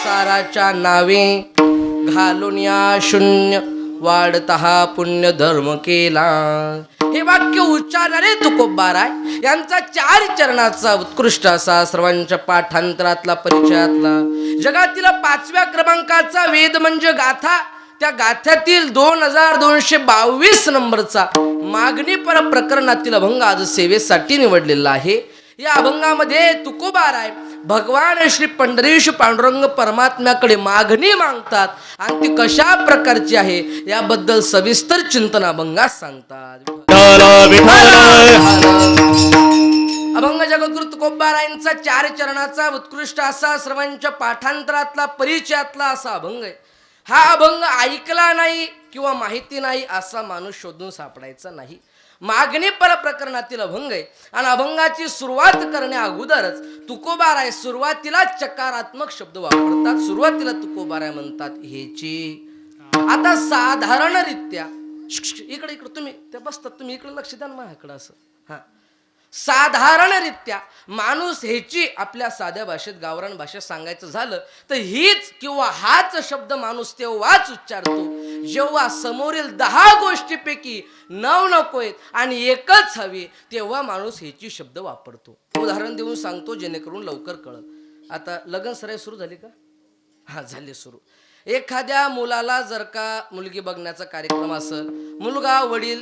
संसाराच्या नावे घालून या शून्य वाढता हा पुण्य धर्म केला. हे वाक्य उच्चारणारे तुकोबाराय यांचा 4 चरणाचा उत्कृष्ट असा सर्वांच्या पाठांतरातला परिचयातला जगातील 5व्या क्रमांकाचा वेद म्हणजे गाथा. त्या गाथ्यातील 2222 नंबरचा मागणी पर प्रकरणातील अभंग आज सेवेसाठी निवडलेला आहे. या अभंगामध्ये तुकोबाराय भगवान श्री पंढरीश पांडुरंग परमात्म्याकडे मागणी मागतात आणि ती कशा प्रकारची आहे याबद्दल सविस्तर चिंतन अभंगात सांगतात. अभंग जगद्गुरु तुकोबारायांचा 4 चरणाचा उत्कृष्ट असा सर्वांच्या पाठांतरातला परिचयातला असा अभंग आहे. हा अभंग ऐकला नाही किंवा माहिती नाही असा माणूस शोधून सापडायचा नाही. मागणी पर प्रकरणातील अभंग आहे आणि अभंगाची सुरुवात करण्या अगोदरच तुकोबाराय सुरुवातीला चकारात्मक शब्द वापरतात. सुरुवातीला तुकोबाराय म्हणतात हेची. आता साधारणरित्या इकडे इकडे तुम्ही ते बसतात, तुम्ही इकडे लक्ष द्या माझ्याकडे असं. हा, साधारणरित्या माणूस ह्याची आपल्या साध्या भाषेत गावरान भाषेत सांगायचं झालं तर हीच किंवा हाच शब्द माणूस तेव्हाच उच्चारतो जेव्हा समोरील 10 गोष्टीपैकी 9 नकोयत आणि एकच हवी, तेव्हा माणूस ह्याची शब्द वापरतो. उदाहरण देऊन सांगतो जेणेकरून लवकर कळल. आता लग्न सराई सुरू झाली का? हा, झाली सुरू. एखाद्या मुलाला जर का मुलगी बघण्याचा कार्यक्रम असेल, मुलगा वडील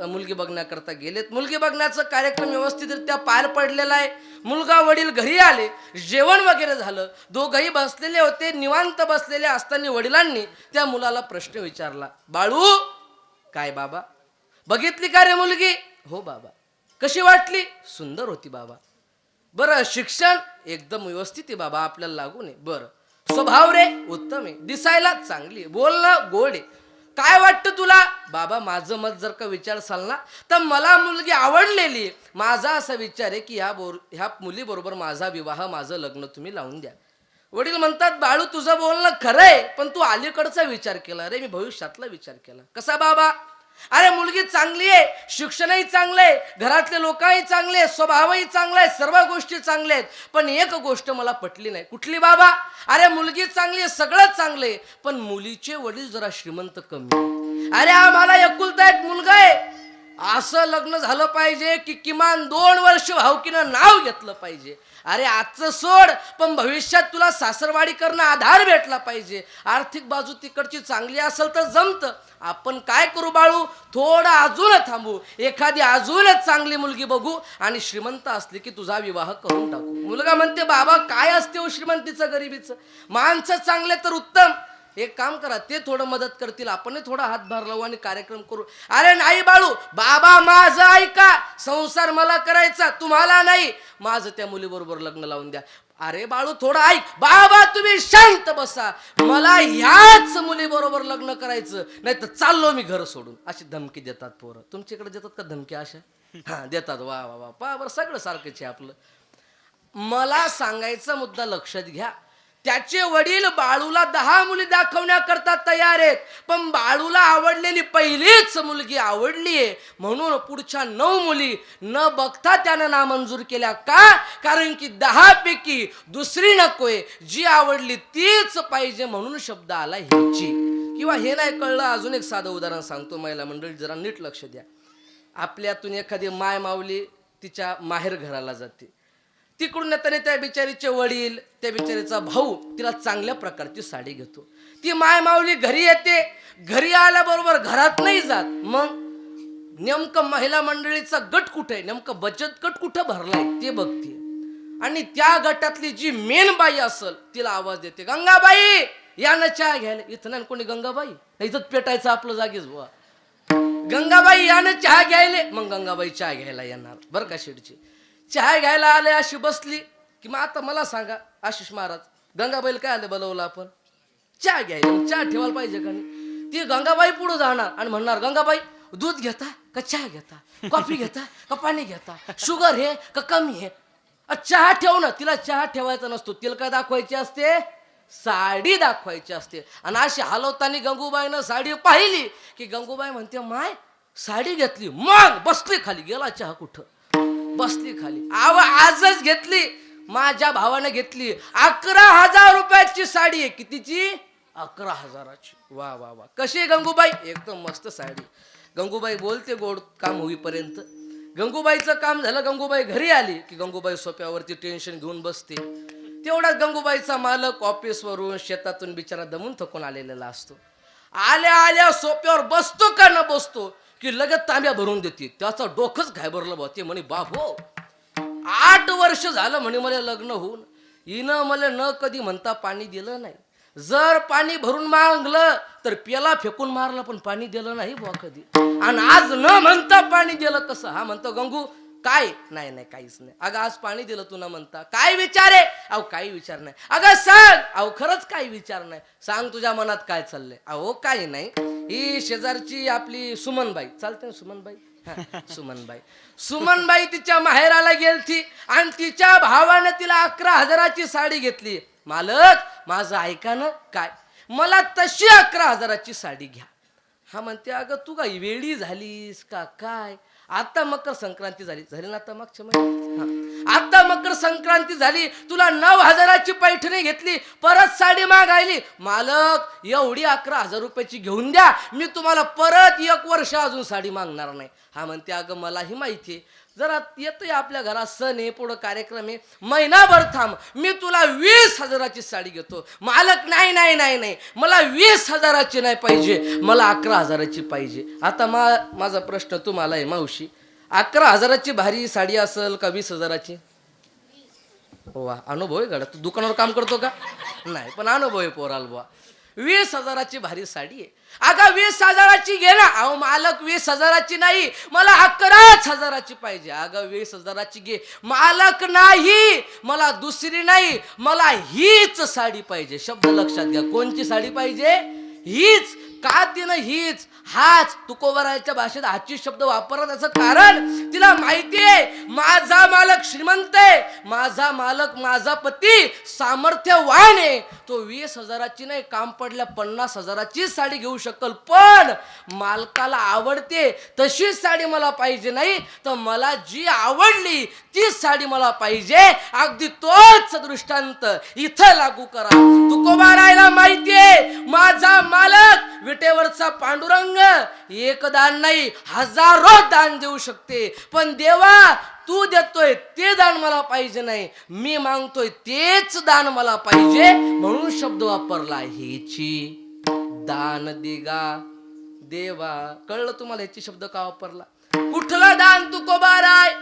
मुलगी बघण्याकरता गेलेत, मुलगी बघण्याचा कार्यक्रम व्यवस्थितरित्या पार पडलेला आहे, मुलगा वडील घरी आले, जेवण वगैरे झालं, दोघंही बसलेले होते. निवांत बसलेले असताना वडिलांनी त्या मुलाला प्रश्न विचारला, बाळू काय बाबा, बघितली का रे मुलगी? हो बाबा. कशी वाटली? सुंदर होती बाबा. बरं, शिक्षण? एकदम व्यवस्थित आहे बाबा, आपल्याला लागू नये. बरं, स्वभाव रे? उत्तम आहे. दिसायला चांगली, बोलणं गोड आहे. काय वाटतं तुला? बाबा माझं मत जर का विचारसाल ना तर मला मुलगी आवडलेली. माझा असा विचार आहे की ह्या मुलीबरोबर माझा विवाह, माझं लग्न तुम्ही लावून द्या. वडील म्हणतात, बाळू तुझं बोलणं खरंय, पण तू अलीकडचा विचार केला रे, मी भविष्यातला विचार केला. कसा बाबा? अरे मुलगी चांगली आहे, शिक्षणही चांगलं आहे, घरातले लोकही चांगले, स्वभावही चांगला आहे, सर्व गोष्टी चांगल्या आहेत, पण एक गोष्ट मला पटली नाही. कुठली बाबा? अरे मुलगी चांगली आहे, सगळं चांगलं आहे, पण मुलीचे वडील जरा श्रीमंत कमी. अरे आम्हाला एकुलता एक मुलगा आहे, असं लग्न झालं पाहिजे की किमान 2 वर्ष भावकीनं नाव घेतलं पाहिजे. अरे आजचं सोड, पण भविष्यात तुला सासरवाडी करणं आधार भेटला पाहिजे. आर्थिक बाजू तिकडची चांगली असेल तर जमतं. आपण काय करू बाळू, थोडं अजून थांबू, एखादी अजूनच चांगली मुलगी बघू आणि श्रीमंत असली की तुझा विवाह करून टाकू. मुलगा म्हणते, बाबा काय असते हो श्रीमंतीचं गरिबीचं, माणसं चांगले तर उत्तम. एक काम करा, ते थोडं मदत करतील, आपण थोडा हातभार लावू आणि कार्यक्रम करू. अरे नाही बाळू, बाबा माझं ऐका, संसार मला करायचा, तुम्हाला नाही. माझं त्या मुलीबरोबर लग्न लावून द्या. अरे बाळू थोडं ऐक. बाबा तुम्ही शांत बसा, मला ह्याच मुलीबरोबर लग्न करायचं, नाही तर चाललो मी घर सोडून. अशी धमकी देतात पोरं. तुमच्याकडे देतात का धमकी अशा? हा देतात. वा वा वा, पा बरं सगळं सारखंच आहे आपलं. मला सांगायचा मुद्दा लक्षात घ्या. त्याचे वडील बाळूला 10 मुली दाखवण्याकरता तयार आहेत, पण बाळूला आवडलेली पहिलीच मुलगी आवडलीये म्हणून पुढच्या 9 मुली न बघता त्यानं नामंजूर केल्या. का? कारण की 10 पैकी दुसरी नकोय, जी आवडली तीच पाहिजे म्हणून शब्द आला ह्याची. किंवा हे नाही कळलं, अजून एक साधं उदाहरण सांगतो. महिला मंडळी जरा नीट लक्ष द्या. आपल्यातून एखादी माय माऊली तिच्या माहेर घराला जाते, तिकडून येताना त्या बिचारीचे वडील, त्या बिचारीचा भाऊ तिला चांगल्या प्रकारची साडी घेतो. ती माय माऊली घरी येते, घरी आल्याबरोबर घरात नाही जात. मग नेमकं महिला मंडळीचा गट कुठे आहे, नेमकं बचत गट कुठं भरलाय ते बघते आणि त्या गटातली जी मेन बाई असेल तिला आवाज देते, गंगाबाई या ना चहा घ्यायला. इथं नाही कोणी गंगाबाई, इथंच पेटायचं आपलं जागीच बुवा. गंगाबाई या ना चहा घ्यायले. मग गंगाबाई चहा घ्यायला येणार बरं का शेडची. चहा घ्यायला आले, अशी बसली की मग आता मला सांगा आशिष महाराज, गंगाबाईला काय आलं बोलवलं आपण? चहा घ्यायला. चहा ठेवायला पाहिजे का नाही? ती गंगाबाई पुढे जाणार आणि म्हणणार, गंगाबाई दूध घेता का चहा घेता, कॉफी घेता का पाणी घेता, शुगर आहे का कमी आहे? चहा ठेव ना. तिला चहा ठेवायचा नसतो, तिला काय दाखवायची असते? साडी दाखवायची असते. आणि अशी हलवताना गंगूबाईनं साडी पाहिली की गंगूबाई म्हणते, माय साडी घेतली. मग बसली खाली. गेला चहा कुठं? बसली खाली. आजच घेतली. माझ्या भावाने घेतली 11,000 रुपयाची साडी आहे. कितीची? 11,000ची. वा वा वा. कशी आहे गंगूबाई? एकदम मस्त साडी. गंगूबाई बोलते गोड काम होईपर्यंत. गंगूबाईचं काम झालं, गंगूबाई घरी आली की गंगूबाई सोप्यावरती टेन्शन घेऊन बसते. तेवढाच गंगूबाईचा मालक ऑफिसवरून शेतातून बिचारा दमून थकून आलेला असतो. आल्या आल्या सोप्यावर बसतो का न बसतो की लगेच तांब्या भरून देते. त्याचं डोकंच घाबरलं बा. ते म्हणे बाबो 8 वर्ष झालं म्हणे मला लग्न होऊन, हिनं मला न कधी म्हणता पाणी दिलं नाही. जर पाणी भरून मागलं तर प्याला फेकून मारलं पण पाणी दिलं नाही बुवा कधी. आणि आज न म्हणता पाणी दिलं कसं? हा म्हणतो गंगू काय? नाही नाही काहीच नाही. अगं आज पाणी दिलं तू न म्हणता. काय विचार आहे? अहो काही विचार नाही. अगं सांग. अहो खरंच काही विचार नाही. सांग तुझ्या मनात काय चाललंय? अहो काही नाही. ही शेजारची आपली सुमनबाई, चालते ना सुमनबाई? सुमनबाई. सुमनबाई तिच्या माहेराला गेलती आणि तिच्या भावाने तिला 11,000ची साडी घेतली. मालक माझं ऐका ना. काय? मला तशी 11,000ची साडी घ्या. हा म्हणते अगं तू काय वेडी झालीस का काय? आता मकर संक्रांती झाली ना आता मागच्या महिन्यात. आता मकर संक्रांती झाली, तुला 9,000ची पैठणी घेतली, परत साडी मागायली. मालक एवढी 11,000 रुपयाची घेऊन द्या, मी तुम्हाला परत 1 वर्ष अजून साडी मागणार नाही. हा म्हणते अगं मलाही माहिती आहे, जरा येतोय आपल्या घरात सण आहे, पुढं कार्यक्रम आहे, महिनाभर थांब, मी तुला 20,000ची साडी घेतो. मालक नाही नाही नाही नाही, मला 20,000ची नाही पाहिजे, मला 11,000ची पाहिजे. आता माझा प्रश्न तुम्हाला आहे मावशी, 11,000ची भारी साडी असेल का 20,000ची? वा अनुभव आहे गड्या. तू दुकानावर काम करतो का? नाही पण अनुभव आहे पोराल बुवा. 20,000ची भारी साडी आहे. अगं 20,000ची घे ना. अहो मालक 20,000ची नाही, मला 11,000ची पाहिजे. अगं 20,000ची घे. मालक नाही, मला दुसरी नाही, मला हीच साडी पाहिजे. शब्द लक्षात घ्या. कोणची साडी पाहिजे? हीच. का तिनं हीच? हाच. तुकोबारायच्या भाषेत हाची शब्द वापरला, त्याचं कारण तिला माहितीये माझा मालक श्रीमंत आहे, माझा मालक माझा पती सामर्थ्यवान आहे. तो 20,000ची नाही, काम पडल्या 50,000ची साडी घेऊ शकल, पण मालकाला आवडते तशी साडी मला पाहिजे नाही, तर मला जी आवडली ती साडी मला पाहिजे. अगदी तोच दृष्टांत इथं लागू करा. तुकोबारायला माहितीये माझा मालक विटेवरचा पांडुरंग एक दान नाही 1000 दान देऊ शकते, पण देवा तू देतोय ते दान मला पाहिजे नाही, मी मागतोय तेच दान मला पाहिजे. म्हणून शब्द वापरला हेची दान दिगा देवा. कळलं तुम्हाला ह्याची शब्द का वापरला? कुठलं दान तुकोबाराय?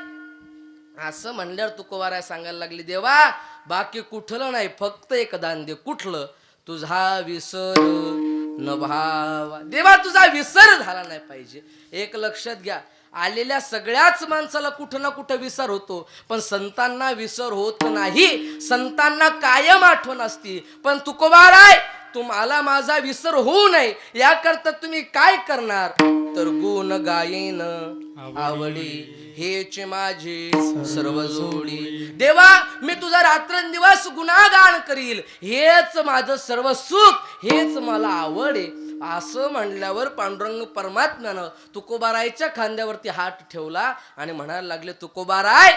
असं म्हणल्यावर तुकोबाराय सांगायला लागली देवा बाकी कुठलं नाही, फक्त एक दान दे. कुठलं? तुझा विसर न भावा. देवा तुझा विसर झाला नाही पाहिजे. एक लक्षात घ्या, आलेल्या सगळ्याच माणसाला कुठं ना कुठं विसर होतो, पण संतांना विसर होत नाही. संतांना कायम आठवण असती. पण तुकोबाराय तुम्हाला माझा विसर होऊ नये याकरता तुम्ही काय करणार? तर गुण गायन आवडी हेच माझे सर्व जोडी. देवा मी तुझा रात्रंदिवस गुणागान करील, हेच माझं सर्व सुख, हेच मला आवड आहे. असं म्हणल्यावर पांडुरंग परमात्म्यानं तुकोबारायच्या खांद्यावरती हात ठेवला आणि म्हणायला लागले तुकोबाराय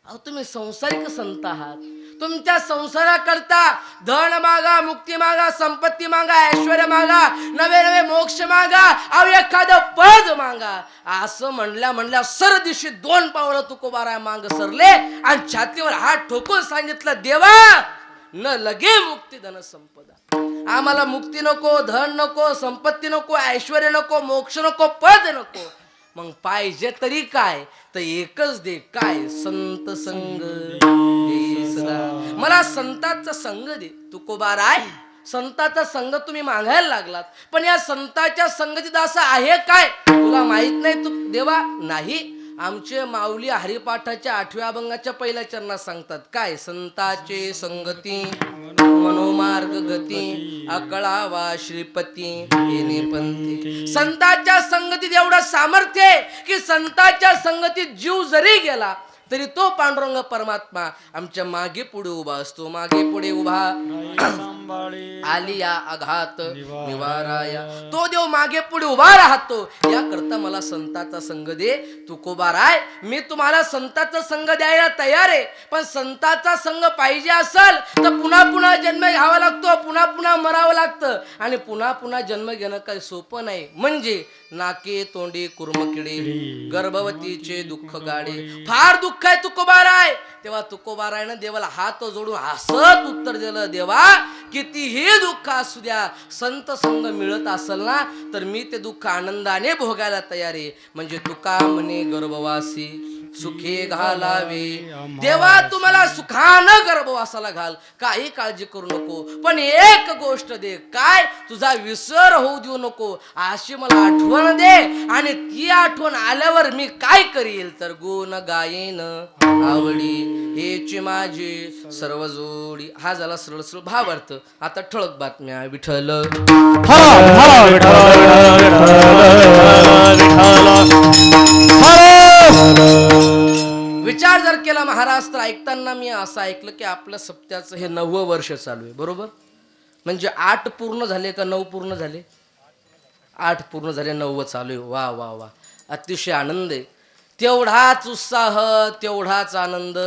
अहो तुम्ही संसारिक संत आहात, तुमच्या संसाराकरता धन मागा, मुक्ती मागा, संपत्ती मागा, ऐश्वर्य मागा, नवे नवे मोक्ष मागा, अहो एखादं पद मागा. असं म्हणल्या सरदिशी 2 पावलं तुकोबाराय मांग सरले आणि छातीवर हात ठोकून सांगितलं देवा न लगे मुक्ती धन संपदा. आम्हाला मुक्ती नको, धन नको, संपत्ती नको, ऐश्वर्य नको, मोक्ष नको, पद नको. मग पाहिजे तरी काय? तर एकच दे. काय? संत संग दे सदा. मला संतांचा संग दे. तुकोबाराय संतांचा संग तुम्ही मागायला लागलात, पण या संतांच्या संगतीत असं आहे काय तुला माहित नाही? तू देवा नाही. आमचे माऊली हरिपाठाच्या 8व्या अभंगाच्या पहिल्या चरणात सांगतात काय? संताचे संगती मनोमार्ग गती अकळावा श्रीपती येणे पंथी. संतांच्या संगतीत एवढं सामर्थ्य आहे की संतांच्या संगतीत जीव जरी गेला तरी तो पांडुरंग परमात्मा आमच्या मागे पुढे उभा असतो, मागे पुढे उभा आली या आघात निवाराया. तो देव मागे पुढे उभा राहतो. याकरता मला संताचा संग दे तुकोबाराय. मी तुम्हाला संताचा संग द्यायला तयार आहे, पण संताचा संग पाहिजे असेल तर पुन्हा पुन्हा जन्म घ्यावा लागतो, पुन्हा पुन्हा मरावं लागतं. आणि पुन्हा पुन्हा जन्म घेणं काही सोपं नाही. म्हणजे नाके तोंडी कुर्मकिडे, गर्भवतीचे दुःख गाडे, फार दुःख आहे तुकोबाराय. तेव्हा तुकोबारायनं देवाला हात जोडून हसत उत्तर दिलं, देवा कितीही दुःख असू द्या, संत संग मिळत असेल ना तर मी ते दुःख आनंदाने भोगायला तयार आहे. म्हणजे तुका म्हणे गर्भवासी सुखे घालावे. देवा तुम्हाला सुखानं गर्भवासाला घाल, काही काळजी करू नको, पण एक गोष्ट दे, काय तुझा विसर होऊ देऊ नको, अशी मला आठवण दे. आणि ती आठवण आल्यावर मी काय करील तर गुण गायेन आवडी हेची माझी सर्व जोडी. हा झाला सरळ सरळ भावार्थ. आता ठळक बातम्या. विठ्ठल विचार जर केला महाराज तर ऐकताना मी असं ऐकलं की आपलं सप्त्याचं हे 9वं वर्ष चालू आहे, बरोबर? म्हणजे 8 पूर्ण झाले का 9 पूर्ण झाले? 8 पूर्ण झाले, 9वं चालू आहे. वा वा वा, अतिशय आनंद आहे. तेवढाच उत्साह, तेवढाच आनंद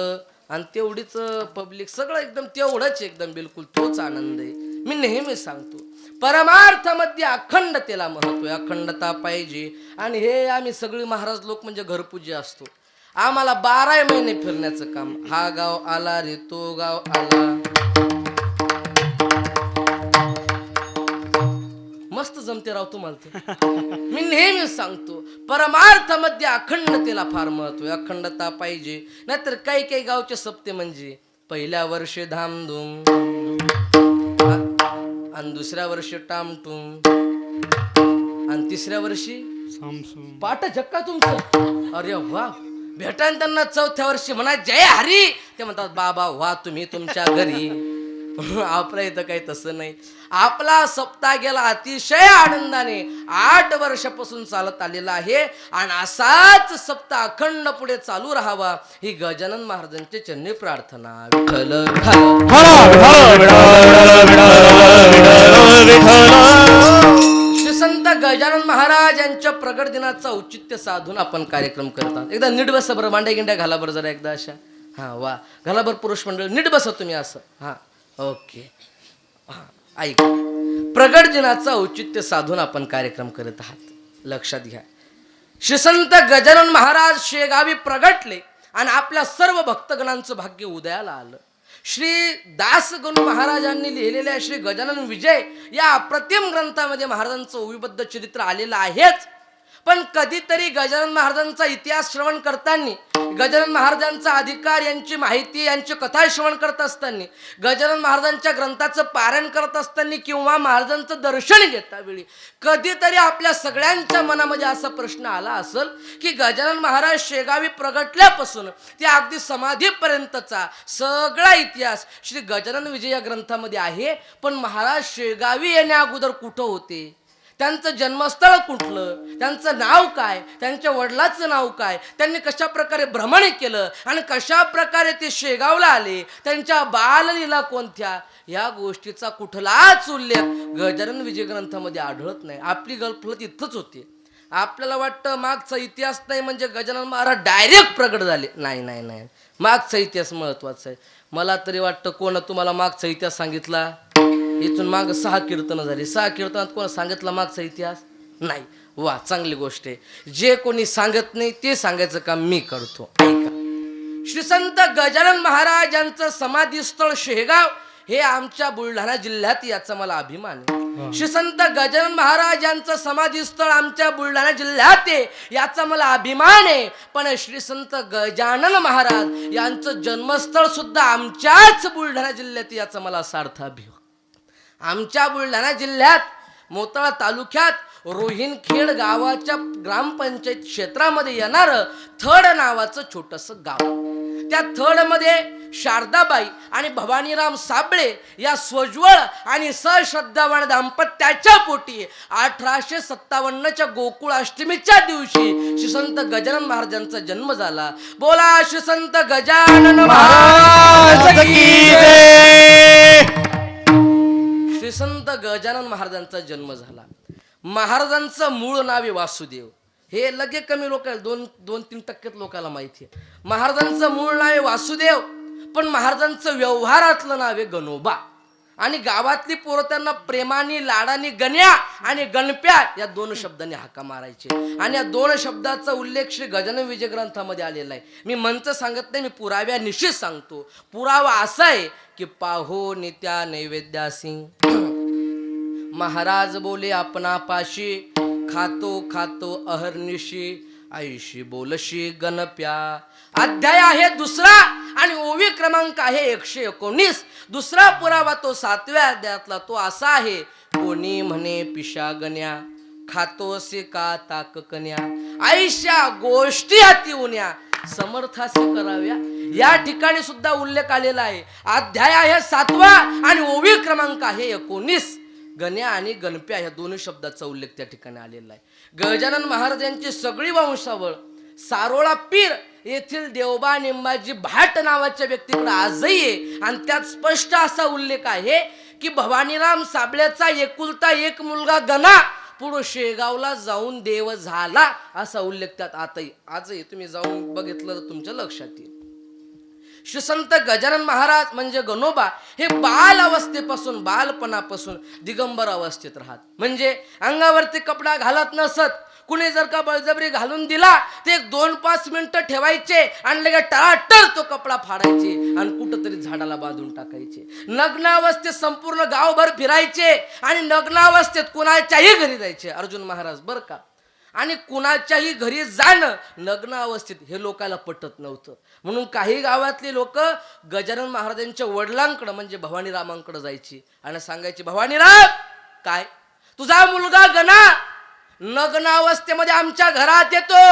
आणि तेवढीच पब्लिक, सगळं एकदम तेवढंच, एकदम बिलकुल तोच आनंद आहे. मी नेहमी सांगतो परमार्थामध्ये अखंडतेला महत्व आहे, अखंडता पाहिजे. आणि हे आम्ही सगळे महाराज लोक म्हणजे घरपूज्य असतो. आम्हाला 12 महिने फिरण्याचं काम. हा गाव आला रे, तो गाव आला, मस्त जमते राव तुम्हाला ते. मी नेहमी सांगतो परमार्थामध्ये अखंडतेला फार महत्व आहे, अखंडता पाहिजे. नाहीतर काही काही गावचे सप्ते म्हणजे पहिल्या वर्षी धामधूम आणि दुसऱ्या वर्षी टामटूम आणि तिसऱ्या वर्षी पाठ झक्का तुमचं. अरे वा, भेटान त्यांना 4थ्या वर्षी म्हणा जय हरी, ते म्हणतात बाबा वा तुम्ही तुमच्या घरी. आपल्या इथं काही तसं नाही. आपला सप्ताह गेला अतिशय आनंदाने 8 वर्षापासून चालत आलेला आहे. आणि असाच सप्ताह अखंड पुढे चालू राहावा ही गजानन महाराजांची चरणी प्रार्थना. विठ्ठल श्री संत गजानन महाराज यांच्या प्रगट दिनाचं औचित्य साधून आपण कार्यक्रम करतात. एकदा नीट बसा बरं, मांड्या गिंड्या घाला बरं जरा एकदा अशा. हा वा, घाला बरं पुरुष मंडळ, नीट बसा तुम्ही असं. हा ओके. ऐक, प्रगट दिनाचं औचित्य साधून आपण कार्यक्रम करत आहात. लक्षात घ्या, श्री संत गजानन महाराज शेगावी प्रगटले आणि आपल्या सर्व भक्तगणांचं भाग्य उदयाला आलं. श्री दासगणू महाराजांनी लिहिलेल्या श्री गजानन विजय या अप्रतिम ग्रंथामध्ये महाराजांचं ओवीबद्ध चरित्र आलेलं आहेच. पण कधीतरी गजानन महाराजांचा इतिहास श्रवण करताना, गजानन महाराजांचा अधिकार यांची माहिती, यांची कथा श्रवण करत असताना, गजानन महाराजांच्या ग्रंथाचं पारायण करत असताना किंवा महाराजांचं दर्शन घेता वेळी कधीतरी आपल्या सगळ्यांच्या मनामध्ये असा प्रश्न आला असेल की गजानन महाराज शेगावी प्रगटल्यापासून ते अगदी समाधीपर्यंतचा सगळा इतिहास श्री गजानन विजय या ग्रंथामध्ये आहे. पण महाराज शेगावी येण्या अगोदर कुठं होते, त्यांचं जन्मस्थळ कुठलं, त्यांचं नाव काय, त्यांच्या वडिलाचं नाव काय, त्यांनी कशा प्रकारे भ्रमण केलं आणि कशा प्रकारे ते शेगावला आले, त्यांच्या बाललीला कोणत्या, या गोष्टीचा कुठलाच उल्लेख गजानन विजय ग्रंथामध्ये आढळत नाही. आपली गलफलत इथंच होते. आपल्याला वाटतं मागचा इतिहास नाही म्हणजे गजानन महाराज डायरेक्ट प्रगट झाले. नाही नाही नाही, मागचा इतिहास महत्वाचा आहे. मला तरी वाटतं कोण तुम्हाला मागचा इतिहास सांगितला? इथून माग 6 कीर्तनं झाली. 6 कीर्तनात कोण सांगितलं मागचा इतिहास? नाही. वा, चांगली गोष्ट आहे. जे कोणी सांगत नाही ते सांगायचं काम मी करतो. ऐका, श्री संत गजानन महाराज यांचं समाधीस्थळ शेगाव हे आमच्या बुलढाणा जिल्ह्यात, याचा मला अभिमान आहे. श्री संत गजानन महाराज यांचं समाधीस्थळ आमच्या बुलढाणा जिल्ह्यात आहे, याचा मला अभिमान आहे. पण श्री संत गजानन महाराज यांचं जन्मस्थळ सुद्धा आमच्याच बुलढाणा जिल्ह्यात, याचा मला सार्थ अभिमान. आमच्या बुलढाणा जिल्ह्यात मोताळा तालुक्यात रोहिणखेड गावाच्या ग्रामपंचायत क्षेत्रामध्ये येणारं थड नावाचं छोटंसं गाव. त्या थर्ड मध्ये शारदाबाई आणि भवानीराम साबळे या स्वज्वळ आणि सश्रद्धावान दाम्पत्याच्या पोटी 1857च्या गोकुळ अष्टमीच्या दिवशी श्री संत गजानन महाराजांचा जन्म झाला. बोला श्री संत गजानन महाराज की जय. श्री संत गजानन महाराजांचा जन्म झाला. महाराजांचं मूळ नाव आहे वासुदेव. हे लगे कमी लोक 2-3% लोकांना माहिती आहे. महाराजांचं मूळ नाव आहे वासुदेव, पण महाराजांचं व्यवहारातलं नाव आहे गणोबा. आणि गावातली पोरं त्यांना प्रेमाने लाडाने गण्या आणि गणप्या या 2 शब्दांनी हाका मारायचे. आणि या 2 शब्दाचा उल्लेख श्री गजानन विजय ग्रंथामध्ये आलेला आहे. मी मंच सांगत नाही, मी पुराव्यानिश्चित सांगतो. पुरावा असा आहे की पाहो नित्या नैवेद्यासी महाराज बोले आपणापाशी, खातो खातो अहर्निशी ऐशी बोलशी गणप्या. अध्याय आहे 2 आणि ओवी क्रमांक आहे 119. दुसरा पुरावा तो 7व्या अध्यायातला, तो असा आहे, कोणी म्हणे पिशा गण्या, खातोसे का ताक कन्या, आईशा गोष्टी हाती उन्या, समर्थासे कराव्या. या ठिकाणी सुद्धा उल्लेख आलेला आहे. अध्याय आहे 7वा आणि ओवी क्रमांक आहे 19. गण्या आणि गणप्या या 2 शब्दाचा उल्लेख त्या ठिकाणी आलेला आहे. गजानन महाराजांची सगळी वंशावळ सारोळा पीर येथील देवबा निंबाजी भाट नावाच्या व्यक्तीकडे आजही आहे. आणि त्यात स्पष्ट असा उल्लेख आहे की भवानीराम साबळेचा एकुलता एक मुलगा गणा पुढे शेगावला जाऊन देव झाला असा उल्लेख त्यात आजही तुम्ही जाऊन बघितलं तर तुमच्या लक्षात येईल. श्री संत गजानन महाराज म्हणजे गणोबा हे बाल अवस्थेपासून बालपणापासून दिगंबर अवस्थेत राहत. म्हणजे अंगावरती कपडा घालत नसत. कुणी जर का बळजबरी घालून दिला ते 2-5 मिनिटं ठेवायचे आणि लगेच टाळाटळ तो कपडा फाडायचे आणि कुठंतरी झाडाला बांधून टाकायचे. नग्नावस्थेत संपूर्ण गावभर फिरायचे आणि नग्नावस्थेत कुणाच्याही घरी जायचे अर्जुन महाराज बर का. आणि कुणाच्याही घरी जाणं नग्न अवस्थेत हे लोकांना पटत नव्हतं. म्हणून काही गावातली लोक गजानन महाराजांच्या वडिलांकडे म्हणजे भवानीरामांकडे जायची आणि सांगायची, भवानीराम काय तुझा मुलगा गणा नग्न अवस्थेमध्ये आमच्या घरात येतो.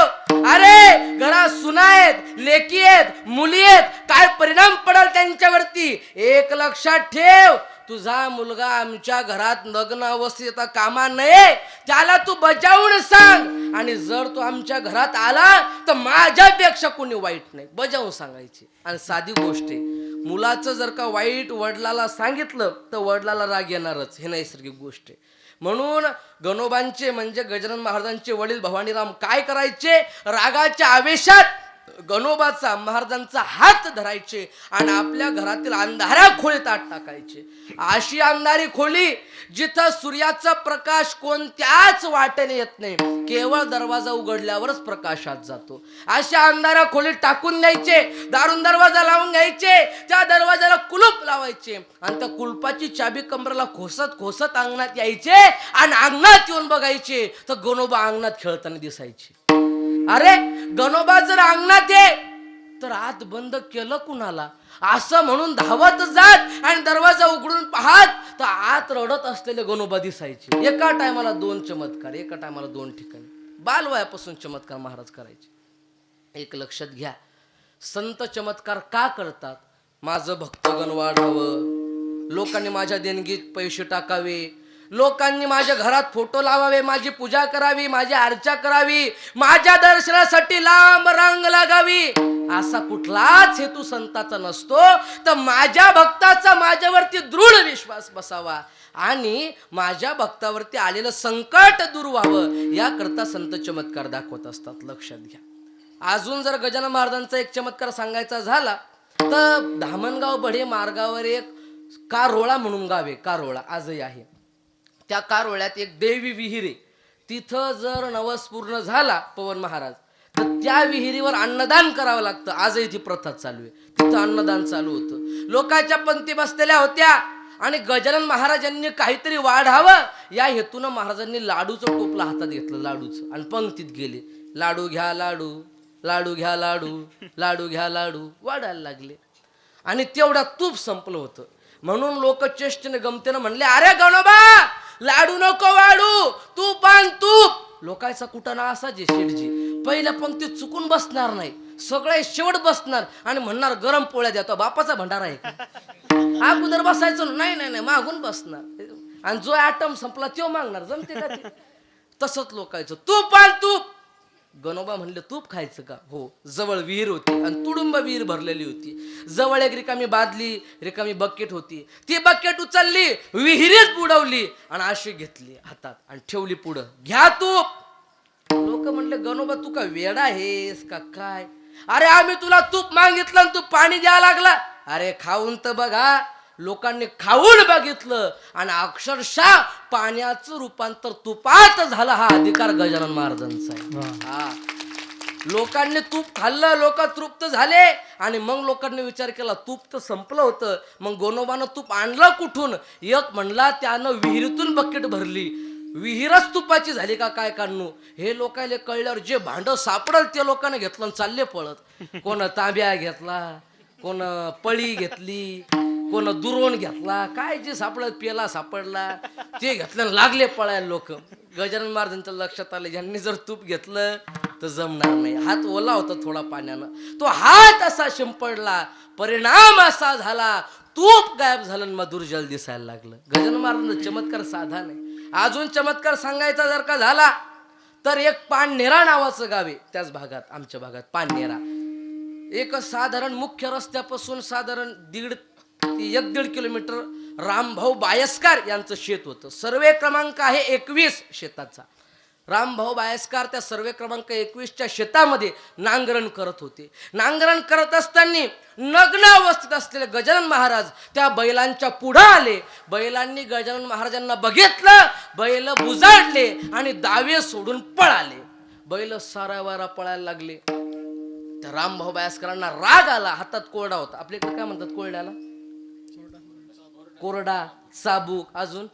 अरे घरात सुना आहेत, लेकी आहेत, मुली आहेत, काय परिणाम पडेल त्यांच्यावरती. एक लक्षात ठेव, तुझा मुलगा आमच्या घरात नग्न अवस्थेत येता कामा नये. त्याला तू बजावून सांग. आणि जर तो आमच्या घरात आला तर माझ्यापेक्षा कोणी वाईट नाही, बजावून सांगायची. आणि साधी गोष्ट आहे, मुलाचं जर का वाईट वडिलाला सांगितलं तर वडिलाला राग येणारच, हे नैसर्गिक गोष्ट आहे. म्हणून गणोबांचे म्हणजे गजानन महाराजांचे वडील भवानीराम काय करायचे, रागाच्या आवेशात गणोबाचा महाराजांचा हात धरायचे आणि आपल्या घरातील अंधाऱ्या खोलीत आत टाकायचे. अशी अंधारी खोली जिथं सूर्याचा प्रकाश कोणत्याच वाटेने येत नाही, केवळ दरवाजा उघडल्यावरच प्रकाशात जातो. अशा अंधाऱ्या खोलीत टाकून द्यायचे. दारून दरवाजा लावून घ्यायचे. त्या दरवाजाला कुलूप लावायचे आणि त्या कुलपाची चाबी कमरेला खोसत खोसत अंगणात यायचे आणि अंगणात येऊन बघायचे तर गणोबा अंगणात खेळताना दिसायचे. अरे गणोबा जर अंगणात ये तर आत बंद केलं कुणाला असं म्हणून धावत जात आणि दरवाजा उघडून पाहत तर आत रडत असलेले गणोबा दिसायचे. एका टायमाला 2 चमत्कार, एका टायमाला 2 ठिकाणी बालवयापासून चमत्कार महाराज करायचे. एक लक्षात घ्या, संत चमत्कार का करतात? माझं भक्तगण वाढावं, लोकांनी माझ्या देणगीत पैसे टाकावे, लोकांनी माझ्या घरात फोटो लावावे, माझी पूजा करावी, माझी अर्चा करावी, माझ्या दर्शनासाठी लांब रांग लागावी, असा कुठलाच हेतू संताचा नसतो. तर माझ्या भक्ताचा माझ्यावरती दृढ विश्वास बसावा आणि माझ्या भक्तावरती आलेलं संकट दूर व्हावं याकरता संत चमत्कार दाखवत असतात. लक्षात घ्या. अजून जर गजानन महाराजांचा एक चमत्कार सांगायचा झाला तर धामणगाव बढे मार्गावर एक कारोळा म्हणून गाव आहे. कारोळा आजही आहे. त्या कारोळ्यात एक देवी विहीर आहे. तिथं जर नवस पूर्ण झाला पवन महाराज तर त्या विहिरीवर अन्नदान करावं लागतं. आजही ती प्रथा चालू आहे. तिथं अन्नदान चालू होतं. लोकांच्या पंक्ती बसलेल्या होत्या आणि गजानन महाराजांनी काहीतरी वाढावं या हेतून महाराजांनी लाडूचं टोपलं हातात घेतलं, लाडूचं, आणि पंक्तीत गेले. लाडू घ्या लाडू, लाडू घ्या लाडू, लाडू घ्या लाडू वाढायला लागले. आणि तेवढ्यात तूप संपलं होतं. म्हणून लोक चेष्टेने गमतेनं म्हणले, अरे गणोबा लाडू नको वाढू, तूप आण तूप. लोकांचा कुटाणा असा जे शेठजी पहिल्या पंक्तीत चुकून बसणार नाही. सगळे शेवट बसणार आणि म्हणणार गरम पोळ्या देतो, बापाचा भंडारा आहे का? अगोदर बसायचं नाही नाही नाही, मागून बसणार आणि जो ॲटम संपला तो मागणार. जमते का ते? तसंच लोकायचं. तूप आण तूप. गणोबा म्हणले तूप खायचं का? हो. जवळ विहीर होती आणि तुडुंब विहीर भरलेली होती. जवळ एक रिकामी बादली, रिकामी बकेट होती. ती बकेट उचलली, विहिरीत बुडवली आणि अशी घेतली हातात आणि ठेवली पुढं. घ्या तूप. लोक म्हणले गणोबा तू का वेडा आहेस का काय? अरे आम्ही तुला तूप मागितलं आणि तू पाणी द्यायला लागला. अरे खाऊन तर बघा. लोकांनी खाऊन बघितलं आणि अक्षरशः पाण्याचं रूपांतर तुपात झालं. हा अधिकार गजानन महाराजांचा आहे. हा, लोकांनी तूप खाल्लं, लोक तृप्त झाले आणि मग लोकांनी विचार केला तूप तर संपलं होतं, मग गणोबानं तूप आणलं कुठून? एक म्हणला त्यानं विहिरीतून बकेट भरली. विहीरच तुपाची झाली का काय काढणू? हे लोकांना कळल्यावर जे भांड सापडल ते लोकांनी घेतलं आणि चालले पळत. कोण तांब्या घेतला, कोण पळी घेतली, कोण दुरोण घेतला, काय जे सापडलं, पेला सापडला ते घेतलं, लागले पळायला लोक. गजानन महाराजांच्या लक्षात आलं ज्यांनी जर तूप घेतलं तर जमणार नाही. हात ओला होता थोडा पाण्यानं, तो हात असा शिंपडला, परिणाम असा झाला, तूप गायब झालं, मधुर जल दिसायला लागलं. गजानन महाराजांचा चमत्कार साधा नाही. अजून चमत्कार सांगायचा जर का झाला तर एक पाणनेरा नावाचं गाव आहे त्याच भागात, आमच्या भागात पाणनेरा. एक साधारण मुख्य रस्त्यापासून साधारण 1.5 किलोमीटर रामभाऊ बायस्कार यांचं शेत होतं. सर्वे क्रमांक आहे 21 शेताचा. रामभाऊ बायस्कार त्या सर्वे क्रमांक 21च्या शेतामध्ये नांगरण करत होते. नांगरण करत असताना नग्न अवस्थेत असलेले गजानन महाराज त्या बैलांच्या पुढे आले. बैलांनी गजानन महाराजांना बघितलं, बैल बुजाडले आणि दावे सोडून पळाले. बैल सारावारा पळायला लागले. त्या रामभाऊ बायस्करांना राग आला. हातात कोरडा होता. आपल्याकडे काय म्हणतात कोरड्याला? कोरडा, चाबूक, अजून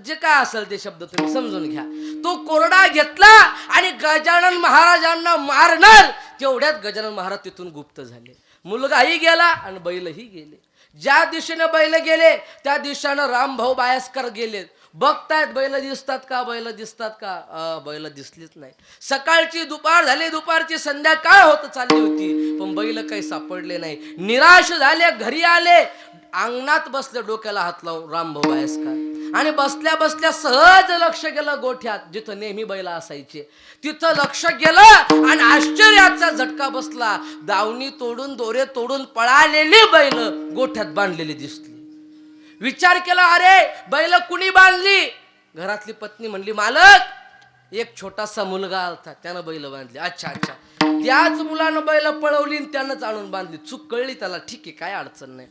जे काय असेल ते शब्द तुम्ही समजून घ्या. तो कोरडा घेतला आणि गजानन महाराजांना मारणार तेवढ्यात गजानन महाराज तिथून गुप्त झाले. मुलगाही गेला आणि बैलही गेले. ज्या दिशेने बैल गेले त्या दिशेनं रामभाऊ बायस्कर गेले. बघतायत बैल दिसतात का, बैल दिसतात का? बैल दिसलीच नाही. सकाळची दुपार झाली, दुपारची संध्याकाळ होत चालली होती, पण बैल काही सापडले नाही. निराश झाले, घरी आले, अंगणात बसले, डोक्याला हात लावून रामभाऊ बायस्कर. आणि बसल्या बसल्या सहज लक्ष गेलं गोठ्यात, जिथं नेहमी बैल असायचे तिथं लक्ष गेलं आणि आश्चर्याचा झटका बसला. दावणी तोडून, दोरे तोडून पळालेली बैल गोठ्यात बांधलेली दिसली. विचार केला, अरे बैल कुणी बांधली? घरातली पत्नी म्हणली, मालक एक छोटासा मुलगा आलता त्यानं बैल बांधली. अच्छा अच्छा, त्याच मुलानं बैल पळवली आणि त्यानंच आणून बांधली. चूक कळली त्याला, ठीक आहे काय अडचण नाही.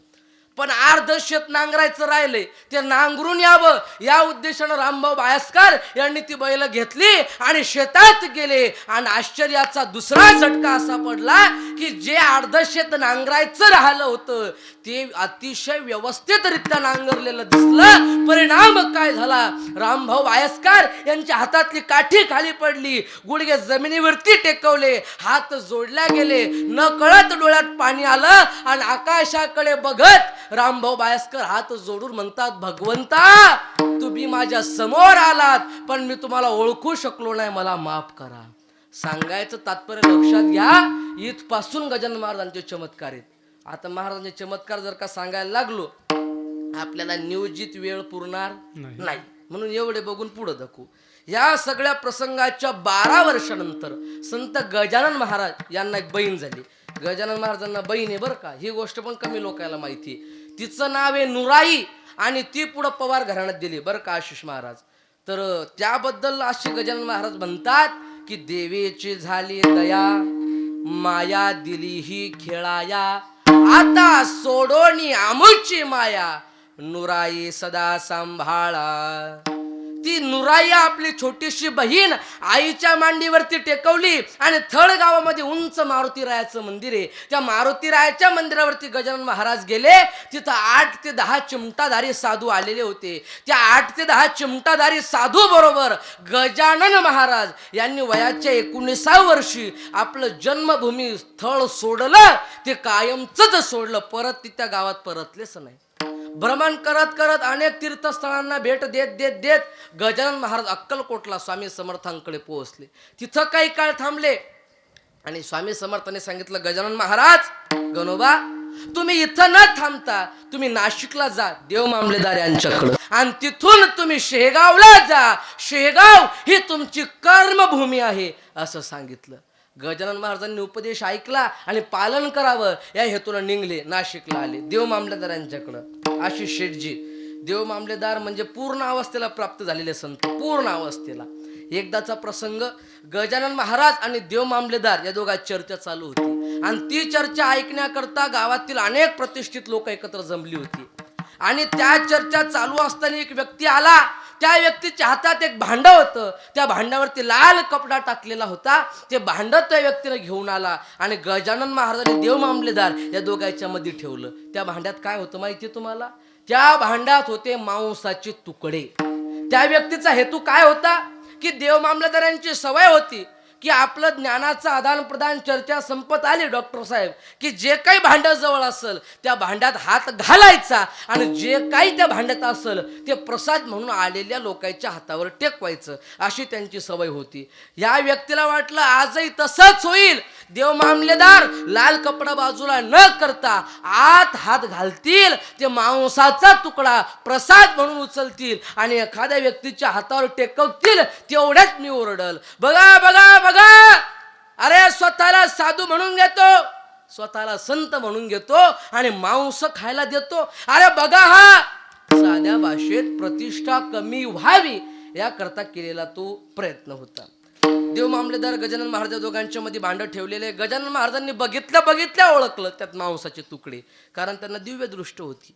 पण अर्ध शेत नांगरायचं राहिलंय, ते नांगरून यावं या उद्देशानं रामभाऊ बायस्कर यांनी ती बैल घेतली आणि शेतात गेले. आणि आश्चर्याचा दुसरा झटका असा पडला की जे अर्ध शेत नांगरायचं राहिलं होतं ते अतिशय व्यवस्थितरित्या नांगरलेलं दिसलं. परिणाम काय झाला? रामभाऊ बायस्कर यांच्या हातातली काठी खाली पडली, गुडघे जमिनीवरती टेकवले, हात जोडल्या गेले. न कळत डोळ्यात पाणी आलं आणि आकाशाकडे बघत रामभाऊ बायस्कर हात जोडून म्हणतात, भगवंता तुम्ही माझ्या समोर आलात पण मी तुम्हाला ओळखू शकलो नाही, मला माफ करा. सांगायचं तात्पर्य लक्षात घ्या, इथपासून गजानन महाराजांचे चमत्कार आहेत. आता महाराजांचे चमत्कार जर का सांगायला लागलो आपल्याला नियोजित वेळ पुरणार नाही, म्हणून एवढे बघून पुढे धकू. या सगळ्या प्रसंगाच्या 12 वर्षानंतर संत गजानन महाराज यांना एक बहीण झाली. गजानन महाराजांना बहीण आहे बरं का, ही गोष्ट पण कमी लोकांना माहिती आहे. तिचं नाव आहे नुराई आणि ती पुढं पवार घराण्यात दिली बरं का आशिष महाराज. तर त्याबद्दल असे गजानन महाराज म्हणतात की देवीची झाली दया, माया दिली ही खेळाया, आता सोडोनी आमुची माया, नुराई सदा सांभाळा. ती नुराई आपली छोटीशी बहीण आईच्या मांडीवरती टेकवली आणि थळ गावामध्ये उंच मारुतीरायाचं मंदिर आहे. त्या मारुतीरायाच्या मंदिरावरती गजानन महाराज गेले. तिथं 8 ते 10 चिमटाधारी साधू आलेले होते. त्या 8 ते 10 चिमटाधारी साधू बरोबर गजानन महाराज यांनी वयाच्या 19व्या वर्षी आपलं जन्मभूमी स्थळ सोडलं. ते कायमच सोडलं, परत त्या गावात परतलेच नाही. भ्रमण करत करत अनेक तीर्थस्थळांना भेट देत देत देत गजानन महाराज अक्कलकोटला स्वामी समर्थांकडे पोहोचले. तिथं काही काळ थांबले आणि स्वामी समर्थांनी सांगितलं, गजानन महाराज, गणोबा, तुम्ही इथं न थांबता तुम्ही नाशिकला जा देव मामलेदार यांच्याकडं, आणि तिथून तुम्ही शेगावला जा. शेगाव ही तुमची कर्मभूमी आहे असं सांगितलं. गजानन महाराजांनी उपदेश ऐकला आणि पालन करावं या हेतून निघले, नाशिकला आले देव मामलेदार यांच्याकडं. आशिष शेठजी देव मामलेदार म्हणजे पूर्ण अवस्थेला प्राप्त झालेले संत, पूर्ण अवस्थेला. एकदाचा प्रसंग, गजानन महाराज आणि देव मामलेदार या दोघांत चर्चा चालू होती, आणि ती चर्चा ऐकण्याकरता गावातील अनेक प्रतिष्ठित लोक एकत्र जमली होती. आणि त्या चर्चा चालू असताना एक व्यक्ती आला. त्या व्यक्तीच्या हातात एक भांड होतं, त्या भांड्यावरती लाल कपडा टाकलेला होता. ते भांड त्या व्यक्तीनं घेऊन आला आणि गजानन महाराज आणि देव मामलेदार या दोघांच्या मध्ये ठेवलं. त्या भांड्यात काय होतं माहितीये तुम्हाला? त्या भांड्यात होते मांसाचे तुकडे. त्या व्यक्तीचा हेतू काय होता की देव मामलेदारांची सवय होती की आपलं ज्ञानाचं आदान प्रदान चर्चा संपत आली डॉक्टर साहेब की जे काही भांड जवळ असेल त्या भांड्यात हात घालायचा आणि जे काही त्या भांड्यात असेल ते प्रसाद म्हणून आलेल्या लोकांच्या हातावर टेकवायचं, अशी त्यांची सवय होती. या व्यक्तीला वाटलं आजही तसंच होईल. देव मामलेदार लाल कपडा बाजूला न करता आत हात घालतील, ते मांसाचा तुकडा प्रसाद म्हणून उचलतील आणि एखाद्या व्यक्तीच्या हातावर टेकवतील. तेवढ्याच मी ओरडल, बघा बघा बघा, अरे स्वतःला साधू म्हणून घेतो, स्वतःला संत म्हणून घेतो आणि मांस खायला देतो. अरे बघा, हा साध्या भाषेत प्रतिष्ठा कमी व्हावी याकरता केलेला तो प्रयत्न होता. देव मामलेदार गजानन महाराज दोघांच्या मध्ये भांड ठेवलेले. गजानन महाराजांनी बघितल्या ओळखलं त्यात मांसाचे तुकडे, कारण त्यांना दिव्य दृष्टी होती.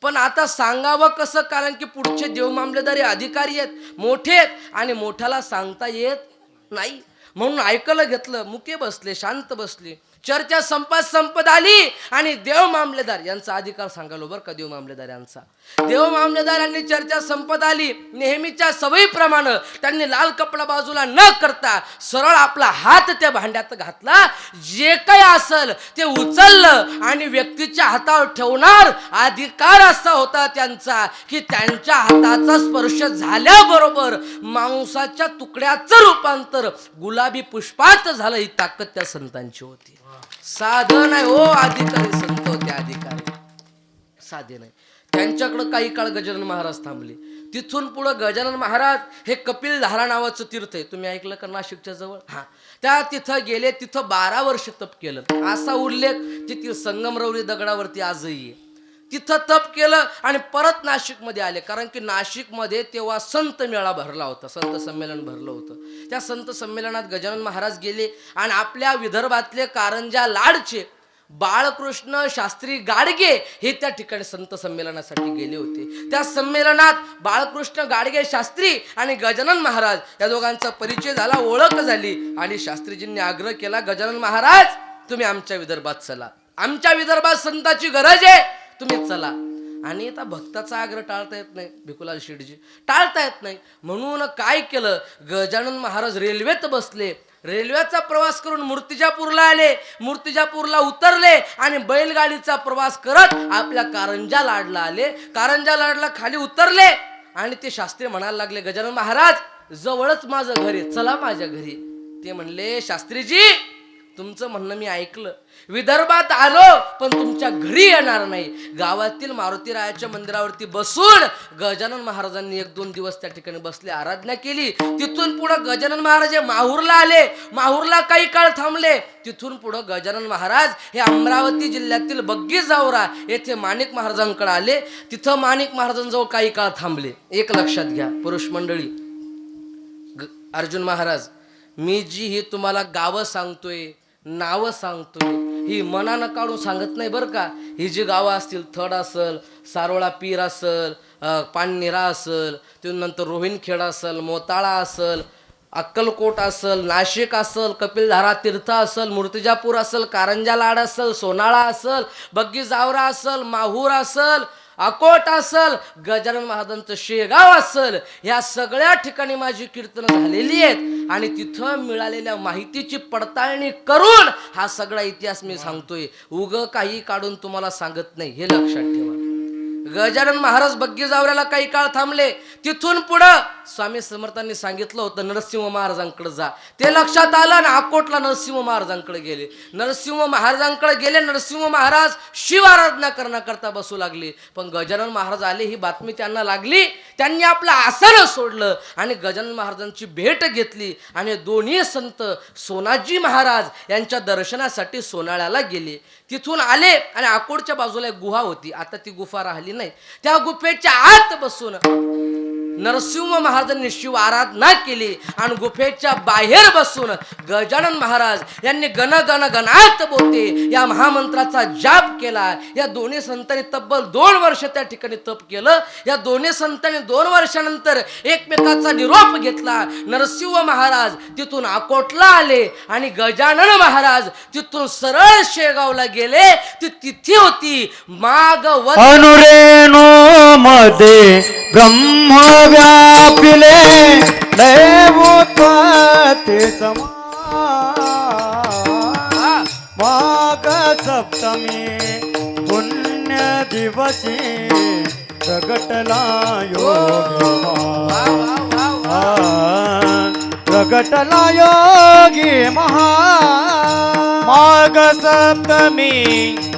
पण आता सांगावं कसं, कारण की पुढचे देव मामलेदार अधिकारी आहेत, मोठे आहेत, आणि मोठ्याला सांगता येत नाही. म्हणून ऐकलं घेतलं, मुके बसले, शांत बसले. चर्चा संपत आली आणि देव मामलेदार यांचा अधिकार सांगालो बरं का. देव मामलेदार यांचा, देव मामलेदारांनी चर्चा संपत आली. नेहमीच्या सवयीप्रमाणे त्यांनी लाल कपडा बाजूला न करता सरळ आपला हात त्या भांड्यात घातला. जे काही असल ते उचललं आणि व्यक्तीच्या हातावर ठेवणार अधिकार असा होता त्यांचा की त्यांच्या हाताचा स्पर्श झाल्याबरोबर मांसाच्या तुकड्याचं रूपांतर गुलाबी पुष्पात झालं. ही ताकद त्या संतांची होती. साधं नाही हो, अधिकारी संत होते, अधिकारी, साधे नाही. त्यांच्याकडे काही काळ गजानन महाराज थांबले. तिथून पुढे गजानन महाराज हे कपिलधारा नावाचं तीर्थ आहे, तुम्ही ऐकलं का नाशिकच्या जवळ? हा, त्या तिथं गेले. तिथं 12 वर्ष तप केलं असा उल्लेख तिथील संगमरवरी दगडावरती आजही आहे. तिथं तप केलं आणि परत नाशिकमध्ये आले, कारण की नाशिकमध्ये तेव्हा संत मेळा भरला होता, संत संमेलन भरलं होतं. त्या संत संमेलनात गजानन महाराज गेले आणि आपल्या विदर्भातले कारंजा लाडचे बाळकृष्ण शास्त्री गाडगे हे त्या ठिकाणी संत संमेलनासाठी गेले होते. त्या संमेलनात बाळकृष्ण गाडगे शास्त्री आणि गजानन महाराज या दोघांचा परिचय झाला, ओळख झाली. आणि शास्त्रीजींनी आग्रह केला, गजानन महाराज तुम्ही आमच्या विदर्भात चला, आमच्या विदर्भात संताची गरज आहे, तुम्ही चला. आणि आता भक्ताचा आग्रह टाळता येत नाही, भिकुलाल शेठजी टाळता येत नाही. म्हणून काय केलं, गजानन महाराज रेल्वेत बसले, रेल्वेचा प्रवास करून मूर्तिजापूरला आले, मूर्तिजापूरला उतरले आणि बैलगाडीचा प्रवास करत आपल्या कारंजा लाडला आले. कारंजा लाडला खाली उतरले आणि ते शास्त्री म्हणायला लागले, गजानन महाराज जवळच माझं घर आहे, चला माझ्या घरी. ते म्हणले, शास्त्रीजी तुमचं म्हणणं मी ऐकलं, विदर्भात आलो पण तुमच्या घरी येणार नाही. गावातील मारुतीरायाच्या मंदिरावरती बसून गजानन महाराजांनी 1-2 दिवस त्या ठिकाणी बसले, आराधना केली. तिथून पुढे गजानन महाराज माहूरला आले, माहूरला काही काळ थांबले. तिथून पुढे गजानन महाराज हे अमरावती जिल्ह्यातील बग्गी जावरा येथे माणिक महाराजांकडे आले. तिथं माणिक महाराजांजवळ काही काळ थांबले. एक लक्षात घ्या पुरुष मंडळी, अर्जुन महाराज, मी जी ही तुम्हाला गावं सांगतोय, नावं सांगतोय, ही मनानं काढून सांगत नाही बरं का. ही जी गावं असतील, थड असल, सारोळा पीर असल, पाननिरा असल, त्यानंतर रोहिणखेड असल, मोताळा असल, अक्कलकोट असल, नाशिक असल, कपिलधारा तीर्थ असल, मूर्तिजापूर असल, कारंजा लाड असल, सोनाळा असल, बग्गी जावरा असल, माहूर असल, अकोट असल, गजानन महाराजांचं शेगाव असल, या सगळ्या ठिकाणी माझी कीर्तन झालेली आहेत. आणि तिथं मिळालेल्या माहितीची पडताळणी करून हा सगळा इतिहास मी सांगतोय, उग काही काढून तुम्हाला सांगत नाही, हे लक्षात ठेवा. गजानन महाराज बग्गी जावऱ्याला काही काळ थांबले. तिथून पुढं स्वामी समर्थांनी सांगितलं होतं नरसिंह महाराजांकडे जा. ते लक्षात आलं आणि अकोटला नरसिंह महाराजांकडे गेले. नरसिंह महाराजांकडे गेले. नरसिंह महाराज शिव आराधना करण्याकरता बसू लागले. पण गजानन महाराज आले ही बातमी त्यांना लागली. त्यांनी आपलं आसन सोडलं आणि गजानन महाराजांची भेट घेतली आणि दोन्ही संत सोनाजी महाराज यांच्या दर्शनासाठी सोनाळ्याला गेले. तिथून आले आणि अकोटच्या बाजूला एक गुहा होती. आता ती गुफा राहिली नाही. त्या गुफेच्या आत बसून नरसिंह महाराजांनी शिव आराधना केली आणि गुफेच्या बाहेर बसून गजानन महाराज यांनी गण गण गणात बोते या महामंत्राचा जाप केला. या दोन्ही संतांनी तब्बल 2 वर्ष त्या ठिकाणी तप केलं. या दोन्ही संतांनी 2 वर्षानंतर एकमेकाचा निरोप घेतला. नरसिंह महाराज तिथून अकोटला आले आणि गजानन महाराज तिथून सरळ शेगावला गेले. ती तिथी होती माघ अनुरेणू मध्ये ब्रह्म व्यापिले दैवोत्पत्ती समा माघ सप्तमी पुण्य दिवशी प्रगटला योगी प्रगटला योगी महा माघ सप्तमी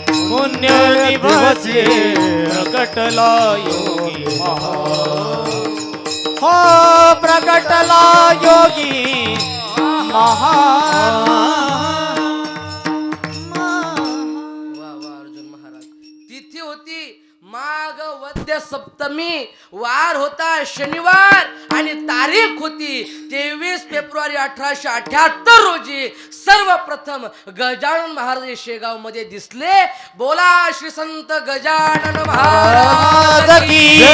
पुण्य दिवशी प्रगटला योगी महा हो प्रगटला योगी महा. अर्जुन महाराज तिथी होती माघ वद्य सप्तमी. वार होता शनिवार आणि तारीख होती 23 फेब्रुवारी 1878 रोजी. सर्वप्रथम गजानन महाराज शेगाव मध्ये दिसले. बोला श्री संत गजानन महाराज की जय.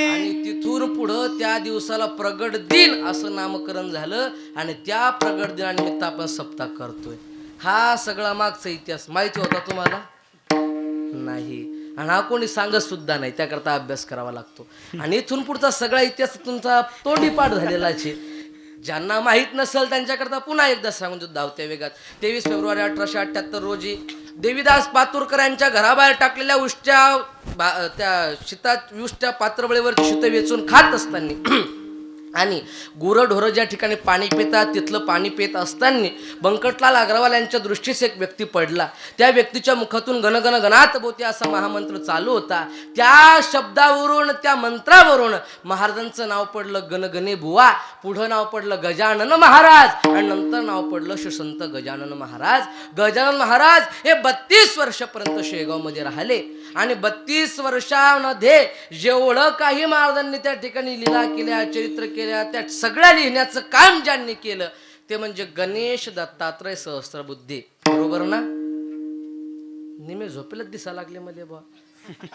आणि तिथून पुढं त्या दिवसाला प्रगट दिन असं नामकरण झालं आणि त्या प्रगट दिनानिमित्त आपण सप्ताह करतोय. हा सगळा मागचा इतिहास माहिती होता तुम्हाला? नाही. आणि हा कोणी सांगत सुद्धा नाही. त्याकरता अभ्यास करावा लागतो. आणि इथून पुढचा सगळा इतिहास तुमचा तोंडीपाठ झालेला आहे. ज्यांना माहीत नसेल त्यांच्याकरता पुन्हा एकदा सांगून देतो धावत्या वेगात. 23 फेब्रुवारी 1878 रोजी देवीदास पातुरकर यांच्या घराबाहेर टाकलेल्या उष्ट्या त्या शीतात उष्ट्या पात्रबळीवर शीत वेचून खात असताना आणि गुरंढोरं ज्या ठिकाणी पाणी पितात तिथलं पाणी पित असताना बंकटलाल अग्रवाल यांच्या दृष्टीस एक व्यक्ती पडला. त्या व्यक्तीच्या मुखातून गणगण गणात बोते असा महामंत्र चालू होता. त्या शब्दावरून त्या मंत्रावरून महाराजांचं नाव पडलं गणगणे बुवा. पुढं नाव पडलं गजानन महाराज आणि नंतर नाव पडलं श्रीसंत गजानन महाराज. गजानन महाराज हे 32 वर्षापर्यंत शेगावमध्ये राहिले आणि 32 वर्षांमध्ये जेवढं काही महाराजांनी त्या ठिकाणी लीला केल्या चरित्र केल्या त्या सगळ्या लिहिण्याचं काम ज्यांनी केलं ते म्हणजे गणेश दत्तात्रय सहस्त्रबुद्धे. बरोबर ना? निमे झोपेलाच दिसायला लागले मला बा.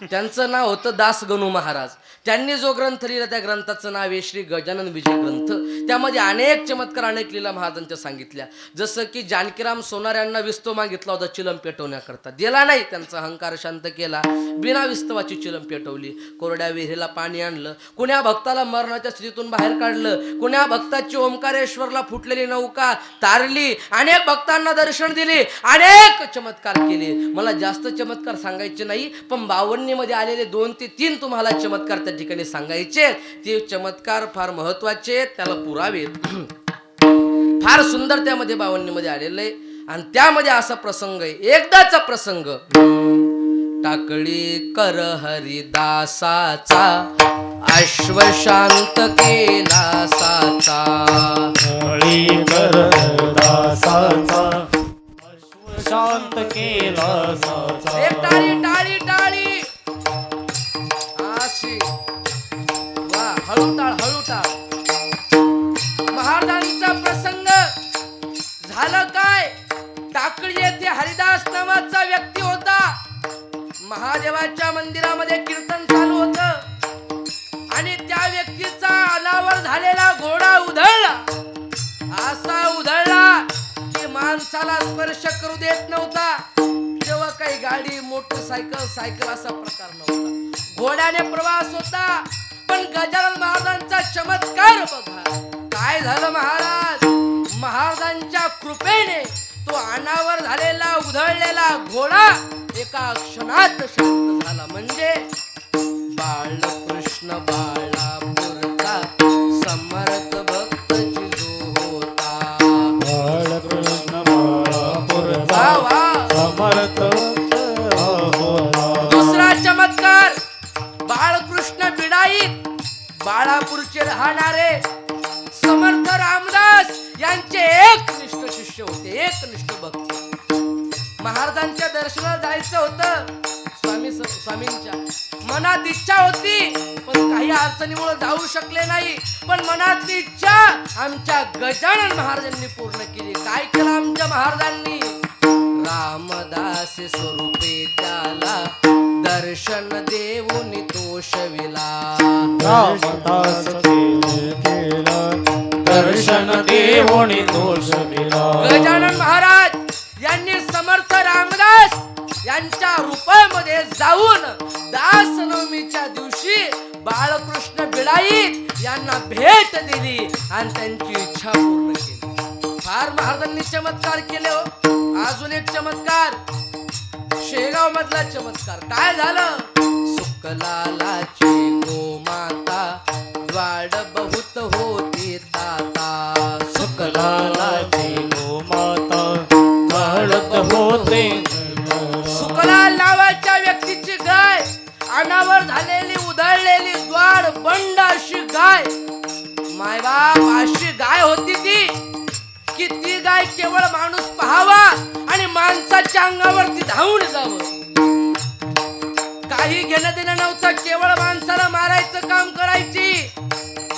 त्यांचं नाव होतं दास गणू महाराज. त्यांनी जो ग्रंथ लिहिला त्या ग्रंथाचं नाव आहे श्री गजानन विजय ग्रंथ. त्यामध्ये अनेक चमत्कार अनेक लीला महाराजांच्या सांगितल्या. जसं की जानकीराम सोनार यांना विस्तव मागितला होता चिलम पेटवण्याकरता. दिला नाही. त्यांचा अहंकार शांत केला. बिना विस्तवाची चिलम पेटवली. कोरड्या विहिरीला पाणी आणलं. कुण्या भक्ताला मरणाच्या स्थितीतून बाहेर काढलं. कुण्या भक्ताची ओंकारेश्वरला फुटलेली नौका तारली. अनेक भक्तांना दर्शन दिले. अनेक चमत्कार केले. मला जास्त चमत्कार सांगायचे नाही पण 52 मध्ये आलेले 2 ते 3 तुम्हाला चमत्कार त्या ठिकाणी सांगायचे. ते चमत्कार फार महत्वाचे. त्याला पुरावे फार सुंदर त्यामध्ये 52 मध्ये आलेलं आहे. आणि त्यामध्ये असा प्रसंग आहे. एकदाचा प्रसंग. टाकळी कर हरिदासाचा अश्व शांत केला साचा. टाकळी कर हरिदासाचा अश्व शांत केला साचा. एक टाळी टाळी टाळी अशी वा. हळू टाळ हळू टाळ. महाराजांचा प्रसंग झालं काय? टाकळी येथे हरिदास नावाचा व्यक्ती होता. महादेवाच्या मंदिरामध्ये कीर्तन चालू होतं आणि त्या व्यक्तीचा अनावर झालेला घोडा उधळला. असा उधळला की माणसाला स्पर्श करू देत नव्हता. तेव्हा काही गाडी मोटरसायकल सायकल असा प्रकार नव्हता. घोड्याने प्रवास होता. पण गजानन महाराजांचा चमत्कार बघा काय झालं. महाराजांच्या कृपेने तो अनावर झालेला उधळलेला घोडा एका क्षणात शांत झाला. म्हणजे बाळकृष्ण बाळापूरचा समर्थ भक्त जो होता. बाळकृष्ण बाळापूरचा वा वा. समर्थ होता. दुसरा चमत्कार, बाळकृष्ण बिडाईत बाळापूरचे राहणारे समर्थ रामदास यांचे एकनिष्ठ शिष्य होते, एकनिष्ठ भक्त. महाराजांच्या दर्शनाला जायचं होतं. स्वामींच्या मनात इच्छा होती, पण काही अडचणीमुळे जाऊ शकले नाही. पण मनातली इच्छा आमच्या गजानन महाराजांनी पूर्ण केली. काय केलं आमच्या महाराजांनी? रामदास स्वरूपे त्याला दर्शन देऊन तोषविला. रामदास केलं दर्शन देऊन तोषविला. गजानन महाराज यांनी समर्थ रामदास यांच्या रूपामध्ये जाऊन दासनवमीच्या दिवशी बाळकृष्ण बिडाईत यांना भेट दिली आणि त्यांची इच्छा पूर्ण केली. फार महाराजांनी चमत्कार केले हो. अजून एक चमत्कार, शेगाव मधला चमत्कार. काय झालं? सुकलालाची गोमाता द्वाड बहुत होती ताता. सुकलालाची गोमाता द्वाड होते. सुकलाल नावाच्या व्यक्तीची गाय, अनावर झालेली उधळलेली द्वाड बंड अशी गाय, मायबाप अशी गाय होती ती की ती गाय केवळ माणूस पाहावा आणि माणसाच्या अंगावरती धावून जावं. काही घेणं देणं नव्हतं, केवळ माणसाला मारायचं काम करायची.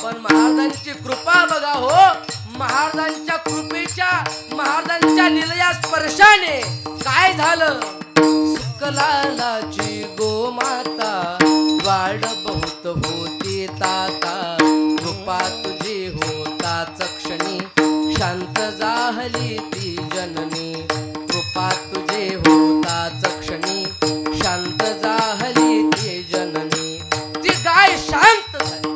पण महाराजांची कृपा बघा हो. महाराजांच्या कृपेच्या, महाराजांच्या लीलया स्पर्शाने काय झालं? सुकलालाची गोमाता वाड बहुत होती ताता. कृपा तुझी होताच क्षणी शांत झाली ती जननी. कृपा तुझे होताच क्षणी शांत झाली ती जननी. ती गाय शांत झाली.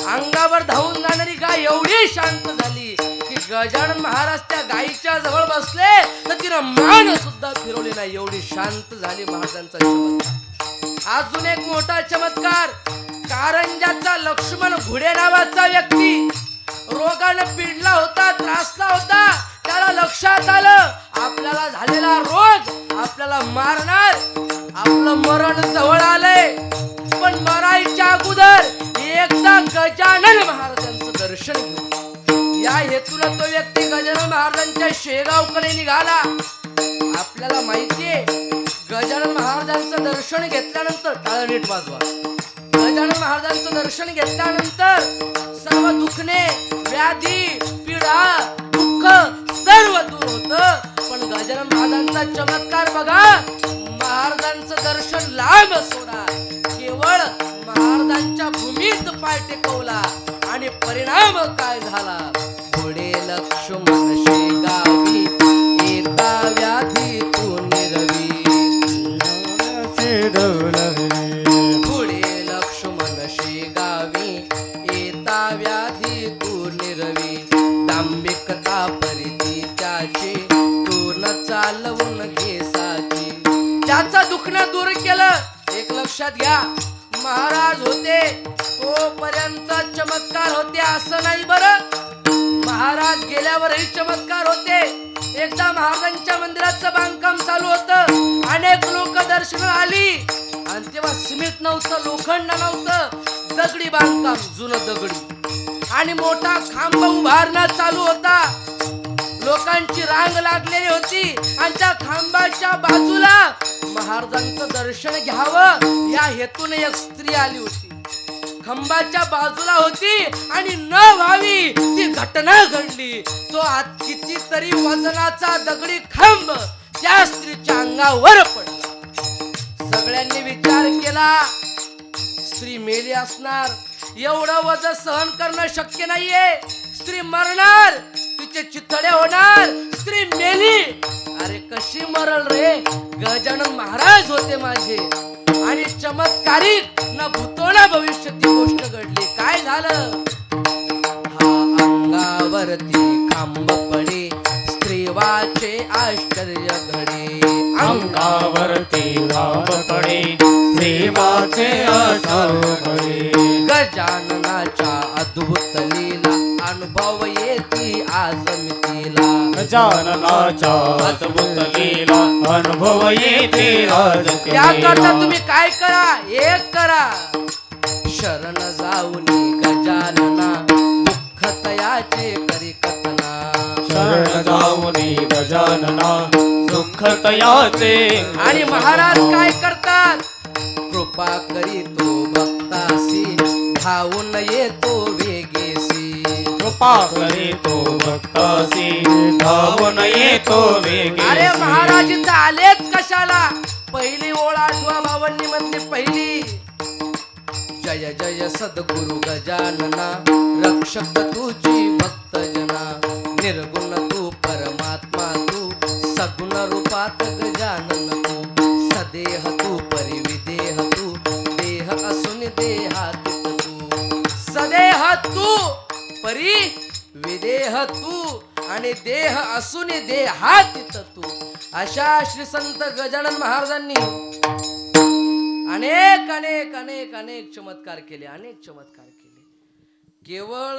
अंगावर धावून जाणारी गाय एवढी शांत झाली की गजानन महाराज त्या गायीच्या जवळ बसले तर तिनं मान सुद्धा फिरवली नाही. एवढी शांत झाली महाराजांचा चमत्कार. अजून एक मोठा चमत्कार, कारंजाचा लक्ष्मण घुडे नावाचा व्यक्ती रोगाने पिडला होता, त्रासला होता. त्याला लक्षात आलं आपल्याला झालेला रोग आपल्याला मारणार, आपलं मरण जवळ आलंय. पण मरायच्या अगोदर एकदा गजानन महाराजांचं दर्शन घेऊ या हेतूला तो व्यक्ती गजानन महाराजांच्या शेगावकडे निघाला. आपल्याला माहितीये गजानन महाराजांचं दर्शन घेतल्यानंतर, टाळ नीट वाजवा, गजानन महाराजांचं दर्शन घेतल्यानंतर सर्व दुखणे, व्याधी, पीडा, दुःख सर्व दूर होतं. पण गजानन महाराजांचा चमत्कार बघा. महाराजांचं दर्शन लांब सोडा, केवळ महाराजांच्या भूमीत पाय टेकवला आणि परिणाम काय झाला? पुढे लक्ष्मण शेगावी येता व्याधी तू निरवी. पुढे लक्ष्मण शेगावी येता व्याधी तू निरवी. दांभिकता परिती त्याची तू न चालवून घे साची. त्याचं दुखणं दूर केलं. एक लक्षात घ्या, महाराज होते तोपर्यंत चमत्कार होते असं नाही बरं. महाराज गेल्यावरही चमत्कार होते. एकदा महाराजांच्या मंदिराचं बांधकाम चालू होतं. अनेक लोक दर्शनाला आली आणि तेव्हा सिमेंट नव्हतं, लोखंड नव्हतं, दगडी बांधकाम, जुनं दगडी. आणि मोठा खांब उभारणं चालू होता. लोकांची रांग लागलेली होती आणि त्या खांबाच्या बाजूला महाराजांचं दर्शन घ्यावं या हेतूने एक स्त्री आली होती. खांबाच्या बाजूला होती आणि न व्हावी ती घटना घडली. तो कितीतरी वजनाचा दगडी खांब त्या स्त्रीच्या अंगावर पडला. सगळ्यांनी विचार केला स्त्री मेली असणार, एवढं वजन सहन करणं शक्य नाहीये, स्त्री मरणार, तिचे चिथडे होणार, स्त्री मेली. अरे कशी मरल रे? गजानन महाराज होते माझे आणि चमत्कारिक ना भूतो ना भविष्य ती गोष्ट घडली. काय झालं? हा अंगावरती खांब पडे स्त्रीवाचे आश्चर्य घडे. मनावरती धाम पडे प्रेमाचे आश्रय गजाननाच्या अद्भुत लीला अनुभव येती आज मितीला गजाननाच्या अद्भुत लीला अनुभव येते आज त्याकरता तुम्ही काय करा एक करा शरण जाऊनी गजानना दुःख तयाचे करी कथना शरण जाऊनी गजानना दुःख तयाचे आणि महाराज काय करतात कृपा करीतो भक्तासी धावून येतो वेगेसी कृपा करीतो भक्तासी धावून येतो वेगे अरे महाराज इथं आलेच कशाला पहिली ओळ आठवा बावन्नी मधली पहिली जय जय सद्गुरु गजानना रक्षक तुझी भक्त जना निर्गुण तू परमात्मा तू सगुण रूपात गजानन तू सदेह तू परिविदेह तू देह असून देहातीत तू सदेह तू परी विदेह तू आणि देह असून देहातीत तू अशा श्री संत गजानन महाराजांनी अनेक अनेक अनेक अनेक चमत्कार केले केवळ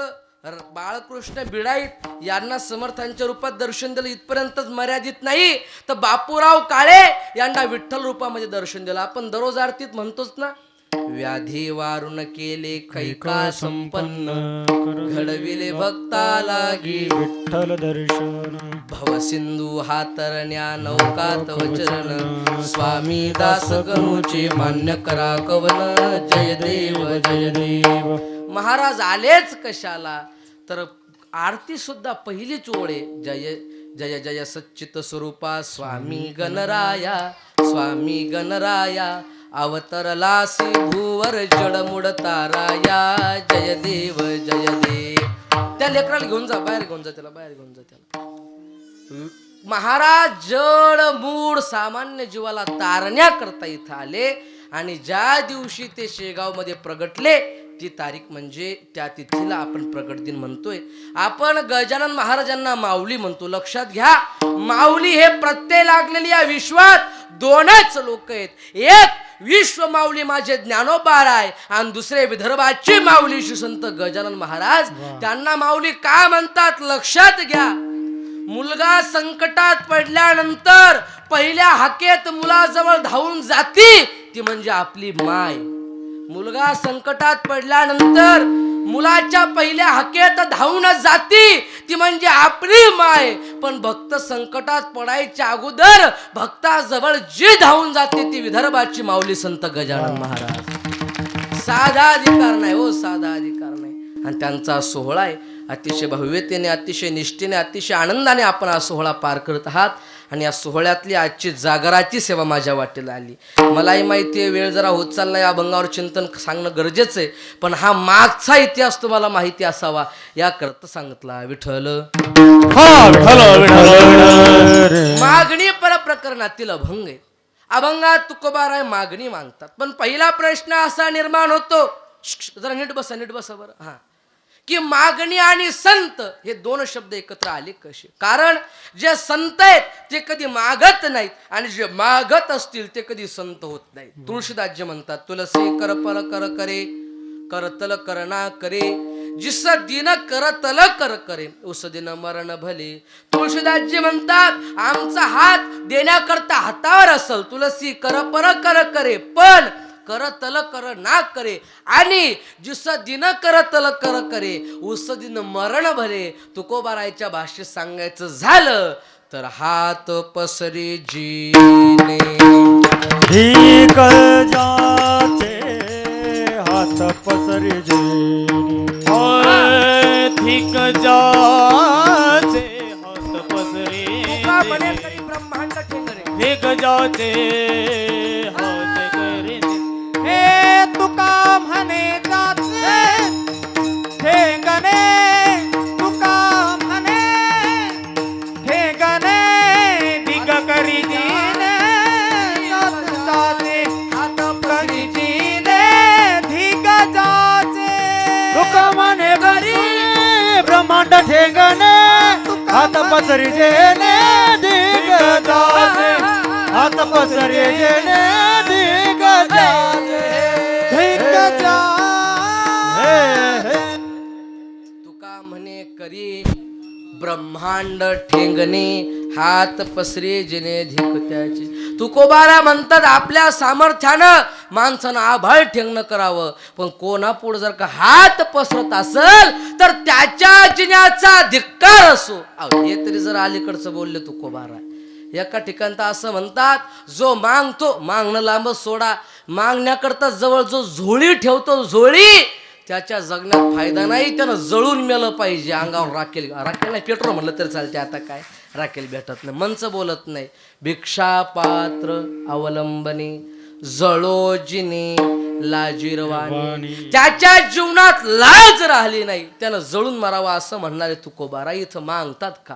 बाळकृष्ण बिडाईत यांना समर्थांच्या रूपात दर्शन दिलं इथपर्यंतच मर्यादित नाही तर बापूराव काळे यांना विठ्ठल रूपामध्ये दर्शन दिलं आपण दररोज आरतीत म्हणतोच ना व्याधी वारून केले कैका संपन्न घडविले भक्ता लागी विठ्ठल दर्शन भवसिंधू हातरण्या नौकात वचरण स्वामी दास गणूचे मान्य करा कवन जय देव महाराज आलेच कशाला तर आरती सुद्धा पहिलीच ओळे जय जय जय सच्चित स्वरूपा स्वामी गणराया अवतरलासी भूवर जडमुड ताराया जय देव त्या लेकराला घेऊन जा बाहेर घेऊन जा त्याला महाराज जड मूड सामान्य जीवाला तारण्याकरता इथं आले आणि ज्या दिवशी ते शेगाव मध्ये प्रगटले ती तारीख म्हणजे त्या तिथीला आपण प्रगट दिन म्हणतोय आपण गजानन महाराजांना माऊली म्हणतो लक्षात घ्या माऊली हे प्रत्यय लागलेली या विश्वात दोनच लोक आहेत एक विश्व माऊली माझे ज्ञानोबा आहे आणि दुसरे विदर्भाची माऊली श्री संत गजानन महाराज त्यांना माऊली का म्हणतात लक्षात घ्या मुलगा संकटात पडल्यानंतर पहिल्या हाकेत मुलाजवळ धावून जाती ती म्हणजे आपली माय मुलगा संकटात पडल्यानंतर मुलाच्या पहिल्या हाकेत धावून जाती ती म्हणजे आपली माय पण भक्त संकटात पडायच्या अगोदर भक्ताजवळ जी धावून जाते ती विदर्भाची माऊली संत गजानन महाराज साधा अधिकार नाही हो साधा अधिकार नाही आणि त्यांचा सोहळा आहे अतिशय भव्यतेने अतिशय निष्ठेने अतिशय आनंदाने आपण हा सोहळा पार करत आहात आणि या सोहळ्यातली आजची जागराची सेवा माझ्या वाटेला आली मलाही माहिती आहे वेळ जरा होत चालला या अभंगावर चिंतन सांगणं गरजेचं आहे पण हा मागचा इतिहास तुम्हाला माहिती असावा याकरता सांगितला विठ्ठल मागणी परप्रकरणातील अभंग आहे अभंगात तुकोबाराय मागणी मागतात पण पहिला प्रश्न असा निर्माण होतो जरा नीट बसा बरं हा की मागणी आणि संत हे दोन शब्द एकत्र आले कसे कारण जे संत आहेत ते कधी मागत नाहीत आणि जे मागत असतील ते कधी संत होत नाहीत तुळशीदासजी म्हणतात तुलसी कर पर कर करे करतल करना करे जिस दिन करतल कर करे उस दिन मरण भले तुळशीदासजी म्हणतात आमचा हात देण्याकरता हातावर असल तुलसी कर पर कर करे पण करतल कर ना करे आणि जिस दिन करतल कर करे उस दिन मरण भले तुकोबारायच्या भाषेत सांगायचं झालं तर हात पसरी जीने ठीक जाचे हात पसरी जीने ठीक जाचे हात पसरी ब्रह्मांड ठेंगरे ठीक जाचे तुका म्हणे जाते ठेंगणे तुका म्हणे ठेंगणे दिग करी जीने जाते हात करी जीने दिग जाते तुका म्हणे घरी ब्रह्मांड ठेंगणे हात पसरी जेने दिग जाचे हात पसरे जेणे दिग्गजाचे. दिग्गजा हे, हे. तुका म्हणे करी ब्रह्मांड ठेंगणे हात पसरे जिने धिक त्याची. तुकोबारा म्हणतात आपल्या सामर्थ्यानं माणसानं आभाळ ठेंगणं करावं, पण कोणापुढे जर का हात पसरत असल तर त्याच्या जिन्याचा धिक्कार असो. हे तरी जर अलीकडचं बोलले तुकोबारा. एका ठिकाणी तर असं म्हणतात, जो मागतो मागणं लांबच सोडा, मागण्याकरता जवळ जो झोळी ठेवतो झोळी, त्याच्या जगण्यात फायदा नाही, त्यानं जळून मेलं पाहिजे. अंगावर राखेल नाही पेट्रोल म्हणलं तरी चालते. आता काय राखेल भेटत नाही, मनचं बोलत नाही. भिक्षा पात्र अवलंबने जळो जिने लाजीरवाणी. त्याच्या जीवनात लाज राहिली नाही, त्यानं जळून मारावा असं म्हणणारे तुकोबारा इथं मागतात का?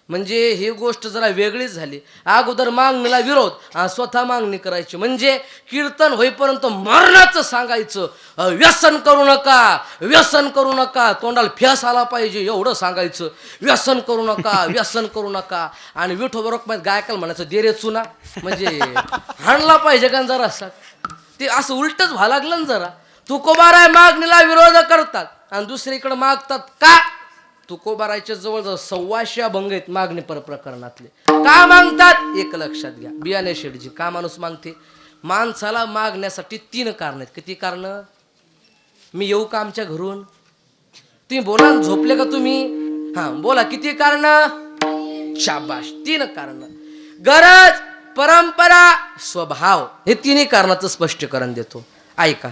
म्हणजे ही गोष्ट जरा वेगळीच झाली. अगोदर मागणीला विरोध, स्वतः मागणी करायची. म्हणजे कीर्तन होईपर्यंत मरणाचं सांगायचं, व्यसन करू नका, व्यसन करू नका, तोंडाला फेस आला पाहिजे एवढं सांगायचं. व्यसन करू नका, व्यसन करू नका. आणि विठोबरोबर गायकाला म्हणायचं दे रे चुना, म्हणजे हाणला पाहिजे का जरा असं. ते असं उलटच व्हायला लागलं ना जरा. तुकोबारा मागणीला विरोध करतात आणि दुसरीकडे मागतात का? तुकोबाराच्या जवळ 125 अभंग आहेत मागणी प्रकरणातले. का मागतात एक लक्षात घ्या. बियाणे शेठजी का माणूस मागते? माणसाला मागण्यासाठी 3 कारण आहेत. किती कारण? मी येऊ का आमच्या घरून? तुम्ही बोला, झोपले का तुम्ही? हा बोला, किती कारण? शाबाश, 3 कारण. गरज, परंपरा, स्वभाव, हे 3 कारणाचं स्पष्टीकरण देतो. ऐका,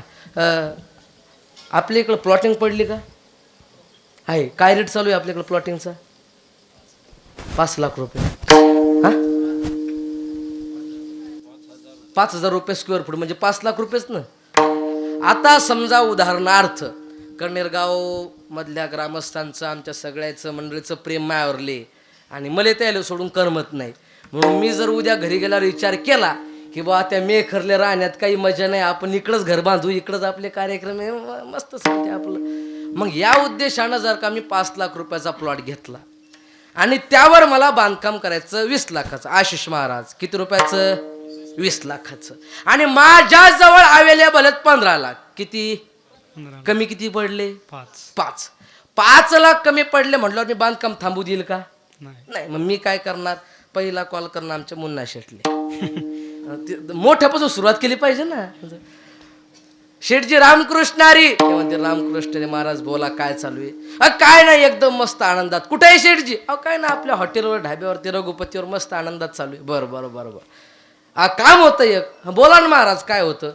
आपल्या इकडं प्लॉटिंग पडली का? आहे. काय रेट चालू आहे आपल्याकडे प्लॉटिंगचा? 5 लाख रुपये. हा, 5,000 रुपये स्क्वेअर फूट म्हणजे 5 लाख रुपयेच ना. आता समजा उदाहरणार्थ कणेरगाव मधल्या ग्रामस्थांचं आमच्या सगळ्याचं मंडळीचं प्रेम मायावरले आणि मला त्याला सोडून करमत नाही. म्हणून मी जर उद्या घरी गेल्यावर विचार केला की बा त्या मेखरले राहण्यात काही मजा नाही, आपण इकडंच घर बांधू, इकडंच आपले कार्यक्रम आहे, मस्त सांगते आपलं. मग या उद्देशानं जर का मी 5 लाख रुपयाचा प्लॉट घेतला आणि त्यावर मला बांधकाम करायचं 20 लाखाचं, आशिष महाराज किती रुपयाचं? 20 लाखाचं. आणि माझ्या जवळ अवेलेबल आहेत 15 लाख. किती कमी? किती पडले? 5 लाख कमी पडले म्हटल्यावर मी बांधकाम थांबू देईल का? नाही. मग मी काय करणार? पहिला कॉल करणार आमच्या मुन्ना शेठले. मोठ्यापासून सुरुवात केली पाहिजे ना. शेठजी रामकृष्णारी, ते म्हणते रामकृष्ण महाराज बोला काय चालू आहे? काय नाही, एकदम मस्त आनंदात. कुठे आहे शेठजी? काय ना आपल्या हॉटेलवर ढाब्यावरती रघुपतीवर मस्त आनंदात चालू आहे. बरं बरं बरं बरं. काम होतं एक. बोला ना महाराज काय होतं?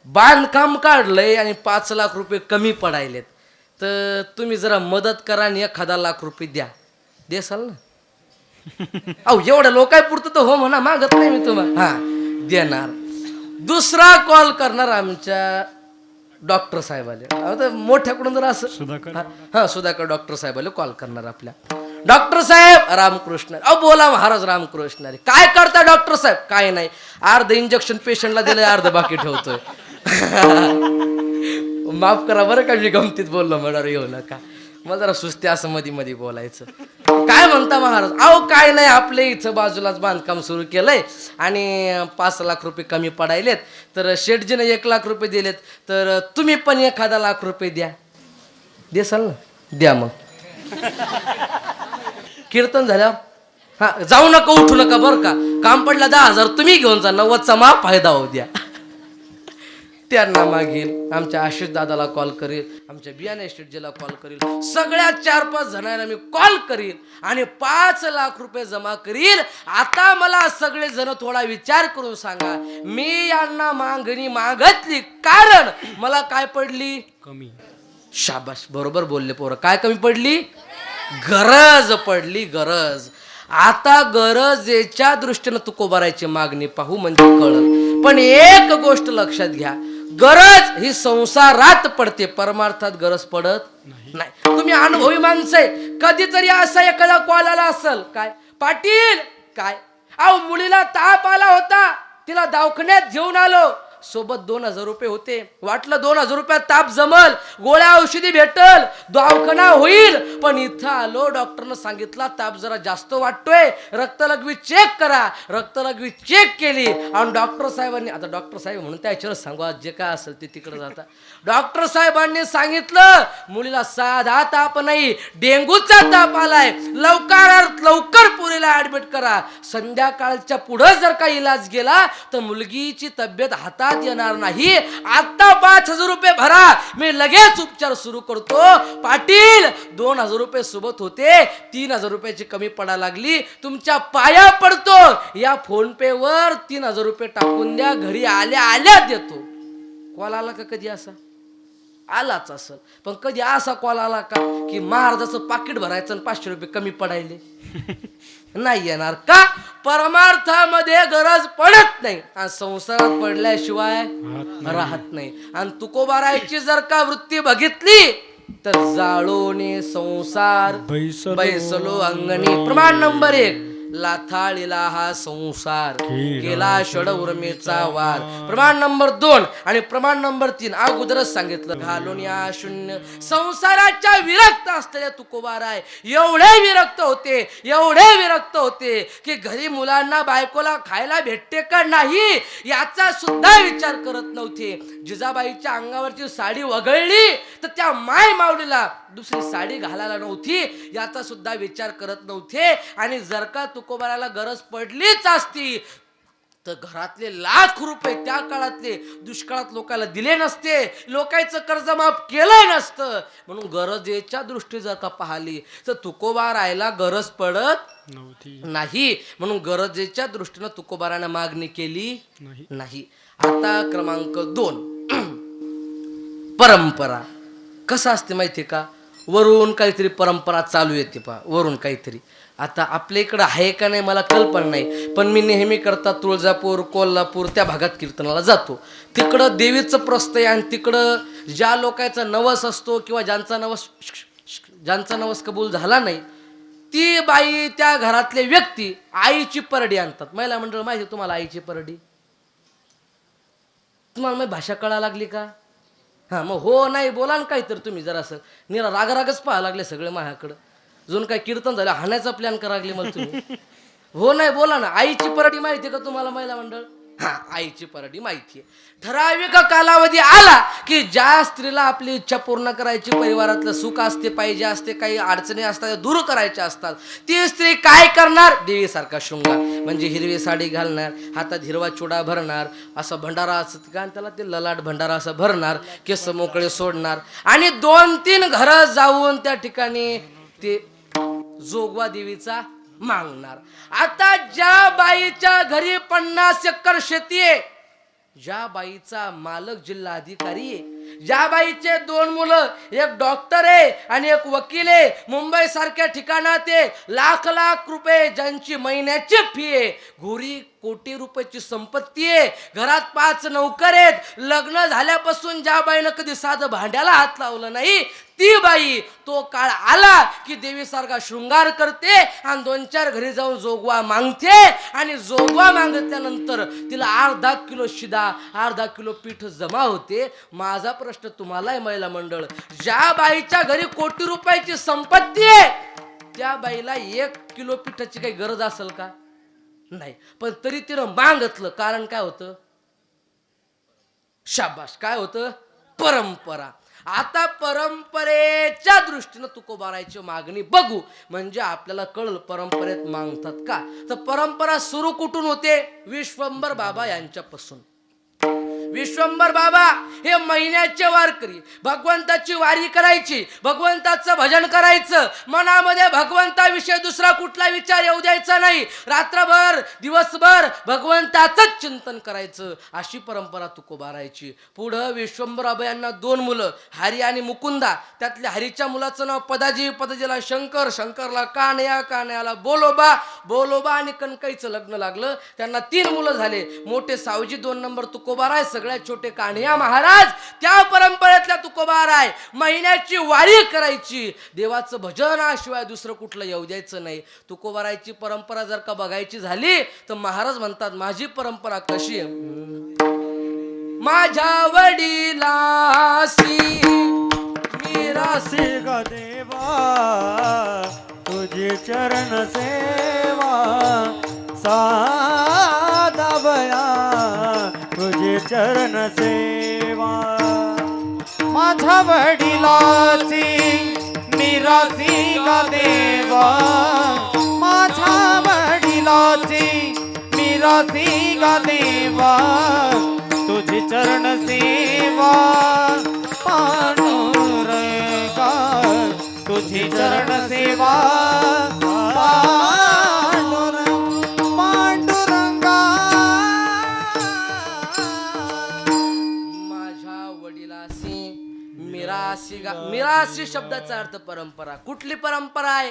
बांधकाम काढलंय आणि 5 लाख रुपये कमी पडायलेत, तर तुम्ही जरा मदत करा आणि 1,000 लाख रुपये द्या. देसाल ना? एवढ्या लोकांपुरतं तर हो म्हणा, मागत नाही मी तुम्हाला. हा देणार. दुसरा कॉल करणार आमच्या डॉक्टर साहेबाले. मोठ्याकडून जर असं सुधाकर डॉक्टर साहेबाले कॉल करणार आपल्या. डॉक्टर साहेब रामकृष्ण. बोला महाराज रामकृष्ण. काय करता डॉक्टर साहेब? काय नाही, अर्ध इंजेक्शन पेशंटला दिलंय, अर्ध बाकी ठेवतोय. माफ करा बरं का, मी गमतीत बोललो, म्हणाल येऊ नका, मला जरा सुस्ती असं मध्ये मध्ये बोलायचं. काय म्हणता महाराज? काय नाही, आपल्या इथं बाजूलाच बांधकाम सुरू केलंय आणि 5 लाख रुपये कमी पडायलेत, तर शेठजीनं 1 लाख रुपये दिलेत, तर तुम्ही पण 1,000 लाख रुपये द्या. देसाल ना? द्या. मग कीर्तन झाल्यावर हा जाऊ नका, उठू नका बरं का. काम पडला 10,000 तुम्ही घेऊन जा, 90चा माफ फायदा होऊ द्या. त्यांना मागील, आमच्या आशिष दादाला कॉल करील, आमच्या बियाणे शेठजीला कॉल करील, सगळ्या 4-5 जणांना मी कॉल करील आणि 5 लाख रुपये जमा करील. आता मला सगळे जण थोडा विचार करून सांगा, मी यांना मागणी मागतली कारण मला काय पडली? कमी. शाबाश, बरोबर बोलले पोरं. काय कमी पडली? गरज पडली, गरज. आता गरजेच्या दृष्टीनं तुकोबाराची मागणी पाहू म्हणजे कळल. पण एक गोष्ट लक्षात घ्या, गरज ही संसारात पडते, परमार्थात गरज पडत नाही. तुम्ही अनुभवी माणसं आहे, कधीतरी असा एखादा कॉल आला असेल, काय पाटील काय मुलीला ताप आला होता, तिला दवाखान्यात घेऊन आलो, सोबत 2,000 रुपये होते. वाटलं 2,000 रुपयात ताप जमल, गोळ्या औषधी भेटल, दवाखाना होईल. पण इथं आलो, डॉक्टरनं सांगितलं ताप जरा जास्त वाटतोय, रक्तलघवी चेक करा. रक्तलघवी चेक केली आणि डॉक्टर साहेबांनी, आता डॉक्टर साहेब म्हणून त्याच्यावर सांगू, आज जे काय असेल ते तिकडे जाता. डॉक्टर साहेबांनी सांगितलं मुलीला साधा ताप नाही, डेंगूचा ताप आलाय, लवकरात लवकर पुरीला ऍडमिट करा. संध्याकाळच्या पुढे जर का इलाज गेला तर मुलगीची तब्येत हातात येणार नाही. आता 5,000 रुपये भरा, मी लगेच उपचार सुरू करतो. पाटील 2,000 रुपये सोबत होते, 3,000 रुपयाची कमी पडा लागली, तुमच्या पाया पडतो, या फोन पे वर 3,000 रुपये टाकून द्या, घरी आल्या आल्या देतो. कॉल आला का कधी असा? आलाच असेल, पण कधी असा कॉल आला का की महाराजाचं पाकिट भरायचं आणि 500 रुपये कमी पडायले? नाही येणार का? परमार्थामध्ये गरज पडत नाही आणि संसारात पडल्याशिवाय राहत नाही. आणि तुकोबारायची जर का वृत्ती बघितली तर जाळोने संसार बैसलो अंगणी. प्रमाण नंबर 1, लाथाळीला हा संसार, केला षड उर्मीचा वार. प्रमाण नंबर 2 आणि प्रमाण नंबर 3 अगोदरच सांगितलं, घालून या शून्य संसाराच्या विरक्त असलेल्या तुकोबाराय एवढे विरक्त होते, एवढे विरक्त होते की घरी मुलांना बायकोला खायला भेटते का नाही याचा सुद्धा विचार करत नव्हते. जिजाबाईच्या अंगावरची साडी वगळली तर त्या माय माऊलीला दुसरी साडी घालायला नव्हती याचा सुद्धा विचार करत नव्हते. आणि जर का तुकोबाराला गरज पडलीच असती तर घरातले लाख रुपये त्या काळातले दुष्काळात लोकांना दिले नसते, लोकांचं कर्ज माफ केलं नसतं. म्हणून गरजेच्या दृष्टी जर का पाहिली तर तुकोबारायला गरज पडत नाही, म्हणून गरजेच्या दृष्टीनं तुकोबाराने मागणी केली नाही. आता क्रमांक 2, परंपरा. कसं असते माहिती का, वरून काहीतरी परंपरा चालू येते पहा, वरून काहीतरी. आता आपल्या इकडं आहे का नाही मला कल्पना नाही, पण मी नेहमी करता तुळजापूर, कोल्हापूर त्या भागात कीर्तनाला जातो. तिकडं देवीचं प्रस्त आहे आणि तिकडं ज्या लोकांचा नवस असतो किंवा ज्यांचा नवस कबूल झाला नाही ती बाई, त्या घरातले व्यक्ती आईची परडी आणतात. महिला मंडळ माहिती तुम्हाला आईची परडी? तुम्हाला मग भाषा कळा लागली का? हां, मग हो नाही बोला ना काहीतरी. तुम्ही जरासं निरा रागरागच पाहायला लागले सगळे माझ्याकडं. जून काय कीर्तन झालं हाणायचा प्लॅन करा लागले मला तुम्ही. हो नाही बोला ना. आईची परडी माहिती का तुम्हाला महिला मंडळ? हा, आईची परडी माहिती आहे. ठराविक कालावधी आला की ज्या स्त्रीला आपली इच्छा पूर्ण करायची, परिवारातलं सुख असते, पाहिजे असते, काही अडचणी असतात दूर करायच्या असतात, ती स्त्री काय करणार? देवीसारखा शृंगार म्हणजे हिरवी साडी घालणार, हातात हिरवा चुडा भरणार, असं भंडारा असत का त्याला ते ललाट भंडारा असं भरणार, केस मोकळे सोडणार आणि 2-3 घरं जाऊन त्या ठिकाणी ते जोगवा देवीचा मागणार. आता ज्या बाईच्या घरी 50 एकर शेती आहे, ज्या बाईचा मालक जिल्हा अधिकारी आहे, ज्या बाईचे 2 मुलं, एक डॉक्टर आहे आणि एक वकील आहे, मुंबई सारख्या ठिकाणात लाख लाख रुपये ज्यांची महिन्याची फी आहे, घोरी कोटी रुपयाची संपत्ती आहे, घरात 5 नौकर आहेत, लग्न झाल्यापासून ज्या बाईनं कधी साधं भांड्याला हात लावलं नाही ती बाई तो काळ आला की देवीसारखा शृंगार करते आणि 2-4 घरी जाऊन जोगवा मागते आणि जोगवा मागितल्यानंतर तिला अर्धा किलो शिदा, अर्धा किलो पीठ जमा होते. माझा प्रश्न तुम्हाला आहे महिला मंडळ, ज्या बाईच्या घरी कोटी रुपयाची संपत्ती आहे त्या बाईला 1 किलो पिठाची काही गरज असेल का? नाही. पण तरी तिनं मागितलं. कारण काय होतं? शाबाश, काय होतं? परंपरा. आता परंपरेच्या दृष्टीनं तुकोबारायची मागणी बघू म्हणजे आपल्याला कळलं परंपरेत मागतात का. तर परंपरा सुरू कुठून होते? विश्वंभर बाबा यांच्यापासून. विश्वंभर बाबा हे महिन्याचे वारकरी, भगवंताची वारी करायची, भगवंताचं भजन करायचं, मनामध्ये भगवंताविषयी दुसरा कुठला विचार येऊ द्यायचा नाही, रात्रभर दिवसभर भगवंताचंच चिंतन करायचं, अशी परंपरा तुकोबारायची. पुढं विश्वंभर बाबा यांना 2 मुलं, हरी आणि मुकुंदा. त्यातल्या हरीच्या मुलाचं नाव पदाजी, पदाजीला शंकर, शंकरला कान्या, कान्याला बोलोबा, बोलोबा आणि कणकाईचं लग्न लागलं. त्यांना 3 मुलं झाले. मोठे सावजी 2 नंबर तुकोबाराय, सगळ्यात छोटे कान्हैया महाराज. त्या परंपरेतल्या तुकोबाराय महिन्याची वारी करायची, देवाचं भजनाशिवाय दुसरं कुठलं येऊ द्यायचं नाही. तुकोबारायची परंपरा जर का बघायची झाली तर महाराज म्हणतात माझी परंपरा कशी आहे? माझ्या वडिलासी रासी ग देवा तुझी चरण सेवा साधावया तुझी चरण सेवा माझ्या वडिलाची निराशी ग देवा माझ्या वडिलाची निराशी ग देवा तुझी चरण सेवा पांडुरंगा तुझी चरण सेवा पांडुरंगा माझ्या वडिलासी मिरासी शब्दाचा अर्थ परंपरा. कुठली परंपरा आहे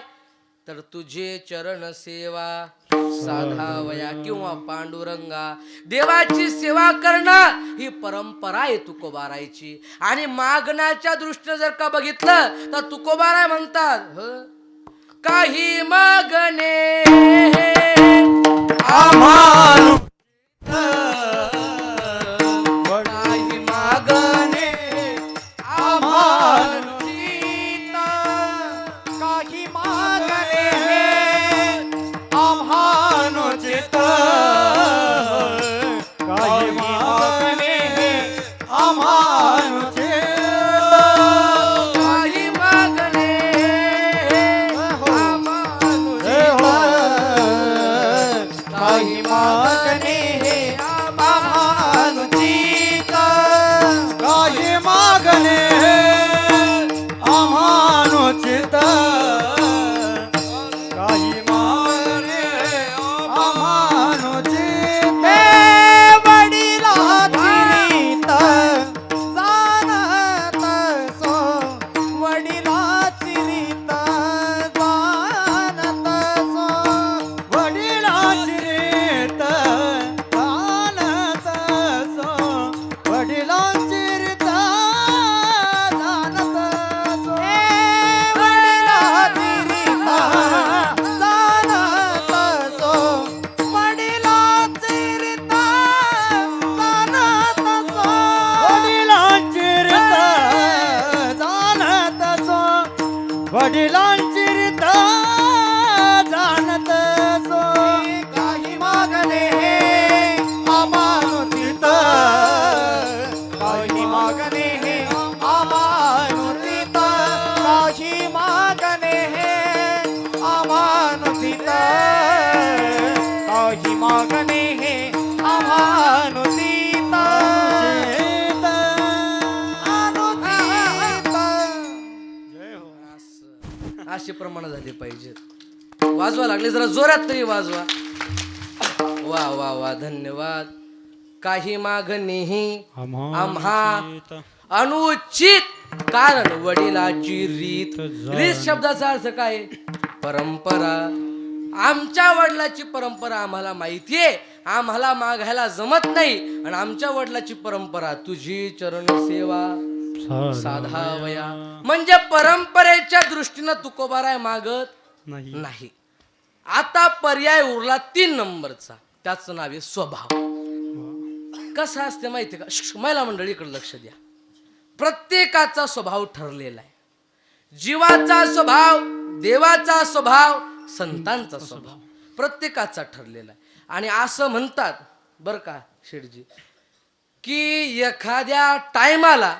तर तुझे चरण सेवा साधावया किंवा पांडुरंगा देवाची सेवा करणं ही परंपरा आहे तुकोबारायची. आणि मागण्याच्या दृष्टीने जर का बघितलं तर तुकोबाराय म्हणतात काही मागणे आम्हाला काही मागणे काही मागणे आम्हानुचित काही मागणे आम्हानुचित काही मागणे काही मागणे आम्हानुचित काही मागणे आम्हानुचित काही मागणे आम्हानुचित वडिलाची रीत जाणत सो वडिलाची रीत जाणत सो वडिलांची रीत जाणत सो वडिलांची रीत जाणत सो वडिलाची रीत जाणत सो वडिलाची रीत जाणत सो वडिलांची रीत जाणत सो वडिलांची रीत जाणत सो काही मागणे आम्हानुचित काही मागणे आम्हानुचित काही मागणे आम्हानुचित काही मागणे आम्हानुचित असे प्रमाण झाले पाहिजे. वाजवा लागले जरा जोरात तरी वाजवा. वा वा वा धन्यवाद. काही मागणीही आम्हा अनुचित कारण वडिलाची रीत. रीत शब्दाचा अर्थ काय? परंपरा. आमच्या वडिलाची परंपरा आम्हाला माहितीये, आम्हाला मागायला जमत नाही. आणि आमच्या वडिलाची परंपरा तुझी चरण सेवा साधावया म्हणजे परंपरेच्या दृष्टीनं तुकोबाराय मागत नाही. आता पर्याय उरला 3 नंबरचा. त्याचं नाव आहे स्वभाव. कसं असते माहिती का? महिला मंडळी इकडे लक्ष द्या. प्रत्येकाचा स्वभाव ठरलेला आहे. जीवाचा स्वभाव, देवाचा स्वभाव, संतांचा स्वभाव प्रत्येकाचा ठरलेला आहे. आणि असं म्हणतात बरं का शेठजी की एखाद्या टायमाला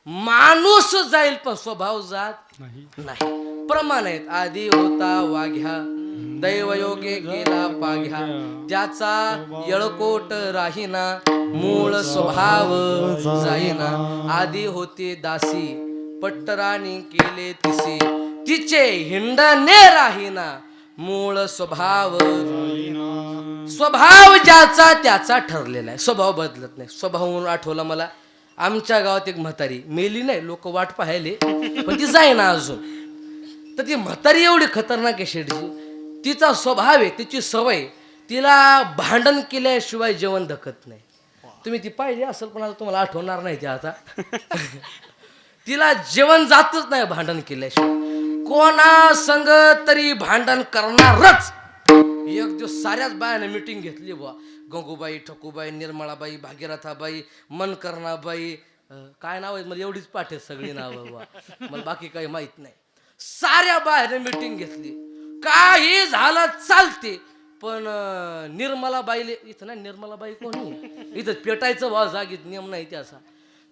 माणूस जाईल पण स्वभाव जात नाही. प्रमाण आहेत. आधी होता वाघ्या दैवयोगे गेला पाघ्या ज्याचा येळकोट राहीना मूळ स्वभाव जाईना. आधी होते दासी पट्टराणी केले तिसी तिचे हिंडणे राहीना मूळ स्वभाव. स्वभाव ज्याचा त्याचा ठरलेला आहे. स्वभाव बदलत नाही. स्वभाव म्हणून आठवलं मला आमच्या गावात एक म्हातारी मेली नाही, लोक वाट पाहिले पण ती जाईना अजून. तर ती म्हातारी एवढी खतरनाक आहे शेठजी. तिचा स्वभाव आहे, तिची सवय, तिला भांडण केल्याशिवाय जेवण धकत नाही. तुम्ही ती पाहिली असेल पण आता तुम्हाला आठवणार नाही ती आता. तिला जेवण जातच नाही भांडण केल्याशिवाय. कोणा संग तरी भांडण करणारच. एक दिवस साऱ्याच बायाने मिटिंग घेतली बुवा. गंगूबाई, ठकूबाई, निर्मळाबाई, भागीरथाबाई, मनकर्णाबाई, काय नाव आहे मला एवढीच पाठ आहेत सगळी नावं बुवा. मला बाकी काही माहित नाही. साऱ्या बायाने मिटिंग घेतली. काही झालं चालते, पण निर्मलाबाईले इथं नाही. निर्मलाबाई कोणी इथं पेटायचं बुवा जागीत नियम नाही त्याचा.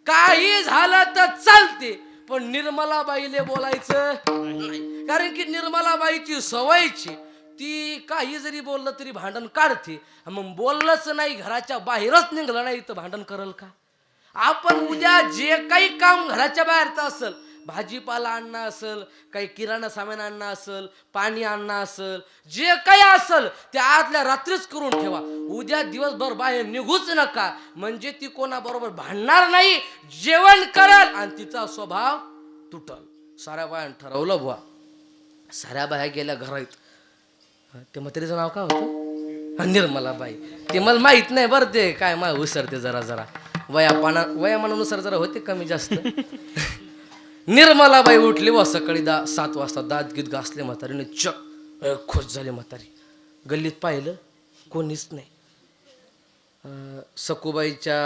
काही झालं तर चालते, पण निर्मलाबाईले बोलायचं नाही. कारण की निर्मलाबाईची सवयची, ती काही जरी बोललं तरी भांडण काढते. मग बोललंच नाही, घराच्या बाहेरच निघलं नाही तर भांडण करल का? आपण उद्या जे काही काम घराच्या बाहेरचं असेल, भाजीपाला आणणं असेल, काही किराणा सामान आणणं असेल, पाणी आणणं असेल, जे काही असेल ते आतल्या रात्रीच करून ठेवा. उद्या दिवसभर बाहेर निघूच नका, म्हणजे ती कोणाबरोबर भांडणार नाही, जेवण करल आणि तिचा स्वभाव तुटल. साऱ्या बायानं ठरवलं बुवा. साऱ्या बाया गेल्या घरात. ते म्हातारीचं नाव काय होतं? निर्मलाबाई. ते मला माहित नाही बरं, ते काय मला उसरते जरा जरा वयामानानुसार जरा होते कमी जास्त. निर्मलाबाई उठली व सकाळी 7 वाजता दात गीत घासले म्हातारीने. खुश झाली म्हातारी. गल्लीत पाहिलं कोणीच नाही. सखूबाईच्या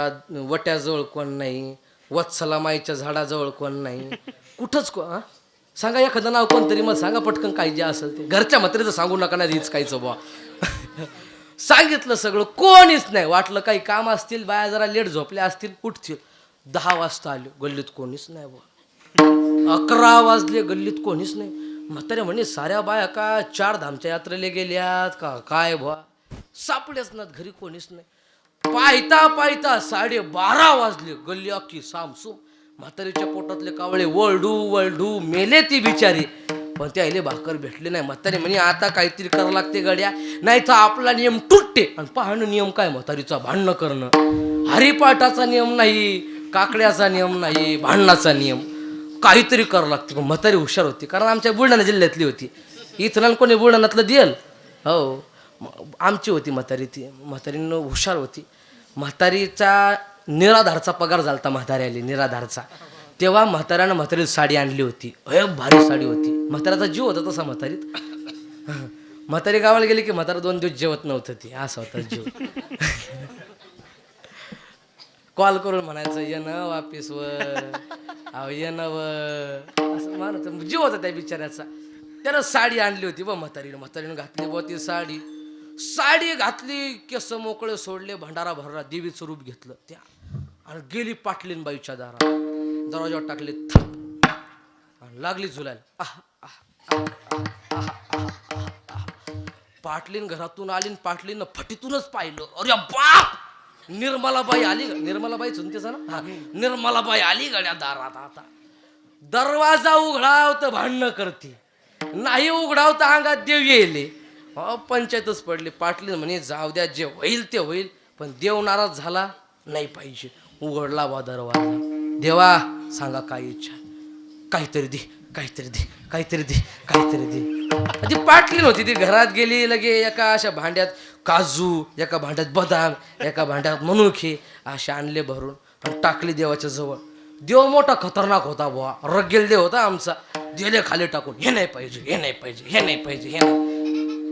वट्याजवळ कोण नाही, वत्सलामाईच्या झाडाजवळ कोण नाही, कुठंच सांगा एखादं नाव कोणतरी मला सांगा पटकन, काय जे असेल ते. घरच्या म्हातारीचं सांगू नका नाही हीच काहीच बुवा. सांगितलं सगळं, कोणीच नाही. वाटलं काही काम असतील, बाया जरा लेट झोपल्या असतील, उठतील. 10 वाजता आले, गल्लीत कोणीच नाही बुवा. 11 वाजले, गल्लीत कोणीच नाही. म्हातारे म्हणे साऱ्या बाया का 4 धामच्या यात्रेला गेल्यात का काय बुवा? सापडेच ना, घरी कोणीच नाही. पायता पायता 12:30 वाजले, गल्ली अख्खी सामसूम. म्हातारीच्या पोटातले कावळे वळडू वळडू मेले ती बिचारी, पण त्या आईले भाकर भेटले नाही. म्हातारी म्हणे आता काहीतरी करावं लागते गड्या, नाही तर आपला नियम तुटते. आणि पाहणं नियम काय म्हातारीचा? भांडणं करणं. हरिपाठाचा नियम नाही, काकड्याचा नियम नाही, भांडणाचा नियम. काहीतरी करावं लागते. पण म्हातारी हुशार होती, कारण आमच्या बुलढाणा जिल्ह्यातली होती. इथं कोणी बुलढाण्यातलं देल? हो, आमची होती म्हातारी. ती म्हातारीनं हुशार होती. म्हातारीचा निराधारचा पगार झालता म्हाताऱ्याला, निराधारचा. तेव्हा म्हाताऱ्यानं म्हातारीला साडी आणली होती. भारी साडी होती. म्हाताऱ्याचा जीव होता तसा म्हातारीत. म्हातारी गावाला गेली की म्हातारा 2 दिवस जेवत नव्हतं. ती असा होता जीव. कॉल करून म्हणायचं ये ना वापिसवर, अहो ये ना व, असं म्हणत जीव होता त्या बिचाऱ्याचा. त्यानं साडी आणली होती व म्हातारीनं घातली व ती साडी घातली, केस मोकळे सोडले, भंडारा भरला, देवीचं रूप घेतलं त्या, आणि गेली पाटलीन बाईच्या दरवाजावर टाकले थाप, आणि लागली झुलायला. पाटलीन घरातून आली, पाटलीनं फटीतूनच पाहिलं. अरे बाप, निर्मलाबाई आली. निर्मलाबाई सुनतेचा ना? हा, निर्मलाबाई आली गड्या दारात. आता दरवाजा उघडाव तर भांडणं करते, नाही उघडाव तर अंगात देव येले. पंचायतच पडली. पाटली म्हणे जाऊ द्या, जे होईल ते होईल, पण देव नाराज झाला नाही पाहिजे. उघडला वा दरवाजा. देवा सांगा काय इच्छा, काहीतरी दे, काहीतरी दे, काहीतरी दे, काहीतरी दे. ती पाटली नव्हती. ती घरात गेली, लगे एका अशा भांड्यात काजू, एका भांड्यात बदाम, एका भांड्यात मनुखे असे आणले भरून, आणि टाकली देवाच्या जवळ. देव मोठा खतरनाक होता बुवा, रगेल देव होता आमचा. दिले खाली टाकून, हे नाही पाहिजे, हे नाही पाहिजे, हे नाही पाहिजे, हे नाही.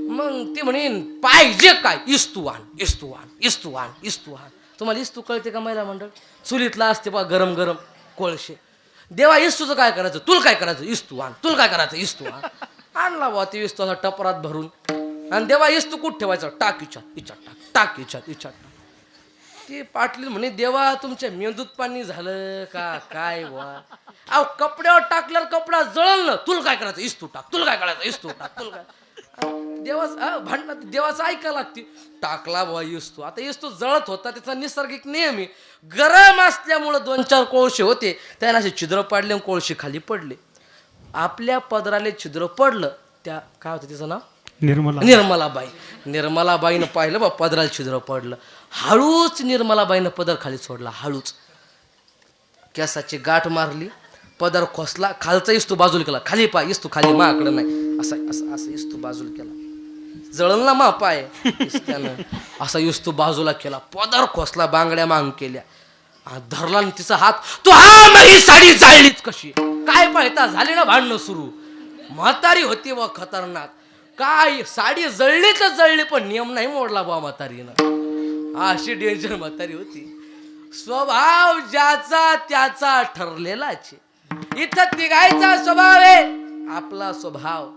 मग ती म्हणेन पाहिजे काय? इस्तू आण, इस्तू आण, इस्तू आण, इस्तू आण. तुम्हाला इस्तू कळते का? महिला मंडळ चुलीतला असते बा, गरम गरम कोळशे. देवा इस्तूचं काय करायचं? तुला काय करायचं? इस्तू आण. तुला काय करायचं? इस्तू आण. आणला बा ती इस्तू असा टपरात भरून. आणि देवा इस्तू कुठं ठेवायचं? टाक इच्छा, इच्छा टाक, टाक इच्छा, इच्छा टाक. ती पाटली म्हणे देवा तुमच्या मेंदूत पाणी झालं का काय बुवा? अहो कपड्यावर टाकल्यावर कपडा जळल ना. तुला काय करायचं? इस्तू टाक. तुला काय करायचं? इस्तू टाक. तुला काय? देवाच भांडणात देवाचं ऐका लागते. टाकला बुवा इस्तू. आता इस्तू जळत होता, त्याचा निसर्गिक नियम आहे. गरम असल्यामुळं 2-4 कोळशे होते, त्याला असे छिद्र पाडले, कोळशे खाली पडले. आपल्या पदराले छिद्र पडलं. त्या काय होतं तिचं नाव? निर्मलाबाई. निर्मलाबाईनं पाहिलं बा पदराला छिद्र पडलं. हळूच निर्मलाबाईनं पदर खाली सोडला. हळूच केसाची गाठ मारली, पदर खोसला, खालचा इस्तू बाजूला केला. खाली पाय इस्तू खाली, माकडं नाही, असं असं असं इस्तू बाजूला केला. जळल ना मा पाय इस्त्यानं. असा इस्तू बाजूला केला, पदर खोसला, बांगड्या मांग केल्या, धरला तिचा हात. तू हा मग ही साडी जाळलीच कशी काय? पाहता झाली ना भांडणं सुरू. म्हातारी होती व खतरनाक. काय साडी जळली तर जळली पण नियम नाही मोडला बा म्हातारीनं. अशी डेंजर म्हातारी होती. स्वभाव ज्याचा त्याचा ठरलेलाच. इथं तिघायचा स्वभाव आहे आपला स्वभाव,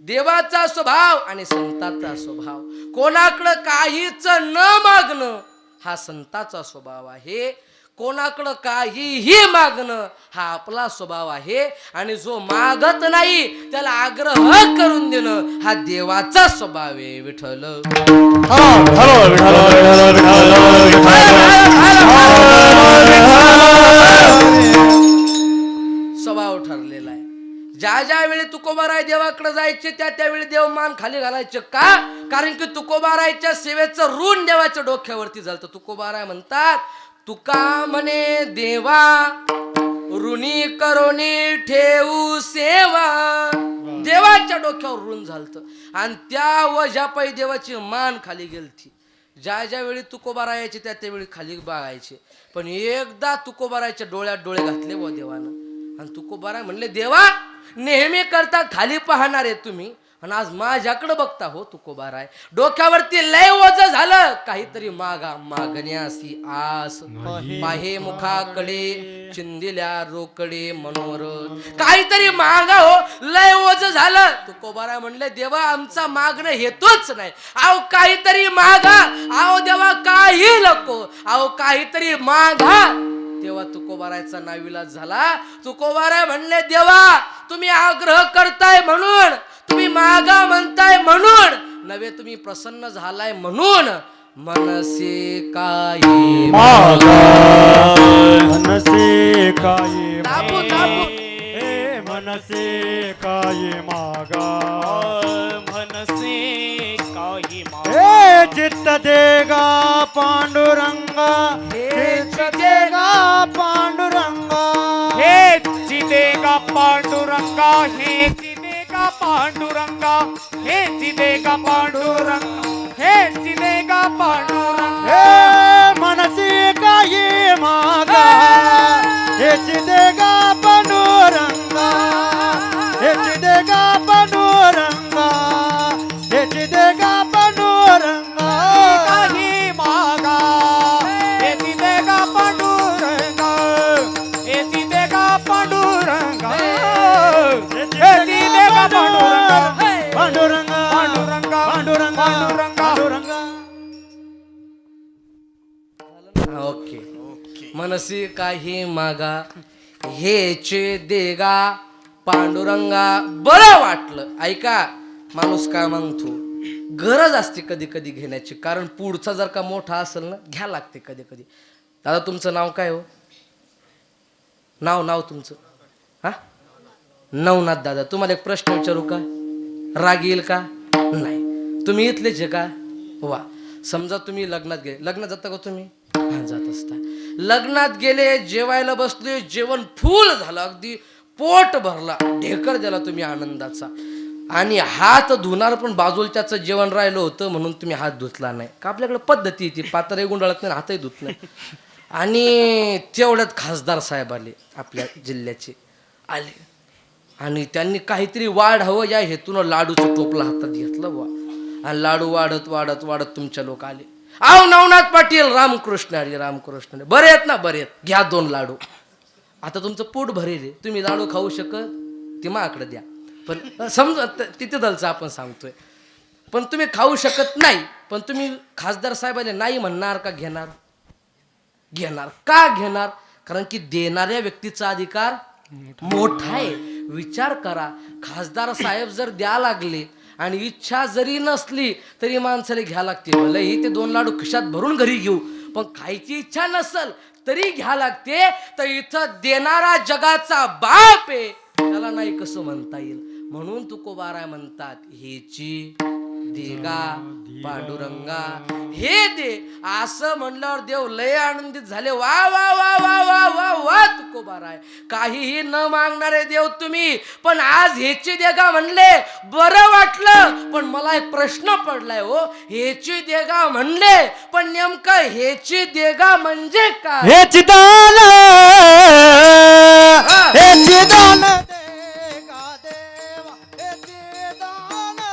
देवाचा स्वभाव आणि संताचा स्वभाव. कोणाकडं काहीच न मागणं हा संताचा स्वभाव आहे. कोणाकडं काहीही मागणं हा आपला स्वभाव आहे. आणि जो मागत नाही त्याला आग्रह करून देणं हा देवाचा स्वभाव आहे. विठ्ठल स्वभाव ठरलेला आहे. ज्या ज्या वेळी तुकोबाराय देवाकडे जायचे त्या त्यावेळी देव मान खाली घालायचे. का? कारण की तुकोबारायच्या सेवेचं ऋण देवाच्या डोक्यावरती झालं. तुकोबाराय म्हणतात, तुका म्हणे देवा ऋणी करोनी ठेवू सेवा. देवाच्या डोक्यावर ऋण झालत आणि त्या वजापायी देवाची मान खाली गेलती. ज्या ज्या वेळी तुकोबारायचे त्या त्यावेळी खाली बघायचे. पण एकदा तुकोबारायच्या डोळ्यात डोळे घातले व देवानं आणि तुकोबाराय म्हणले, देवा नेहमी करता खाली पाहणार आहे तुम्ही आणि आज माझ्याकडे बघता हो तुकोबाराय. डोक्यावरती लय ओझ झालं. काहीतरी मागा मागण्यासी आस पाहे मुखाकडे चिंदिल्या रोकडे मनोरथ. काहीतरी मागा हो, लय ओझ झालं. तुकोबाराय म्हणले, देवा आमचा मागणं हेतूच नाही. अहो काहीतरी मागा. अहो देवा काही नको. अहो काहीतरी मागा. तेव्हा तुकोबारायचा नाविलाज झाला. तुकोबाराय म्हणले, देवा तुम्ही आग्रह करताय म्हणून, तुम्ही मागा म्हणताय म्हणून नव्हे, तुम्ही प्रसन्न झालाय म्हणून. मनसे काही मागा मनसे काही दाबू दाबू हे मनसे काही मागा मनसे काही हे चित्त देगा पांडुरंगा हे चित्त देगा पांडुरंगा हे चिदेगा पांडुरंगा, हे चिदेगा पांडुरंगा, हे चिदेगा पांडुरंगा, हे चिदेगा पांडुरंगा. हे मनसे काही मागा हे चित्त देगा पांडुरंगा हे चित्त देगा पांडुरंगा हे चित्त देगा पांडुरंगा काही मागा, हे चिदेगा पांडुरंगा, हे चिदेगा पांडुरंगा, हे चिदेगा पांडुरंगा, पांडुरंगा पांडुरंगा, पांडुरंगा पांडुरंगा. पांडुरंगा. ओके. मनसी काही मागा हेचे देगा पांडुरंगा. बरं वाटलं. ऐका, माणूस काय मागतो, गरज असते कधी कधी घेण्याची. कारण पुढचा जर का मोठा असेल ना, घ्या लागते कधी कधी. दादा तुमचं नाव काय हो? नाव तुमचं? हा, नवनाथ दादा. तुम्हाला एक प्रश्न विचारू का? राग येईल का? नाही. तुम्ही इथलेच आहे का? वा. समजा तुम्ही लग्नात गेले. लग्नात जाता का तुम्ही? हा, जात असता. लग्नात गेले, जेवायला बसले, जेवण फुल झालं, अगदी पोट भरला, ढेकर दिला तुम्ही आनंदाचा. आणि हात धुणार पण बाजूच्याचं जेवण राहिलं होतं म्हणून तुम्ही हात धुतला नाही. का? आपल्याकडे पद्धती ती पातळी गुंडाळत नाही, हातही धुत नाही. आणि तेवढ्यात खासदार साहेब आले, आपल्या जिल्ह्याचे आले. आणि त्यांनी काहीतरी वाढ हवं या हेतून लाडूचं टोपलं हातात घेतलं बा. आणि लाडू वाढत वाढत वाढत तुमच्या लोक आले. आव नवनाथ पाटील, रामकृष्ण हरी, रामकृष्ण हरी. बरे आहेत ना? बरे आहेत. घ्या 2 लाडू. आता तुमचं पोट भरेल आहे, तुम्ही लाडू खाऊ शकत, ती माकडे द्या. पण समजा तिथे दलचं आपण सांगतोय, पण तुम्ही खाऊ शकत नाही. पण तुम्ही खासदार साहेबांनी नाही म्हणणार का घेणार? घेणार. का घेणार? कारण की देणाऱ्या व्यक्तीचा अधिकार मोठा आहे. विचार करा, खासदार साहेब जर द्या लागले आणि इच्छा जरी नसली तरी माणसाला घ्या लागते. भलेही ते 2 लाडू खिशात भरून घरी घेऊ, पण खायची इच्छा नसल तरी घ्या लागते. तर इथं देणारा जगाचा बाप आहे, त्याला नाही कसं म्हणता येईल. म्हणून तुकोबाराय म्हणतात, हेची देगा पांडुरंगा, हे दे. असं म्हणल्यावर देव लय आनंदित झाले. वा वा वा वा वा वा वा तुकोबाराय, काहीही न मागणारे देव तुम्ही. पण आज हेची देगा म्हणले, बरं वाटलं. पण मला एक प्रश्न पडलाय हो, हेची देगा म्हणले पण नेमकं हेची देगा म्हणजे काय? हेची दान हेची दान देगा देवा हेची दान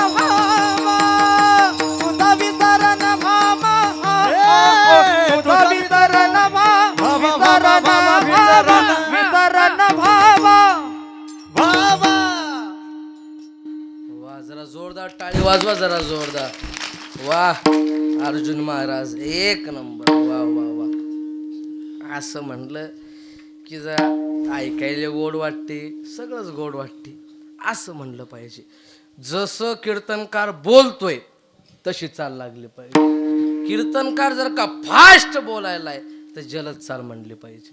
भामा तुझा विसरण भामा ए, तुझा विसरण विसरण. विसरण भामा बाबा वा जरा जोरदार टाळी वाजवा जरा जोरदार. वा अर्जुन महाराज एक नंबर. वा वा वा. असं म्हणलं की जरा ऐकायला गोड वाटते, सगळंच गोड वाटते. असं म्हणलं पाहिजे. जसं कीर्तनकार बोलतोय तशी चाल लागली पाहिजे. कीर्तनकार जर का फास्ट बोलायला आहे तर जलद चाल म्हणली पाहिजे.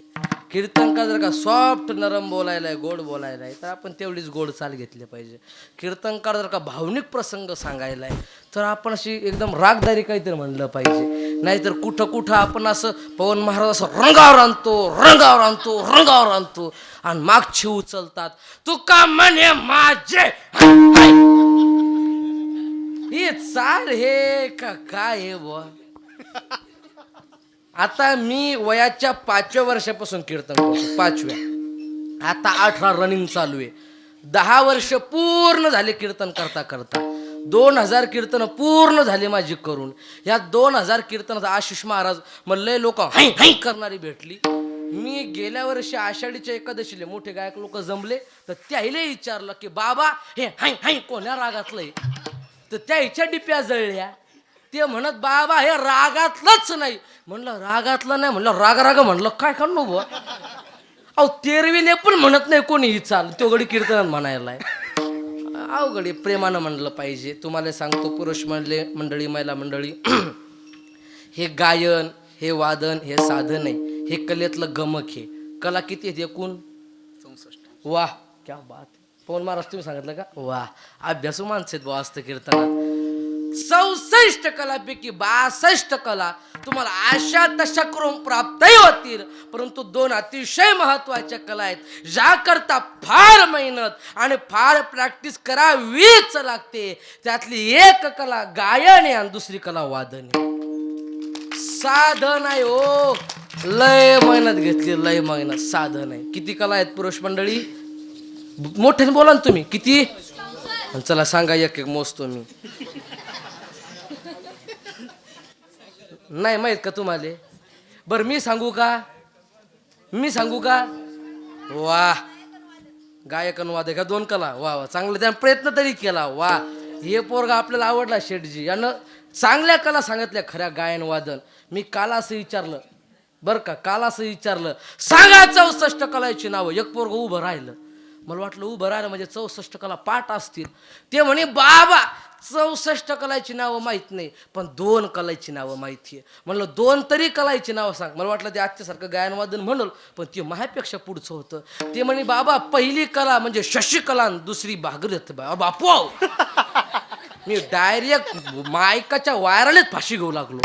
कीर्तनकार जर का सॉफ्ट नरम बोलायला आहे, गोड बोलायला आहे, तर आपण तेवढीच गोड चाल घेतली पाहिजे. कीर्तनकार जर का भावनिक प्रसंग सांगायला आहे तर आपण अशी एकदम रागदारी काहीतरी म्हणलं पाहिजे. नाहीतर कुठं कुठं आपण असं पवन महाराज असं रंगावर आणतो आणि मागची उचलतात. तुका म्हणे माझे हे चाल हे का काय हे बुवा. आता मी वयाच्या 5व्या वर्षापासून कीर्तन करतो. 5व्या, आता 18 रनिंग चालू आहे. 10 वर्ष पूर्ण झाले कीर्तन करता करता. 2000 कीर्तन पूर्ण झाली माझी करून. या 2000 कीर्तनाचा आशिष महाराज मला लोक हाय हाय करणारी भेटली. मी गेल्या वर्षी आषाढीच्या एकादशीले मोठे गायक लोक जमले तर त्याहिले विचारलं की बाबा हे हाय हाय कोण्या रागातलंय, तर त्याच्या डिप्या जळल्या. ते म्हणत बाबा हे रागातलंच नाही. म्हणलं रागातलं नाही, म्हणलं राग राग म्हणलं काय खाणं बुवा. अहो तेरवीले पण म्हणत नाही कोणी ही चाल, तो गडी कीर्तनात म्हणायलाय. अवघडी प्रेमानं म्हणलं पाहिजे. तुम्हाला सांगतो पुरुष मंडळी महिला मंडळी, हे गायन हे वादन हे साधन आहे, हे कलेतलं गमक आहे. कला किती आहेत एकूण? 64. वाह क्या बात. पवन महाराज तुम्ही सांगितलं का? वा अभ्यासू माणसं आहेत बुवा असतं कीर्तनात. 64 कलापैकी 62 कला तुम्हाला अशा तशा करून प्राप्तही होतील, परंतु 2 अतिशय महत्वाच्या कला आहेत ज्याकरता फार मेहनत आणि फार प्रॅक्टिस करावीच लागते. त्यातली एक कला गायन आहे आणि दुसरी कला वादन आहे. साधन आहे हो, लय मेहनत घेतली, लय मेहनत. साधन आहे. किती कला आहेत पुरुष मंडळी? मोठ्याने बोला ना तुम्ही. किती? चला सांगा, एक एक मोजतो मी. नाही माहित का तुम्हाला? बरं मी सांगू का? वा गायक आणि वादक 2 कला. वा वा चांगलं, त्याने प्रयत्न तरी केला. वा हे पोरगा आपल्याला आवडला शेठजी. यानं चांगल्या कला सांगितल्या खऱ्या गायन वादन. मी काल असं विचारलं बरं का, सांगा 64 कलाची नावं. एक पोरग उभं राहिलं. मला वाटलं उभं राहिलं म्हणजे 64 कला पाठ असतील. ते म्हणे बाबा 64 कलाची नावं माहीत नाही, पण 2 कलाची नावं माहिती आहे. म्हणलं 2 तरी कलाची नावं सांग. मला वाटलं ते आजच्यासारखं गायनवादन म्हणल, पण ते माझ्यापेक्षा पुढचं होतं. ते म्हणे बाबा पहिली कला म्हणजे शशिकला आणि दुसरी भागीरथ. बापू मी डायरेक्ट मायकाच्या वायरलेच फाशी घेऊ लागलो.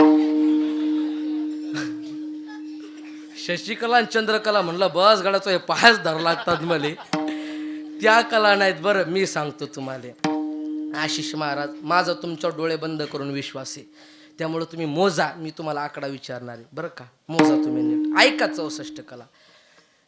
शशिकला आणि चंद्रकला म्हणलं बस गडाचं हे पायच धर लागतात मले. त्या कला नाहीत. बरं मी सांगतो तुम्हाला. आशिष महाराज माझा तुमच्या डोळे बंद करून विश्वास आहे, त्यामुळे तुम्ही मोजा. मी तुम्हाला आकडा विचारणार आहे बरं का. मोजा तुम्ही नीट. ऐका 64 कला.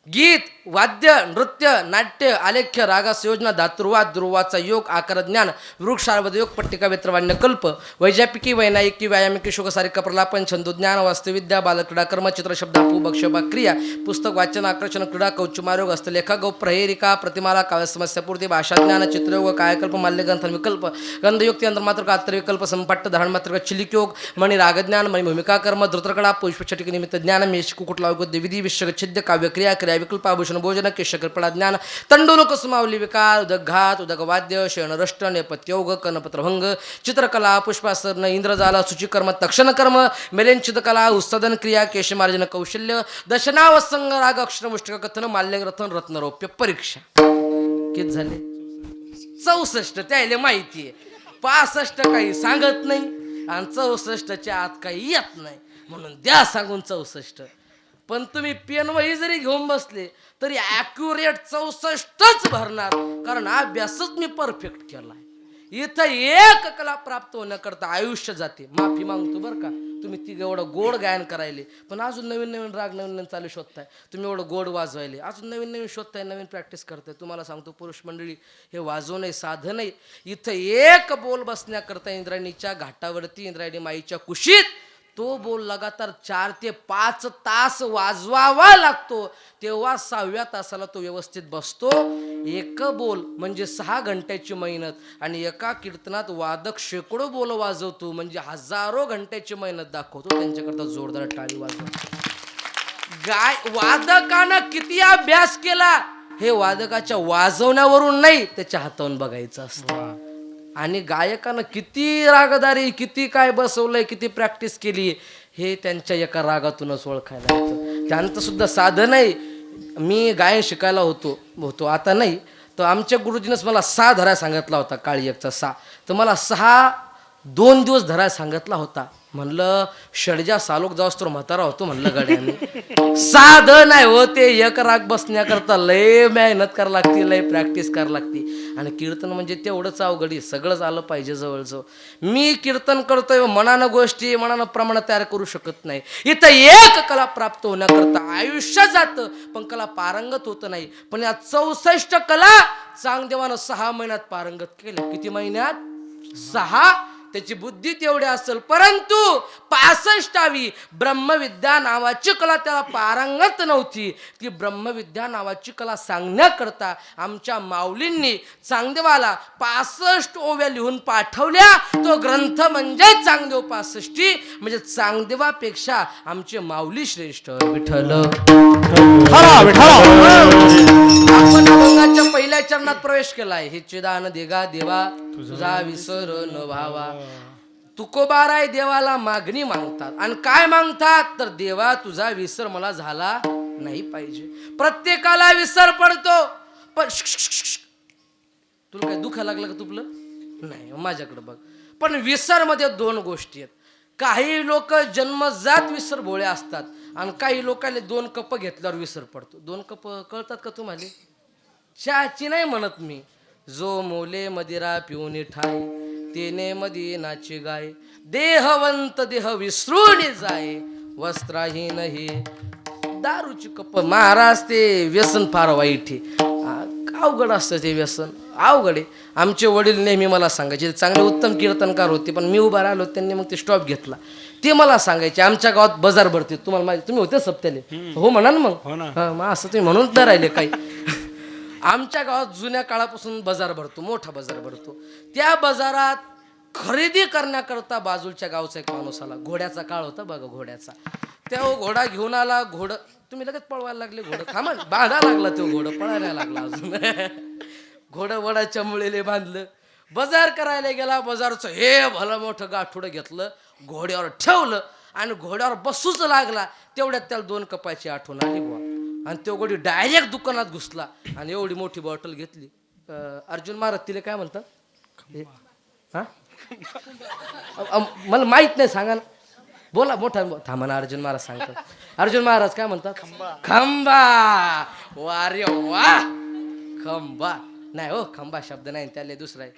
गीत, वाद्य, नृत्य, नाट्य, आलेख्य, रागा, संयोजना, धातुर्वाद, दुर्वाचा योग, आकार ज्ञान, वृक्षार्वद योग, पट्टिका, वेत्रवाण्य, कल्प, वैजापिकी, वैनायिकी, व्यायामिकी, शोकसारिका, प्रलापन, छंदोज्ञान, वास्तुविद्या, बालक्रीडा, कर्म, चित्र, शब्द, बक्षबा, क्रिया, पुस्तक वाचन, आकर्षण, क्रीडा, कौचुमारोग, हस्तलेखा, गौ, प्रहेरिका, प्रतिमाला, काव्य समस्यापूर्ती, भाषाज्ञान, चित्रयोग, कायकल्प, माल्यग्रंथन विकल्प, गंधयुक्ती, अंतर्मात्र, आत्तरविकल्प, संपट्ट, धारणमात्र, चिलिकयोग, मणि रागज्ञान, मणि भूमिका कर्म, धृतकडा, पुष्पछटिक निमित्त ज्ञान, मेष कुकुटला विधी, विश्व छिद्य, काव्य क्रिया, क्रिया विकल्प, आभूषण भोजन, केशकृपणा ज्ञान, तंडुलोक सुमावली विकार, उदक घात, उदक वाद्य, शयनरष्ट, नेपथ्योग, कर्णपत्रभंग, चित्रकला, पुष्पासन, इंद्रजाला, सूचिकर्म, तक्षणकर्म, मेलेंचितकला, उत्सदन क्रिया, केशमार्जन कौशल्य, दशनावसंग, राग, अक्षर, मुष्टिक कथन, माल्यग्रथन, रत्नरौप्य परीक्षा. किती झाले? 64. त्याला माहिती आहे. 65 काही सांगत नाही आणि 64च्या आत काही येत नाही, म्हणून द्या सांगून 64. पण तुम्ही पेन वही जरी घेऊन बसले तरी ॲक्युरेट 64च भरणार, कारण अभ्यासच मी परफेक्ट केलाय. इथं एक कला प्राप्त होण्याकरता आयुष्य जाते. माफी मागतो बरं का, तुम्ही ती एवढं गोड गायन करायले पण अजून नवीन नवीन राग नवीन नवीन चालू शोधताय. तुम्ही एवढं गोड वाजवायले अजून नवीन नवीन शोधताय, नवीन प्रॅक्टिस करताय. तुम्हाला सांगतो पुरुष मंडळी, हे वाजवणे साधन आहे. इथं एक बोल बसण्याकरता इंद्रायणीच्या घाटावरती इंद्रायणी माईच्या कुशीत तो बोल लगातार 4 ते 5 तास वाजवावा लागतो. तेव्हा 6व्या तासाला तो व्यवस्थित बसतो. एक बोल म्हणजे 6 घंट्याची मेहनत आणि एका कीर्तनात वादक शेकडो बोल वाजवतो म्हणजे हजारो घंट्याची मेहनत दाखवतो. त्यांच्याकरता जोरदार टाळी वाजवा. वादकानं किती अभ्यास केला हे वादकाच्या वाजवण्यावरून नाही, त्याच्या हातावरून बघायचं असतं. आणि गायकानं किती रागदारी, किती काय बसवलंय, किती प्रॅक्टिस केली हे त्यांच्या एका रागातूनच ओळखायला येतं. त्यांचं सुद्धा साधन आहे. मी गायन शिकायला होतो आता नाही, तर आमच्या गुरुजीनंच मला 6 धरा सांगितला होता. काळी एकचा 6 तर मला 2 दिवस धरा सांगितला होता. म्हणलं षडजा सालोक जाऊस तर म्हातारा होतो म्हणलं गड्याने. साधं नाही होते, एक राग बसण्याकरता लय मेहनत करावं लागते, लय प्रॅक्टिस करावं लागते. आणि कीर्तन म्हणजे तेवढंच अवघडी, सगळंच आलं पाहिजे जवळजवळ. मी कीर्तन करतोय मनानं गोष्टी मनानं प्रमाण तयार करू शकत नाही. इथं एक कला प्राप्त होण्याकरता आयुष्य जातं पण कला पारंगत होत नाही. पण या 64 कला चांगदेवानं 6 महिन्यात पारंगत केल्या. किती महिन्यात? 6. त्याची बुद्धी तेवढी असेल, परंतु 65वी ब्रह्मविद्या नावाची कला त्याला पारंगत नव्हती. ती ब्रह्मविद्या नावाची कला सांगण्याकरता आमच्या माऊलींनी चांगदेवाला 65 ओव्या लिहून पाठवल्या. तो ग्रंथ म्हणजे चांगदेव 65 म्हणजे चांगदेवापेक्षा आमचे माऊली श्रेष्ठ. विठ्ठल आपण अभंगाच्या पहिल्या चरणात प्रवेश केलाय. हे चिदान देगा देवा तुझा विसर न व्हावा. तुकोबाराय देवाला मागणी मागतात आणि काय मागतात तर देवा तुझा विसर मला झाला नाही पाहिजे. प्रत्येकाला विसर पडतो पण तुला काय दुखा लागलं का तुपलं नाही माझ्याकडे बघ. पण विसर मध्ये 2 गोष्टी आहेत. काही लोक जन्मजात विसर भोळे असतात आणि काही लोकांना 2 कप घेतल्यावर विसर पडतो. 2 कप कळतात का तुम्हाला? चहाची नाही म्हणत मी. जो मोले मदिरा पिऊन ठाय तेने मदिनाची गाय. देहवंत देह विसरून जाय वस्त्रहीन हे. दारूची कप महाराज ते व्यसन फार वाईट आहे. अवघड असतं ते व्यसन, अवघड आहे. आमचे वडील नेहमी मला सांगायचे, चांगले उत्तम कीर्तनकार होते पण मी उभा राहिलो त्यांनी मग ते स्टॉप घेतला. ते मला सांगायचे आमच्या गावात बाजार भरते. तुम्हाला माहिती, तुम्ही होते सप्त्याले? हो म्हणा ना मग. मग असं तुम्ही म्हणून न राहिले काही. आमच्या गावात जुन्या काळापासून बाजार भरतो, मोठा बाजार भरतो. त्या बाजारात खरेदी करण्याकरता बाजूच्या गावचा एक माणूस आला. घोड्याचा काळ होता बघा, घोड्याचा. त्या घोडा घेऊन आला. घोडं तुम्ही लगेच पळवायला लागले. घोडं थांबा, बांधा लागला तो घोडं, पळायला लागला अजून. घोडं वडाच्या मुळेले बांधलं. बाजार करायला गेला. बाजारचं हे भलं मोठं गाठोडं घेतलं, घोड्यावर ठेवलं आणि घोड्यावर बसूच लागला. तेवढ्यात त्याला 2 कपाची आठवण आली बुवा. आणि तो घोडी डायरेक्ट दुकानात घुसला आणि एवढी मोठी बॉटल घेतली. अर्जुन महाराज तिला काय म्हणतात? हा मला माहित नाही, सांगा ना. बोला मोठा थांबा ना. अर्जुन महाराज सांगतात. अर्जुन महाराज काय म्हणतात? खंबा. वारे वा, खंबा नाही हो, खंबा शब्द नाही त्याला दुसरा आहे.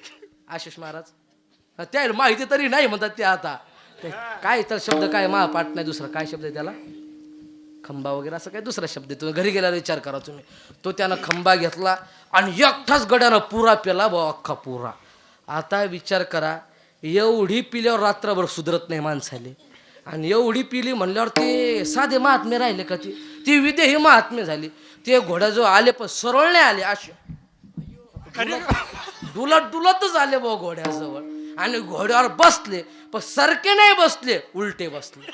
आशिष महाराज त्याला माहिती तरी नाही म्हणतात ते. आता काय तर शब्द काय महापाठ नाही, दुसरा काय शब्द आहे त्याला? खंबा वगैरे असं काय दुसरा शब्द आहे. तुम्ही घरी गेल्यावर विचार करा तुम्ही. तो त्यानं खंबा घेतला आणि एकटाच गड्यानं पुरा पेला बा, अख्खा पुरा. आता विचार करा, एवढी पिल्यावर रात्रभर सुधरत नाही माणसाले. आणि एवढी पिली म्हणल्यावर ते साधे महात्मे राहिले का? ती विदेही महात्मे झाली. ते घोडा जो आले पण सरळ नाही आले, असे डुलतच आले बा घोड्याजवळ. आणि घोड्यावर बसले पण सरके नाही बसले, उलटे बसले.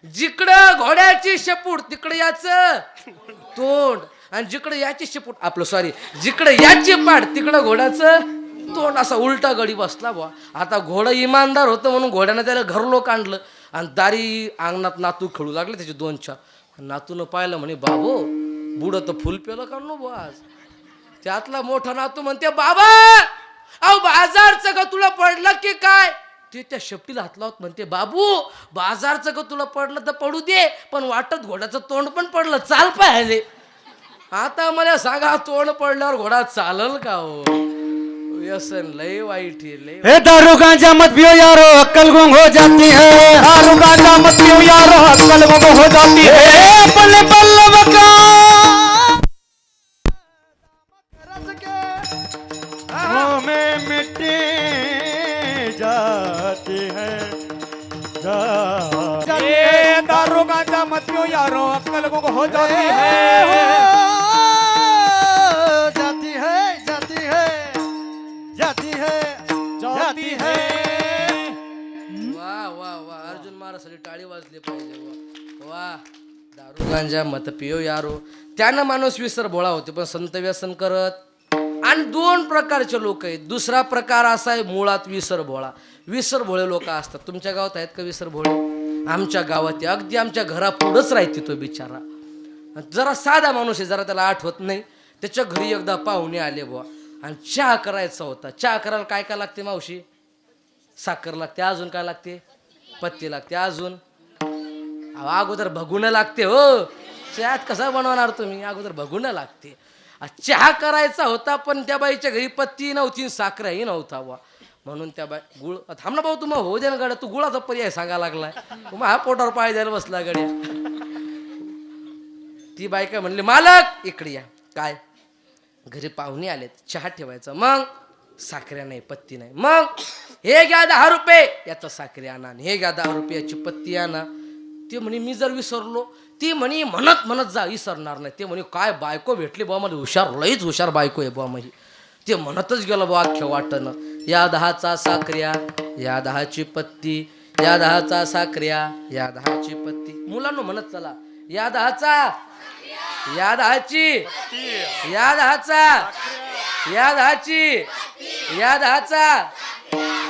जिकडं घोड्याची शेपूट तिकडे याचं तोंड आणि जिकडे याची शेपूट जिकडे याची पाठ तिकडं घोड्याचं तोंड. असा उलटा गडी बसला बुवा. आता घोडं इमानदार होतं म्हणून घोड्यानं त्याला घरलोक आणलं आणि दारी अंगणात नातू खेळू लागले त्याचे 2-4. नातून पाहिलं म्हणे, बाबो बुडं तर फुल पेलं का नो बुवा आज. त्यातला मोठा नातू म्हणते, बाबा अहो बाजारचं का तुला पडलं की काय? ते त्या शेपटीला हात लावत म्हणते, बाबू बाजारचं का तुला पडलं तर पडू दे, पण वाटत घोड्याचं तोंड पण पडलं, चाल पाहिले. आता मला सांगा, तोंड पडल्यावर घोडा चालल का हो? व्यसन लय वाईट आहे, लय हे दारू गांजा मत पियो यारो अक्कल गुम हो जाती है दारू गांजा मत पियो यारो अक्कल गुम हो जाती है पल पल्लव का मुंह में मिट्टी जाती है ए दारू गांजा मत पियो यारो अक्कल गुम हो जाती है जाती है जाती है जाती है जाती है वा वा वा अर्जुन महाराजसाठी टाळी वाजली पाहिजे वा वा दारू गांजा मत पियो यारो त्यानं माणूस विसर भोळा होते पण संत व्यसन करत आणि दोन प्रकारचे लोक आहेत दुसरा प्रकार असा आहे मुळात विसर भोळा विसर भोळे लोक असतात तुमच्या गावात आहेत का विसर भोळे आमच्या गावात आहे. अगदी आमच्या घरापुढंच राहते तो बिचारा जरा साधा माणूस आहे जरा त्याला आठवत नाही त्याच्या घरी एकदा पाहुणे आले बुवा आणि चहा करायचा होता चहा करायला काय काय लागते मावशी साखर लागते अजून काय लागते पत्ती लागते अजून अहो, अगोदर भगुणं लागते हो चहात कसा बनवणार तुम्ही अगोदर भगुणं लागते चहा करायचा होता पण त्या बाईच्या घरी पत्ती नव्हती साखरही नव्हता बुवा म्हणून त्या बाई गुळ थांब ना भाऊ तुम्हाला हो दे ना गाड्या तू गुळाचा पर्याय सांगा लागलाय तुम्हाला हा पोटावर पाय द्यायला बसला गड्या ती बाई काय म्हणली मालक इकडे या काय घरी पाहुणे आलेत चहा ठेवायचा मग साखऱ्या नाही पत्ती नाही मग हे घ्या 10 रुपये याचा साखरे आणा हे घ्या 10 रुपयाची पत्ती आणा ते म्हणे मी जर विसरलो ती म्हणे म्हणत म्हणत जा विसरणार नाही ते म्हणे काय बायको भेटली बुवा मला हुशार लईच हुशार बायको आहे बुवा माझी ते म्हणतच गेलं बुवा अख्ख्या वाटणं या 10चा साखऱ्या या 10ची पत्ती या 10चा साखऱ्या या 10ची पत्ती मुलांना म्हणत चला या 10चा या 10ची या 10चा या 10ची या 10चा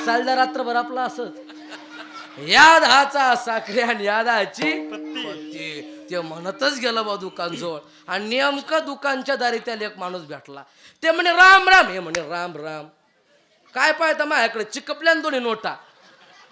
चालदा रात्रभर आपला असत या 10चा साखरे आणि या 10ची पत्ती ते म्हणतच गेलं बा दुकान जवळ आणि नेमकं दुकानच्या दारी त्याला एक माणूस भेटला ते म्हणे राम राम हे म्हणे राम राम काय पाहता माझ्याकडे चिकपल्या दोन्ही नोटा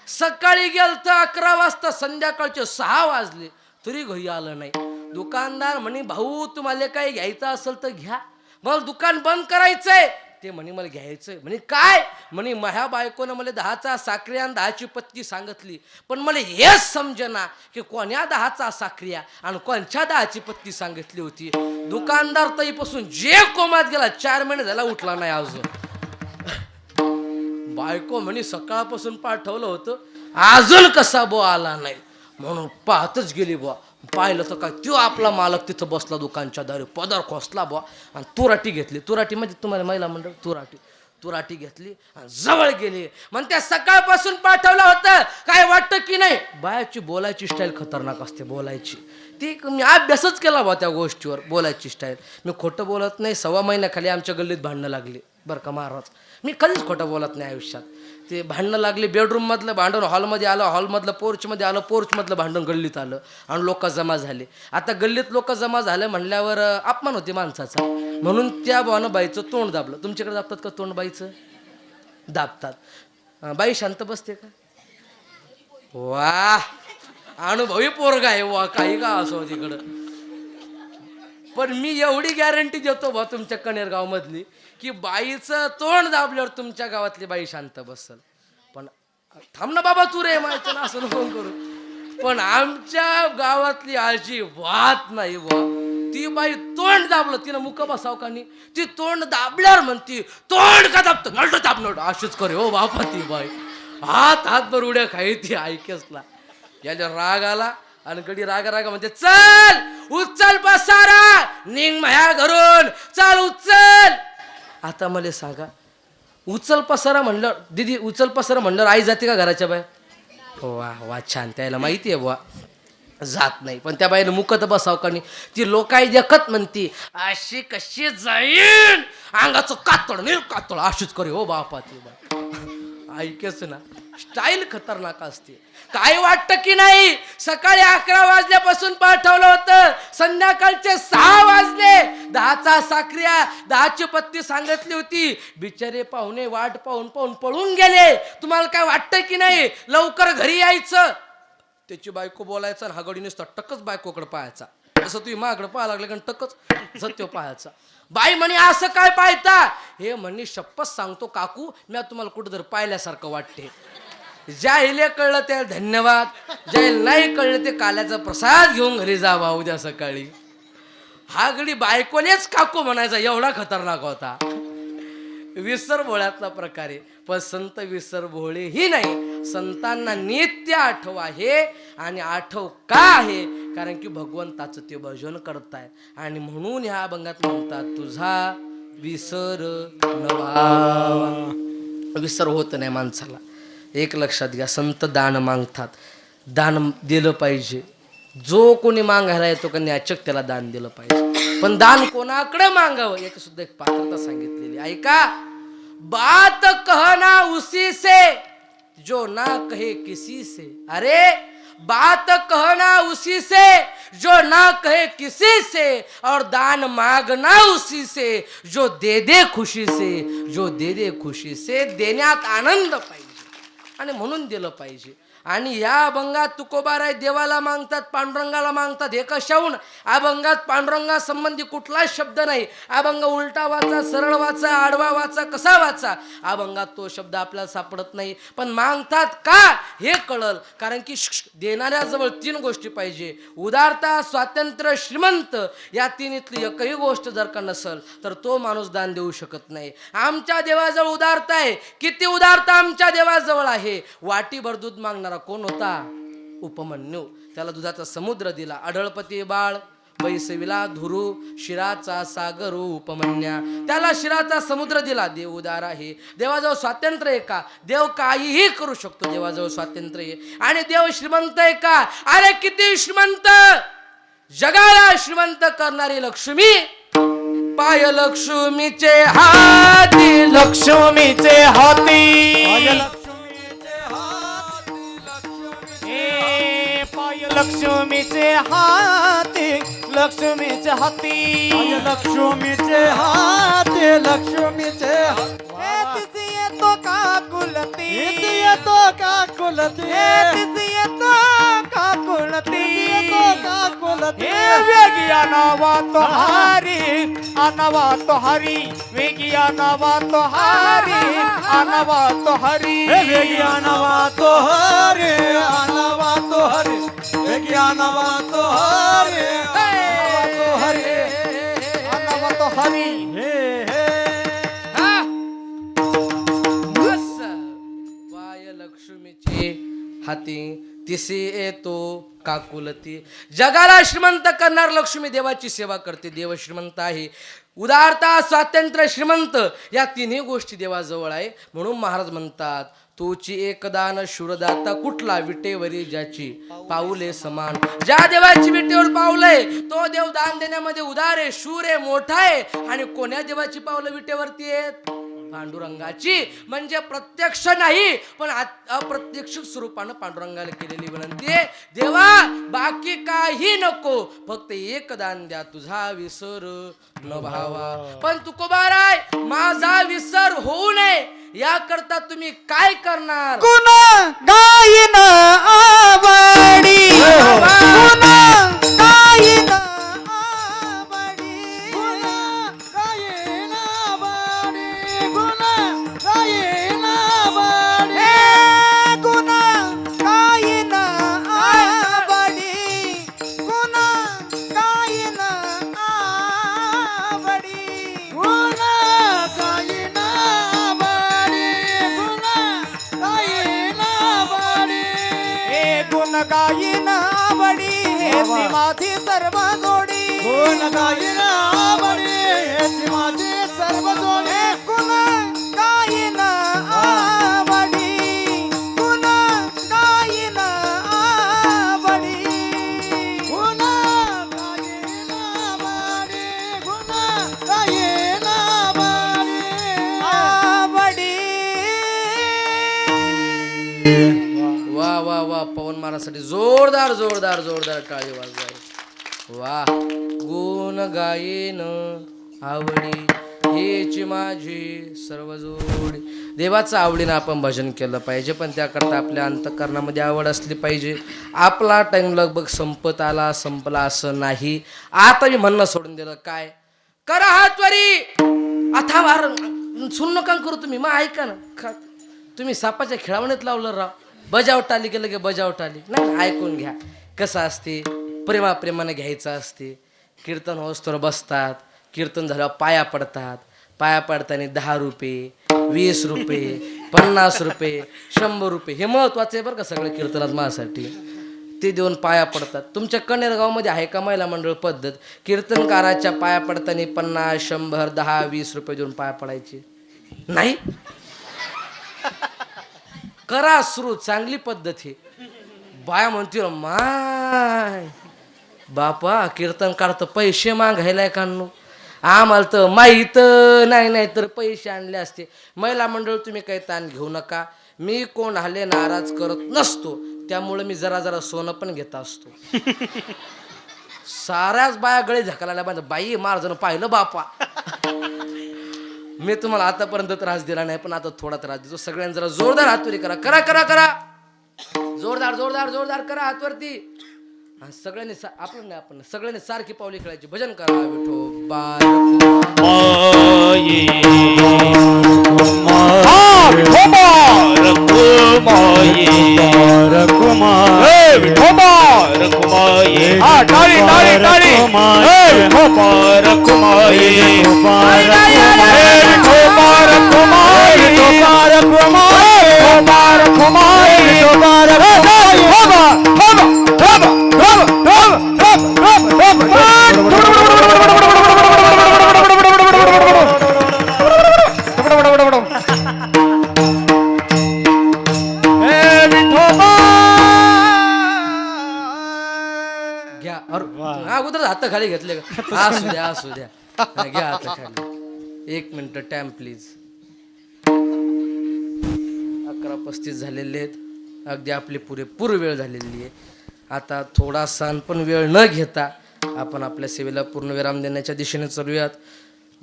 सकाळी गेल तर 11 वाजता संध्याकाळचे 6 वाजले तरी घरी आलं नाही दुकानदार म्हणे भाऊ तुम्हाला काही घ्यायचं असेल तर घ्या मला दुकान बंद करायचंय ते म्हणे मला घ्यायचंय म्हणे काय म्हणे माझ्या बायकोनं मला 10चा साखऱ्या आणि 10ची पत्ती सांगितली पण मला हेच समजेना की कोण्या 10चा साखऱ्या आणि कोणच्या 10ची पत्ती सांगितली होती दुकानदार तईपासून जे कोमात गेला 4 महिने झाला उठला नाही अजून बायको म्हणे सकाळपासून पाठवलं होतं अजून कसा बो आला नाही म्हणून पाहतच गेली बुवा पाहिलं तर काय तो आपला मालक तिथं बसला दुकानच्या दारी पदर खोसला बुवा आणि तुराटी घेतली तुराटी म्हणजे तुम्हाला महिला मंडळ तुराटी घेतली आणि जवळ गेली मग त्या सकाळपासून पाठवलं होतं काय वाटतं की नाही बायाची बोलायची स्टाईल खतरनाक असते बोलायची ती मी अभ्यासच केला बुवा त्या गोष्टीवर बोलायची स्टाईल मी खोटं बोलत नाही 1.25 महिन्याखाली आमच्या गल्लीत भांडणं लागली बरं का महाराज मी कधीच खोटं बोलत नाही आयुष्यात ते भांडणं लागली बेडरूममधलं भांडण हॉलमध्ये आलं हॉलमधलं पोर्चमध्ये आलं पोर्चमधलं भांडण गल्लीत आलं आणि लोक जमा झाले आता गल्लीत लोक जमा झाले म्हणल्यावर अपमान होते माणसाचा म्हणून त्या भावानं बाईचं तोंड दाबलं तुमच्याकडे दाबतात का तोंड बाईचं दाबतात बाई शांत बसते का वा अनुभवी पोरगा आहे वा काही का असो तिकडं पण मी एवढी गॅरंटी देतो बा तुमच्या कनेरगाव मधली की बाईचं तोंड दाबल्यावर तुमच्या गावातली बाई शांत बसल पण थांब ना बाबा तू रे माझ्या असं नको करू पण आमच्या गावातली आजी वात नाही बा ती बाई तोंड दाबलं तिनं मुख बसाव का नाही ती तोंड दाबल्यावर म्हणती तोंड का दाबतं नळट दाब नळ अशीच करे हो बापा ती बाई हातभर उड्या खाई ती ऐकेसला याच्या राग आला आणि गडी रागा म्हणते चल उचल पसारा निघ माझ्या घरून चल उचल आता मला सांगा उचल पसारा म्हणलं दीदी उचल पसारा म्हणलं आई जाते का घराच्या बाहेर वा वा छान त्याला माहिती आहे बुवा जात नाही पण त्या बाईनं मुकत बसाव का नाही ती लोकाई देखत म्हणती अशी कशी जाईन अंगाचं कातळ अशीच करे हो बापा ती बाई ऐकेच ना स्टाईल खतरनाक असते काय वाटतं की नाही सकाळी 11 वाजल्यापासून पाठवलं होतं संध्याकाळचे 6 वाजले 10चा साखऱ्या 10ची पत्ती सांगितली होती बिचारे पाहुणे वाट पाहून पळून गेले तुम्हाला काय वाटतं की नाही लवकर घरी यायचं त्याची बायको बोलायचं आणि हा गडी नुसतं टक्कच बायकोकडे पाहायचा असं तुम्ही माकडं पाहा लागलं कारण टकच सत्य पाहायचा. बाई म्हणे असं काय पाहता? हे म्हणे शपथ सांगतो काकू मी तुम्हाला कुठं जर पाहिल्यासारखं वाटते. ज्याला कळलं त्याला धन्यवाद, ज्याला नाही कळलं ते काल्याचा प्रसाद घेऊन घरी जावा उद्या सकाळी. हा गडी बायकोलेच काकू म्हणायचा एवढा खतरनाक होता. विसर भोळ्यातला प्रकार आहे. पण संत विसर भोळे ही नाही, संतांना नित्य आठव आहे. आणि आठव का आहे? कारण की भगवंताचं ते भजन करतायत. आणि म्हणून ह्या अभंगात म्हणतात तुझा विसर न व्हावा. विसर होत नाही माणसाला. एक लक्षात घ्या, संत दान मागतात, दान दिलं पाहिजे. जो कोणी मागायला येतो का याचक त्याला दान दिलं पाहिजे. पण दान कोणाकडे मागावं याची सुद्धा एक पात्रता सांगितलेली. ऐका, बात कहना उसी से जो ना कहे किसी से. अरे बात कहना उसी से जो ना कहे किसी से, और दान मांगना उसी से जो दे दे खुशी से. जो दे दे खुशी से, देण्यात आनंद पाहिजे आणि म्हणून दिलं पाहिजे. आणि या अभंगात तुकोबाराय देवाला मागतात, पांडुरंगाला मागतात. हे कशाहून? अभंगात पांडुरंगा संबंधी कुठलाच शब्द नाही. अभंग उलटा वाचा, सरळ वाचा, आडवा वाचा, कसा वाचा, अभंगात तो शब्द आपल्याला सापडत नाही. पण मागतात का हे कळल. कारण की देणाऱ्याजवळ तीन गोष्टी पाहिजे: उदारता, स्वातंत्र्य, श्रीमंत. या तिन्हीतली एकही गोष्ट जर का नसल तर तो माणूस दान देऊ शकत नाही. आमच्या देवाजवळ उदारता आहे. किती उदारता आमच्या देवाजवळ आहे. वाटीभर दूध मागणारा कोण होता? उपमन्यू. त्याला दुधाचा समुद्र दिला. अढळपती बाळ बैसविला धुरू, शिराचा सागर उपमन्या. त्याला शिराचा समुद्र दिला. देव उदार आहे. देवाजवळ स्वातंत्र्य आहे का? देव काहीही करू शकतो. देवाजवळ स्वातंत्र्य आहे. आणि देव श्रीमंत आहे का? अरे किती श्रीमंत! जगाला श्रीमंत करणारी लक्ष्मी. पाय लक्ष्मीचे हाती, लक्ष्मीचे हाती, लक्ष्मीचे हाती, लक्ष्मीचे हाती, लक्ष्मीचे हाती, लक्ष्मीचे हाती. येतो का कुलती, येतो का कुलती, येतो का कुलती, येतो का कुलती. वेगी आनावा तो हारी, आनावा तो हरी. वेगी आनावा तो हारी, आनावा तो हरी. वेगी आनावा तो हरे, आनावा तो हरे, वेगी आनावा तो हरे, आनावा तो हरे, आनावा तो हरी. पाय लक्ष्मीचे हाती, तिसे येतो काकुलती. जगाला श्रीमंत करणार लक्ष्मी देवाची सेवा करते. देव श्रीमंत आहे. उदारता, स्वातंत्र्य, श्रीमंत या तिन्ही गोष्टी देवाजवळ आहे. म्हणून महाराज म्हणतात तोची एकदान शूरदाता कुठला, विटेवरी ज्याची पाऊले समान. ज्या देवाची विटेवर पावलंय तो देव दान देण्यामध्ये उदार आहे, शूर आहे, मोठा आहे. आणि कोण्या देवाची पावलं विटेवरती आहेत? पांडुरंगाची. म्हणजे प्रत्यक्ष नाही पण अप्रत्यक्ष स्वरूपानं पांडुरंगाला केलेली विनंती आहे. देवा बाकी काही नको, फक्त एक दान द्या, तुझा विसर न भावा. पण तुकोबाराय माझा विसर होऊ नये याकरता तुम्ही काय करणार? गुण गायन आवडी, गुण गायन आवडी, गुण गायन आवडी, गुण गायन आवडी, गुण गायन आवडी, गुण गायन आवडी, गुण गायन गुण गायन आवडी. हेची माझी सर्व जोडी. गुण गायन आवडी, हेची माझी सर्व जोडी. गुण गायन आवडी, गुण गायन आवडी, गुण गायन आवडी, गुण गायन आवडी. वा वा वा, पवन महाराजसाठी जोरदार जोरदार जोरदार टाळी वाजवाय. वा. गुण गायन आवडी हेची माझी सर्व जोडी. देवाचं आवडीनं आपण भजन केलं पाहिजे, पण त्याकरता आपल्या अंतःकरणामध्ये आवड असली पाहिजे. आपला टाइम लगभग संपत आला, संपला असं नाही. आता मी म्हणणं सोडून दिलं. काय करा हातवारी आता वार सुन नका करू तुम्ही. मग ऐका ना, तुम्ही सापाच्या खेळावणीत लावलं राव. बजावट आली गेलं की बजावट आली नाही. ऐकून घ्या कसं असते. प्रेमाने घ्यायचं असते. कीर्तन होस्तोवर बसतात. कीर्तन झाल्यावर पाया पडतात. पाया पडताना 10 रुपये, 20 रुपये, 50 रुपये, 100 रुपये हे महत्वाचं आहे बरं का सगळं कीर्तनात माझ्यासाठी. ते देऊन पाया पडतात. तुमच्या कनेरगावमध्ये आहे का महिला मंडळ पद्धत कीर्तनकाराच्या पाया पडताना 50, 100, 10, 20 रुपये देऊन पाया पडायचे? नाही. करा सुरू, चांगली पद्धत आहे. बाया म्हणतील माय बापा कीर्तनकार तर पैसे मागायलाय काढणं. आम्हाला तर माहीत नाही तर पैसे आणले असते. महिला मंडळ तुम्ही काही ताण घेऊ नका. मी कोण हल्ले नाराज करत नसतो. त्यामुळे मी जरा सोनं पण घेत असतो. साऱ्याच बाया गळे झकायला बांध बाई महाराजांना पाहिलं बापा. मी तुम्हाला आतापर्यंत त्रास दिला नाही, पण आता थोडा त्रास देतो. सगळ्यांनी जरा जोरदार हातवरी करा. करा करा करा जोरदार जोरदार जोरदार करा हातवरती. सगळ्यांनी आपण सगळ्यांनी सारखी पावली खेळायची. भजन करा. विठोबा घ्या. अगोदर हात खाली घेतले का? असू द्या असू द्या. घ्या हात खाली. 1 मिनिट टाइम प्लीज. 11:35 झालेले आहेत. अगदी आपली पुरेपूर वेळ झालेली आहे. आता थोडासा पण वेळ न घेता आपण आपल्या सेवेला पूर्णविराम देण्याच्या दिशेने चालूयात.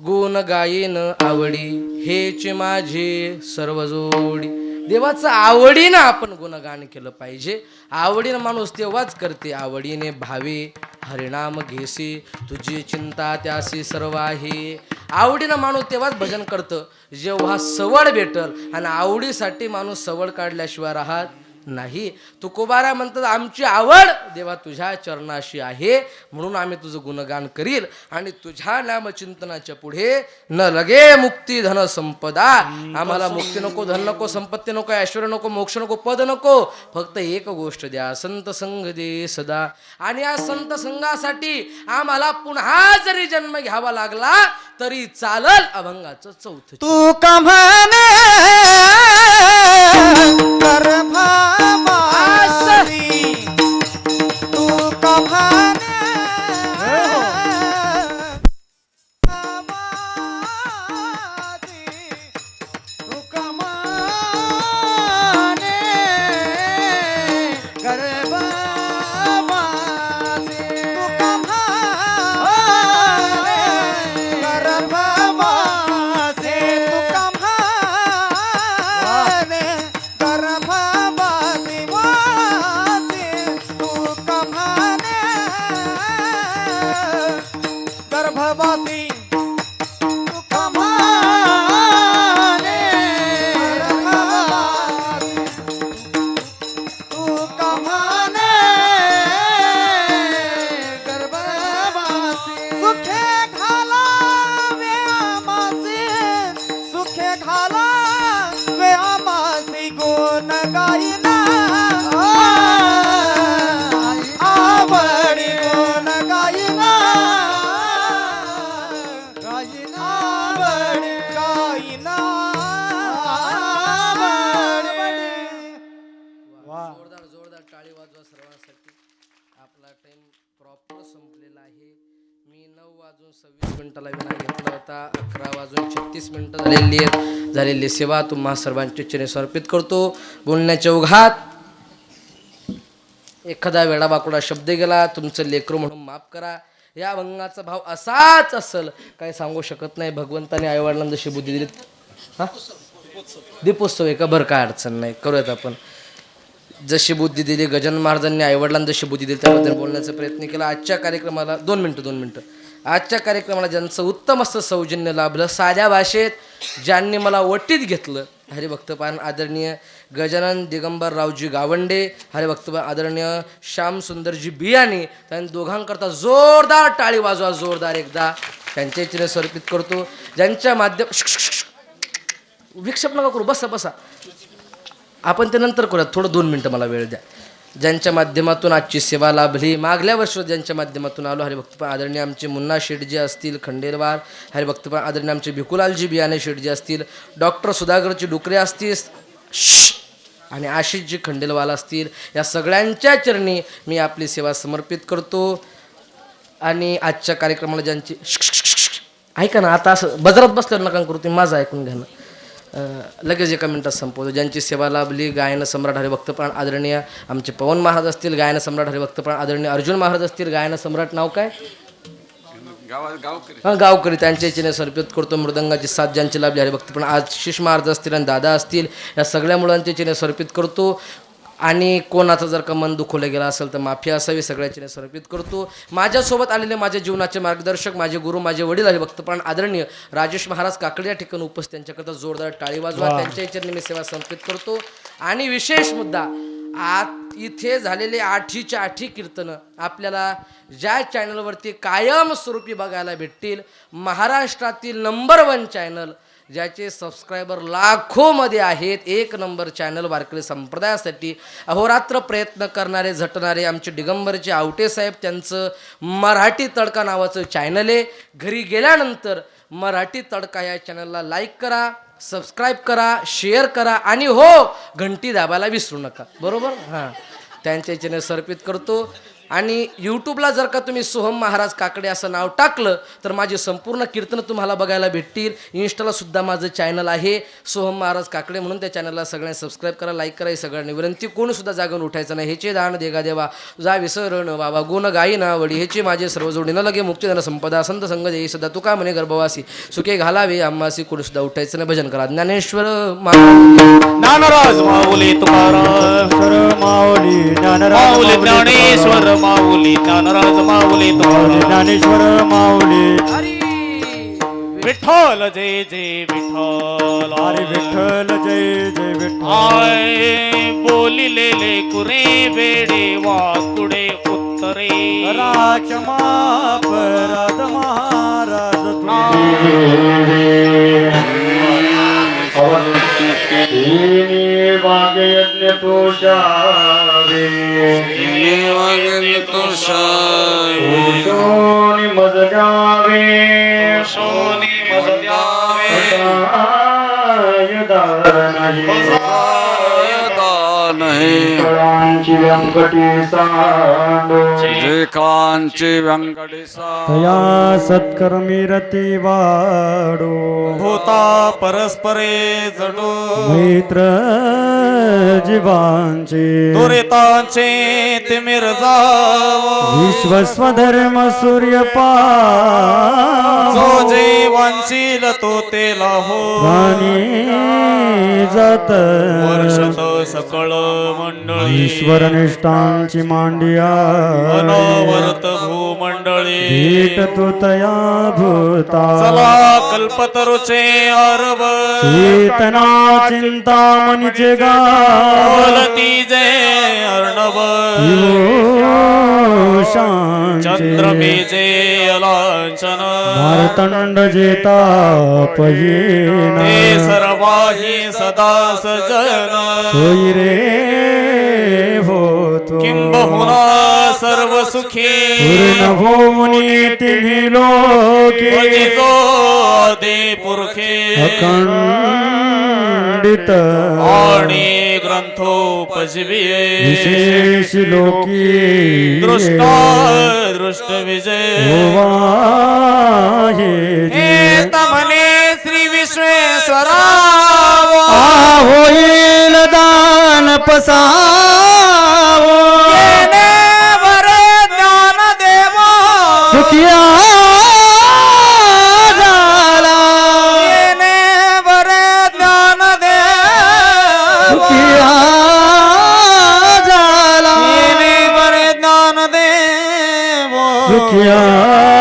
गुण गायन आवडी हेच माझे सर्व जोडी. देवाचं आवडीनं आपण गुणगान केलं पाहिजे. आवडीनं माणूस तेव्हाच करते. आवडीने भावे हरिनाम घेसी तुझी चिंता त्यासी सर्व आहे. आवडीनं माणूस तेव्हाच भजन करतं जेव्हा सवड भेटल. आणि आवडीसाठी माणूस सवड काढल्याशिवाय राहत नाही. तुकोबारा म्हणतात आमची आवड देवा तुझ्या चरणाशी आहे, म्हणून आम्ही तुझं गुणगान करील. आणि तुझ्या नामचिंतनाच्या पुढे न लगे मुक्ती धन संपदा. आम्हाला मुक्ती नको, धन नको, संपत्ती नको, ऐश्वर्य नको, मोक्ष नको, पद नको. फक्त एक गोष्ट द्या, संत संग दे सदा. आणि या संत संघासाठी आम्हाला पुन्हा जरी जन्म घ्यावा लागला तरी चालल. अभंगाचं 4थं. तू कमाने तू कमाने झालेली सेवा तुम्हा सर्वांच्या चरणी समर्पित करतो. बोलण्याच्या ओघात एखादा वेडाबाकुडा शब्द गेला तुमचं लेकरू म्हणून माफ करा. या अभंगाचा भाव असाच असेल काही सांगू शकत नाही. भगवंताने आईवडिलांना जशी बुद्धी दिली. हा दीपोत्सव आहे का? बरं, काय अडचण नाही, करूयात आपण. जशी बुद्धी दिली गजानन महाराजांनी आईवडिलांना जशी बुद्धी दिली त्याबद्दल बोलण्याचा प्रयत्न केला. आजच्या कार्यक्रमाला 2 मिनटं आजच्या कार्यक्रमाला ज्यांचं उत्तम असं सौजन्य लाभलं, साध्या भाषेत ज्यांनी मला वटीत घेतलं, हरिभक्तपान आदरणीय गजानन दिगंबर रावजी गावंडे, हरिभक्तपान आदरणीय श्याम सुंदरजी बियाणी, त्यांनी दोघांकरता जोरदार टाळी वाजवा, जोरदार एकदा त्यांच्या इच्छेने समर्पित करतो. ज्यांच्या माध्यम विक्षेप नका करू, बसा आपण ते नंतर करूयात, थोडं 2 मिनटं मला वेळ द्या. ज्यांच्या माध्यमातून आजची सेवा लाभली, मागल्या वर्षी ज्यांच्या माध्यमातून आलो, हरिभक्तपान आदरणीय आमचे मुन्ना शेठजी असतील खंडेलवार, हरिभक्तपान आदरणीय आमचे भिकुलालजी बियाणे शेठजी असतील, डॉक्टर सुधाकरजी डुकरे असतील आणि आशिषजी खंडेलवाल असतील, या सगळ्यांच्या चरणी मी आपली सेवा समर्पित करतो. आणि आजच्या कार्यक्रमाला ज्यांची ऐका ना, आता असं बजारात बसल्यावर नका करू, तुम्ही माझं ऐकून घ्या ना, लगेच एका मिनिटात संपवतो. ज्यांची सेवा लाभली, गायन सम्राट हरिभक्तपान आदरणीय आमचे पवन महाराज असतील, गायन सम्राट हरिभक्तपान आदरणीय अर्जुन महाराज असतील, गायन सम्राट नाव काय? गावकरी, त्यांच्या इच्छेने समर्पित करतो. मृदंगाची साथ ज्यांची लाभली, हरिभक्तपान आशिष महाराज असतील आणि दादा असतील, या सगळ्या मुलांच्या इच्छेने समर्पित करतो. आणि कोणाचं जर का मन दुखवलं गेलं असेल तर माफी असावी, सगळ्याची समर्पित करतो. माझ्यासोबत आलेले माझ्या जीवनाचे मार्गदर्शक, माझे गुरु, माझे वडील हरिभक्तपान आदरणीय राजेश महाराज काकडे या ठिकाणी उपस्थित, त्यांच्याकरता जोरदार टाळी वाजवा, त्यांच्या इच्छेने मी सेवा समर्पित करतो. आणि विशेष मुद्दा, इथे झालेले 8च्या 8 कीर्तनं आपल्याला ज्या चॅनलवरती कायमस्वरूपी बघायला भेटतील, महाराष्ट्रातील नंबर 1 चॅनल, ज्याचे सबस्क्रायबर लाखोमध्ये आहेत, 1 नंबर चॅनल वारकरी संप्रदायासाठी अहोरात्र प्रयत्न करणारे झटणारे आमचे दिगंबरचे आवटे साहेब, त्यांचं मराठी तडका नावाचं चॅनल आहे. घरी गेल्यानंतर मराठी तडका या चॅनलला लाईक करा, सबस्क्राईब करा, शेअर करा आणि हो, घंटी दाबायला विसरू नका, बरोबर? हां, त्यांच्या चॅनल समर्पित करतो. आणि यूट्यूबला जर का तुम्ही सोहम महाराज काकडे असं नाव टाकलं तर माझी संपूर्ण कीर्तनं तुम्हाला बघायला भेटतील. इन्स्टाला सुद्धा माझं चॅनल आहे सोहम महाराज काकडे म्हणून, त्या चॅनलला सगळ्यांनी सबस्क्राईब करा, लाईक करा, ही सगळ्यांनी विनंती. कोणीसुद्धा जागून उठायचं नाही. ह्याचे दान देगा देवा जा विसरण बाबा, गुण गाई ना वडी, ह्याचे माझे सर्व जोडी न लगे मुक्तीधन संपदा, संत संग देई सदा, तुका म्हणे गर्भवासी सुखे घालावे आम्हासी, कोणीसुद्धा उठायचं नाही. भजन करा. ज्ञानेश्वर ज्ञानराज माऊली तुकाराम माऊली ज्ञानेश्वर माऊली ज्ञानराज माऊली तुकाराम ज्ञानेश्वर माऊली. विठ्ठल जय जय विठ्ठल, हरी विठ्ठल जय जय विठ्ठल. आय बोलिलेले कुरे वेडे वाकुडे उत्तरे, राक्षमा परद महाराज वागयज्ञ तुषारे, सोनी मज द्यावे, सोनी मज द्यावे, कांची व्यंकटी सांडो, जे कांची व्यंकटी सांडो, सत्कर्मी रती वाडो, होता परस्परे जडो, मित्र जीवांचे दुरितांचे तिमिर जाव, विश्वस्वधर्म सूर्य जो जीवांची तो तेला हो, जात वर्षत सकळ मंडळी, ईश्वर निष्ठांची मांडिया अनवरत भूमंडळी, भेट तू तया भूता, चला कल्पतरुचे अर्व, चेतना चिंतामणीचे गावलती जे अर्णव, चंद्रमेजे अलांछन, मार्तंड जेता पयेन, ते सर्वाही सदा सजन, सोयी रे होतो किंबहुना सर्व सुखी, पूर्ण भूमनी तिन्ही लोके, दे पुरखे अखंडित आणि ग्रंथोपजीविये, विशेष लोकी दृष्टा दृष्ट विजय हे तमने श्री विश्वेश्वरा, होईल दान पसावो, वर ज्ञान देवा सुखिया झाला, वर ज्ञान या